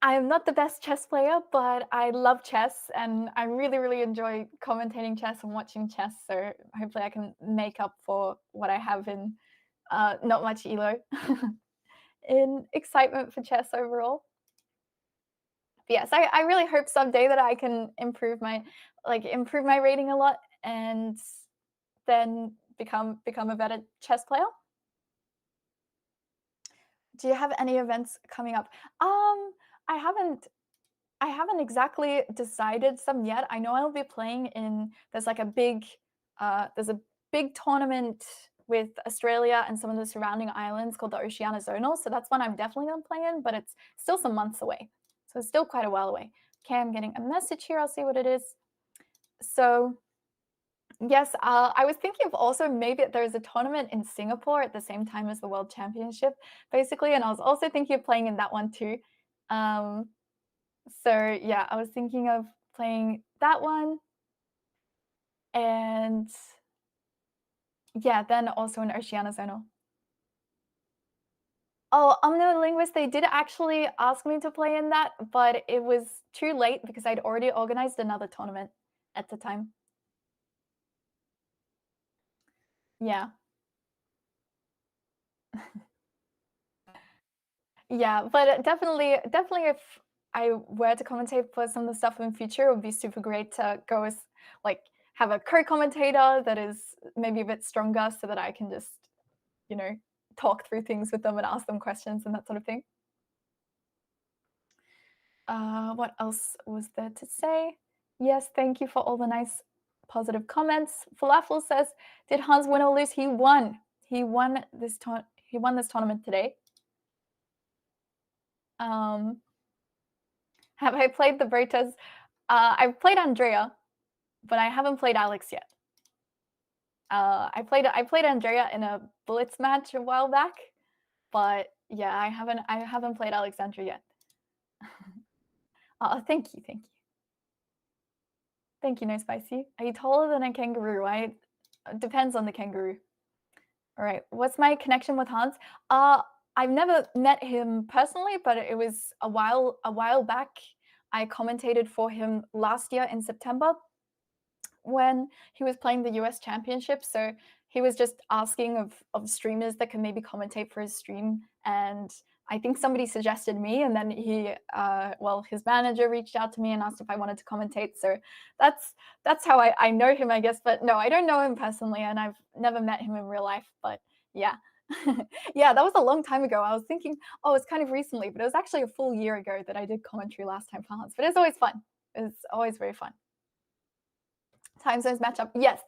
I am not the best chess player, but I love chess and I really, really enjoy commentating chess and watching chess. So hopefully I can make up for what I have in not much elo in excitement for chess overall. But yes, I really hope someday that I can improve my rating a lot and then become a better chess player. Do you have any events coming up? I haven't exactly decided some yet. I know I'll be playing in there's a big tournament with Australia and some of the surrounding islands called the Oceania Zonal. So that's one I'm definitely gonna play in, but it's still some months away. So it's still quite a while away. Okay, I'm getting a message here. I'll see what it is. So yes, I was thinking of also maybe there's a tournament in Singapore at the same time as the World Championship, basically, and I was also thinking of playing in that one too. So yeah, I was thinking of playing that one, and yeah, then also an Oceania Zonal. Oh, Omnilinguist, they did actually ask me to play in that, but it was too late because I'd already organized another tournament at the time. Yeah. Yeah, but definitely, definitely, if I were to commentate for some of the stuff in future, it would be super great to go as like have a co-commentator that is maybe a bit stronger, so that I can just, you know, talk through things with them and ask them questions and that sort of thing. What else was there to say? Yes, thank you for all the nice positive comments. Falafel says, "Did Hans win or lose? He won. He won this tournament today." Um, have I played the Bretas? I've played Andrea, but I haven't played Alex yet. I played Andrea in a Blitz match a while back, but yeah, I haven't played Alexandra yet. Thank you, thank you. Thank you, No Spicy. Are you taller than a kangaroo? Depends on the kangaroo. All right. What's my connection with Hans? I've never met him personally, but it was a while back. I commentated for him last year in September when he was playing the US Championship. So he was just asking of streamers that can maybe commentate for his stream. And I think somebody suggested me, and then his manager reached out to me and asked if I wanted to commentate. So that's how I know him, I guess. But no, I don't know him personally, and I've never met him in real life. But yeah. Yeah, that was a long time ago. I was thinking, oh, it's kind of recently, but it was actually a full year ago that I did commentary last time for Hans. But it's always fun. It's always very fun. Time zones match up. Yes,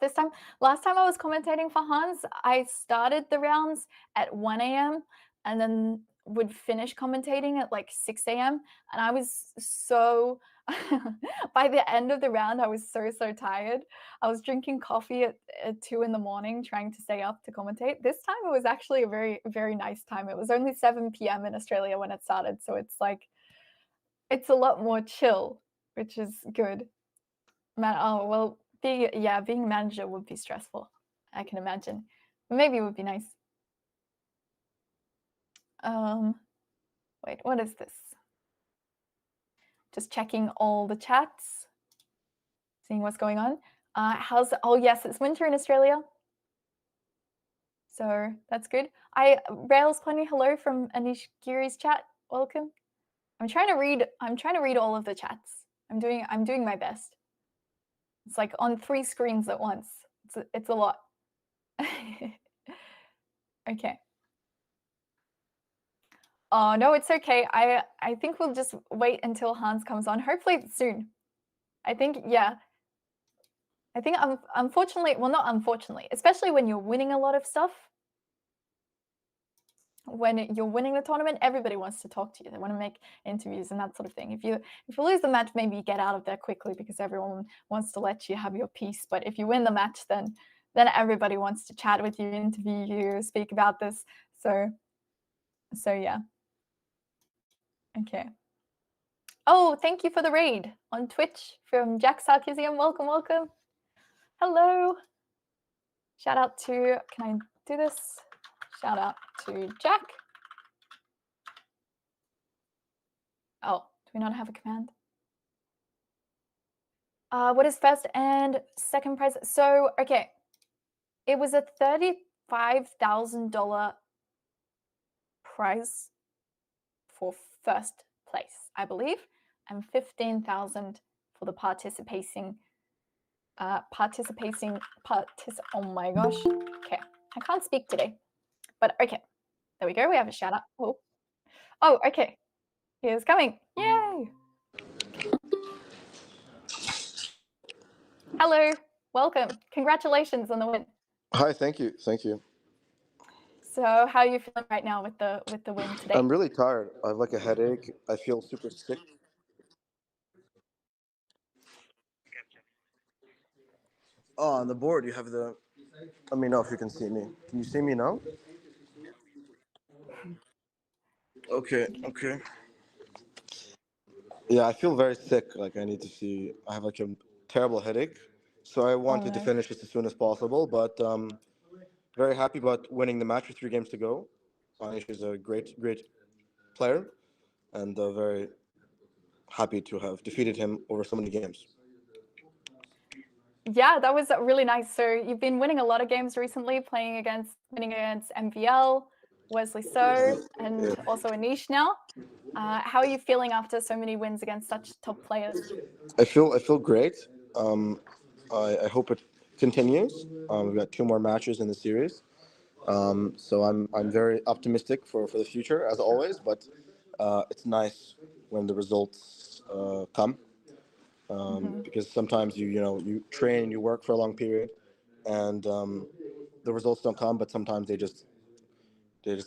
last time I was commentating for Hans, I started the rounds at 1 a.m. and then would finish commentating at like 6 a.m. And I was so, by the end of the round, I was so, so tired. I was drinking coffee at 2 in the morning, trying to stay up to commentate. This time it was actually a very, very nice time. It was only 7 p.m. in Australia when it started. So it's a lot more chill, which is good. Well, being a manager would be stressful. I can imagine. Maybe it would be nice. Wait, what is this? Just checking all the chats, seeing what's going on. Oh yes, it's winter in Australia, so that's good. Rails plenty hello from Anish Giri's chat. Welcome. I'm trying to read all of the chats. I'm doing my best. It's like on 3 screens at once. It's a lot. Okay. Oh, no, it's okay. I think we'll just wait until Hans comes on, hopefully soon. I think, yeah. I think, unfortunately, well, not unfortunately, especially when you're winning a lot of stuff. When you're winning the tournament, everybody wants to talk to you. They want to make interviews and that sort of thing. If you lose the match, maybe you get out of there quickly because everyone wants to let you have your piece. But if you win the match, then everybody wants to chat with you, interview you, speak about this. So yeah. Okay. Oh, thank you for the raid on Twitch from Jack Sarkisian. Welcome, welcome. Hello. Shout out to, can I do this? Shout out to Jack. Oh, do we not have a command? What is first and second prize? So, okay. It was a $35,000 prize for first place, I believe, and 15,000 for the participating. Oh my gosh. Okay, I can't speak today, but okay. There we go. We have a shout out. Oh, okay. Here's coming. Yay! Hello. Welcome. Congratulations on the win. Hi, thank you. Thank you. So, how are you feeling right now with the win today? I'm really tired. I have like a headache. I feel super sick. Oh, on the board you have the. Let me know if you can see me. Can you see me now? Okay. Okay. Yeah, I feel very sick. Like I need to see. I have like a terrible headache, so I wanted to finish this as soon as possible. But very happy about winning the match with 3 games to go. Anish is a great player, and very happy to have defeated him over so many games. Yeah, that was really nice. So you've been winning a lot of games recently, winning against MVL. Wesley So, and Yeah. also Anish now. How are you feeling after so many wins against such top players? I feel great. Um, I hope it continues. We've got two more matches in the series, so I'm very optimistic for the future as always. But it's nice when the results come, Hmm. because sometimes you train and you work for a long period, and the results don't come. But sometimes they just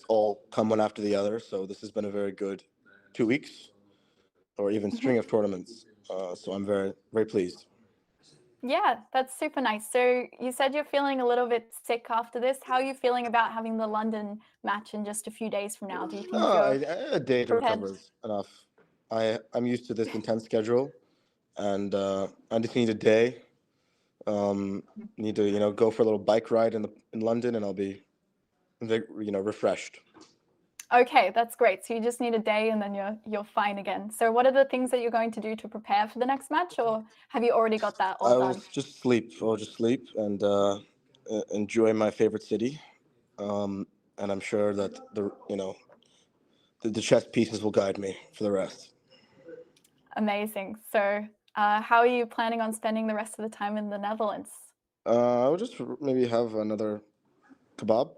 all come one after the other. So this has been a very good 2 weeks, or even Hmm. string of tournaments. So I'm very very pleased. Yeah, that's super nice. So you said you're feeling a little bit sick after this. How are you feeling about having the London match in just a few days from now? Do you think you're A day to prepared? recover is enough. I'm used to this intense schedule, and I just need a day. Need to go for a little bike ride in London, and I'll be refreshed. Okay, that's great. So you just need a day and then you're fine again. So what are the things that you're going to do to prepare for the next match, or have you already got that all I will done? just sleep. I'll just sleep and enjoy my favorite city. And I'm sure that the chess pieces will guide me for the rest. Amazing. So how are you planning on spending the rest of the time in the Netherlands? I will just maybe have another kebab.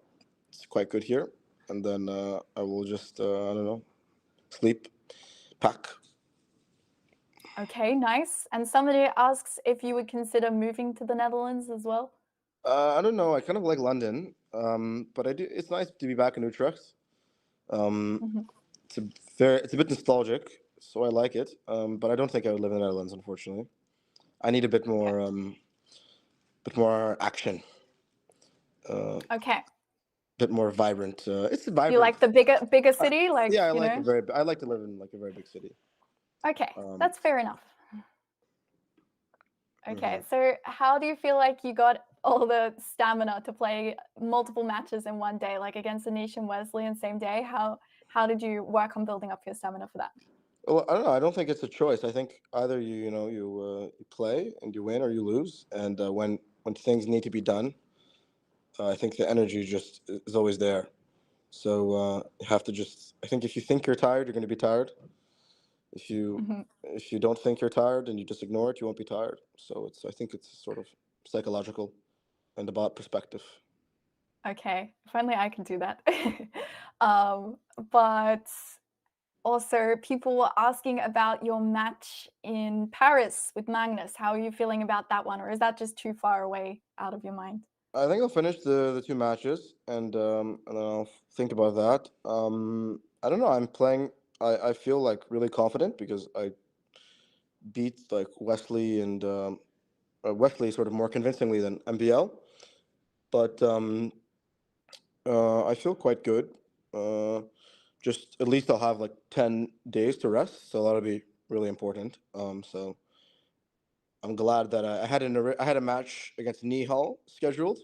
It's quite good here, and then I will just I don't know, sleep, pack. Okay, nice. And somebody asks if you would consider moving to the Netherlands as well. I don't know. I kind of like London, but I do. It's nice to be back in Utrecht. Um, Mhm. it's a bit nostalgic, so I like it. But I don't think I would live in the Netherlands, unfortunately. I need a Okay. bit more action, Okay. bit more vibrant. It's You vibrant. like the bigger city, like, Yeah, you know? I like to live in like a very big city. Okay, Um, that's fair enough. Okay, mhm. so how do you feel like you got all the stamina to play multiple matches in one day, like against Anish and Wesley in same day? How did you work on building up your stamina for that? Well, I don't know. I don't think it's a choice. I think either you play and you win, or you lose. And when things need to be done, I think the energy just is always there. So you have to just. I think if you think you're tired, you're going to be tired. If you Mhm. if you don't think you're tired and you just ignore it, you won't be tired. So I think it's sort of psychological and about perspective. Okay, if only I could do that. um, but also, people were asking about your match in Paris with Magnus. How are you feeling about that one, or is that just too far away out of your mind? I think I'll finish the two matches, and then I'll think about that. I don't know. I'm playing. I feel like really confident because I beat like Wesley and Wesley sort of more convincingly than MBL. But I feel quite good. Uh, just at least I'll have like 10 days to rest, so that'll be really important. So I'm glad that I had a match against Nihal scheduled.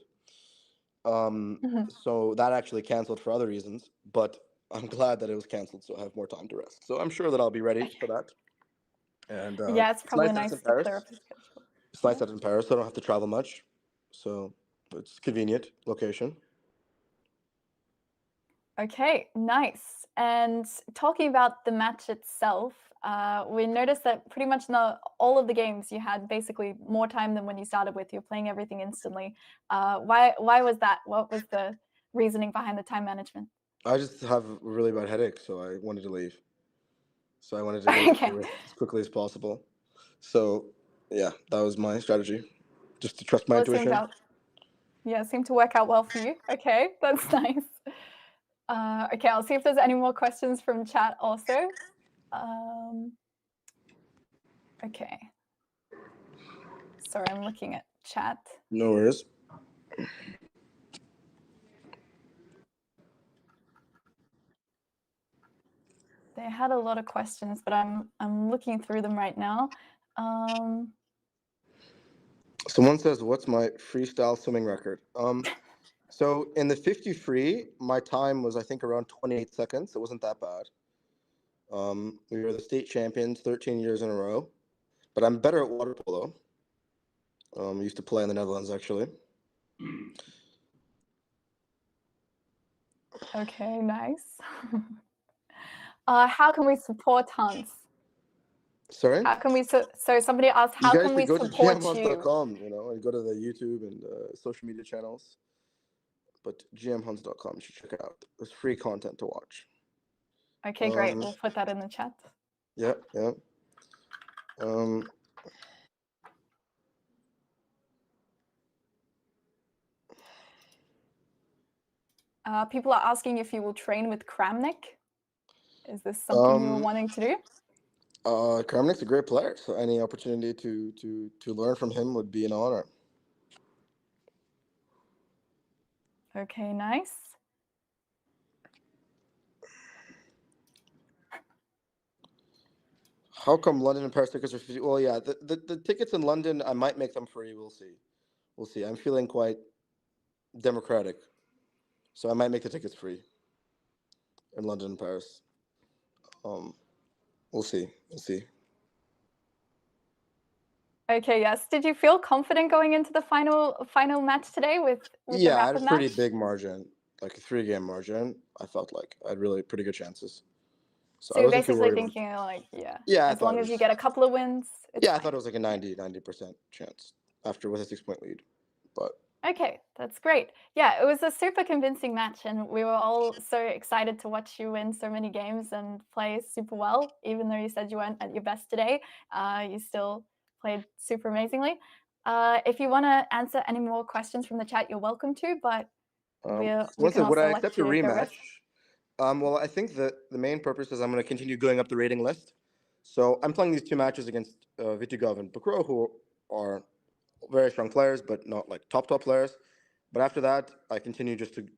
Mhm. So that actually canceled for other reasons, but I'm glad that it was canceled, so I have more time to rest. So I'm sure that I'll be ready for Okay. that. And Yeah, it's it's probably nice that it's in nice to clear Paris. up your schedule. It's nice Yeah. that it's in Paris, so I don't have to travel much. So it's convenient location. Okay, nice. And talking about the match itself, we noticed that pretty much in all of the games you had basically more time than when you started with. You're playing everything instantly. Why was that? What was the reasoning behind the time management? I just have a really bad headache, so I wanted to leave. So I wanted to get Okay. over it as quickly as possible. So yeah, that was my strategy. Just to trust my Well, it seemed intuition. out. Yeah, it seemed to work out well for you. Okay, that's nice. Okay, I'll see if there's any more questions from chat also. Um, okay, sorry, I'm looking at chat. No worries. They had a lot of questions, but I'm looking through them right now. Someone says, "What's my freestyle swimming record?" So in the 50 free, my time was I think around 28 seconds. It wasn't that bad. We were the state champions 13 years in a row. But I'm better at water polo. I used to play in the Netherlands actually. Okay, nice. How can we support Hans? Sorry? How can we so somebody asked, You how guys can we should go to support you? gmhuns.com, and go to the YouTube and social media channels. But gmhuns.com, you should check it out. There's free content to watch. Okay, great. We'll put that in the chat. Yeah, yeah. People are asking if you will train with Kramnik. Is this something you were wanting to do? Kramnik's a great player, so any opportunity to learn from him would be an honor. Okay, nice. How come London and Paris tickets are free? Well, yeah, the tickets in London, I might make them free. We'll see. We'll see. I'm feeling quite democratic, so I might make the tickets free in London and Paris. We'll see. We'll see. Okay, yes. Did you feel confident going into the final match today with the I had rapid a pretty match? big margin, like a 3-game margin. I felt like I had really pretty good chances. So I you're wasn't too basically worried. thinking like, As long as you get a couple of wins, it's I fine. thought it was like a 90% chance after with a 6-point lead. But okay, that's great. Yeah, it was a super convincing match, and we were all so excited to watch you win so many games and play super well. Even though you said you weren't at your best today, you still played super amazingly. If you want to answer any more questions from the chat, you're welcome to, but we can would also I let accept a you go rematch? rest. Well, I think that the main purpose is I'm going to continue going up the rating list. So I'm playing these 2 matches against Vitugov and Bukro, who are very strong players, but not like top players. But after that, I continue just to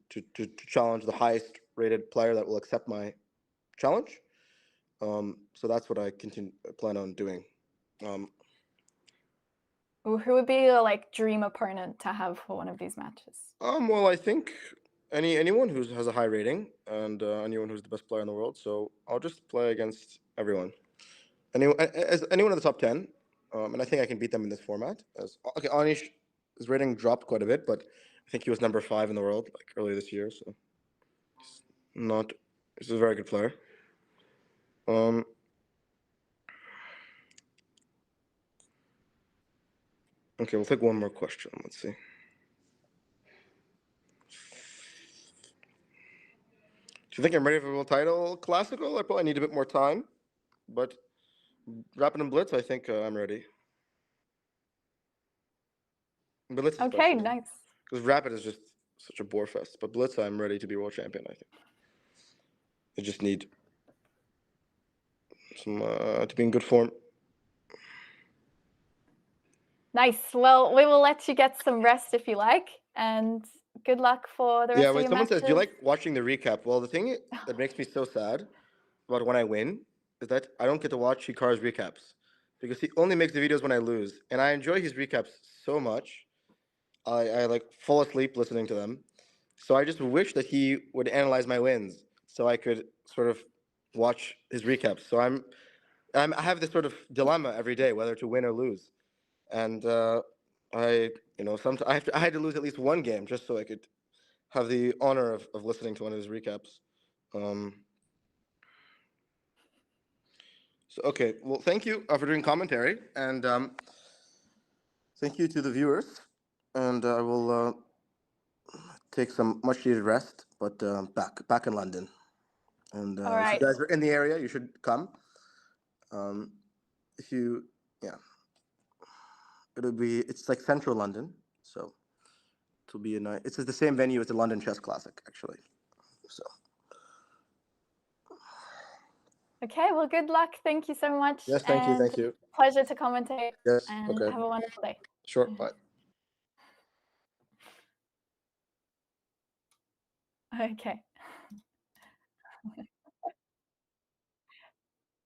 challenge the highest rated player that will accept my challenge. So that's what I plan on doing. Who would be your like dream opponent to have for one of these matches? Well, I think anyone who has a high rating and anyone who's the best player in the world. So I'll just play against everyone. Anyone in the top 10, and I think I can beat them in this format. Okay, Anish, his rating dropped quite a bit, but I think he was number 5 in the world like earlier this year. So he's a very good player. Okay, we'll take one more question. Let's see. Do you think I'm ready for a world title classical? I probably need a bit more time, but Rapid and Blitz, I think I'm ready. Blitz especially. Okay, nice. Because Rapid is just such a bore fest, but Blitz, I'm ready to be world champion. I think. I just need some to be in good form. Nice. Well, we will let you get some rest if you like, and good luck for the rest of your Someone matches. says, do you like watching the recap? Well, the thing that makes me so sad about when I win is that I don't get to watch Hikaru's recaps because he only makes the videos when I lose, and I enjoy his recaps so much. I like fall asleep listening to them. So I just wish that he would analyze my wins so I could sort of watch his recaps. So I have this sort of dilemma every day whether to win or lose, and I sometimes I had to lose at least one game just so I could have the honor of listening to one of his recaps. So okay, well, thank you for doing commentary, and thank you to the viewers, and I will take some much needed rest, but back in London. And if you guys are in the area, you should come. If you, it's like central London, so it'll be a nice. It's the same venue as the London Chess Classic, actually. So. Okay, well, good luck. Thank you so much. Yes, thank you. Thank you. Pleasure to commentate. Yes. And Okay. have a wonderful day. Sure. Bye. Okay.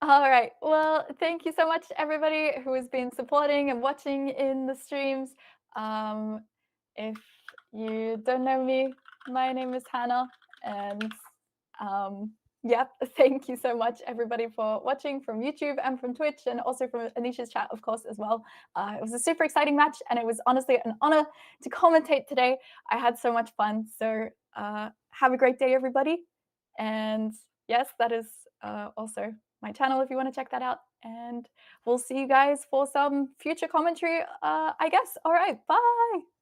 All right. Well, thank you so much, everybody who has been supporting and watching in the streams. If you don't know me, my name is Hannah, and thank you so much, everybody, for watching from YouTube and from Twitch, and also from Anish's chat, of course, as well. It was a super exciting match, and it was honestly an honor to commentate today. I had so much fun. So Have a great day, everybody. And yes, that is also my channel if you want to check that out. And we'll see you guys for some future commentary, I guess. All right, bye.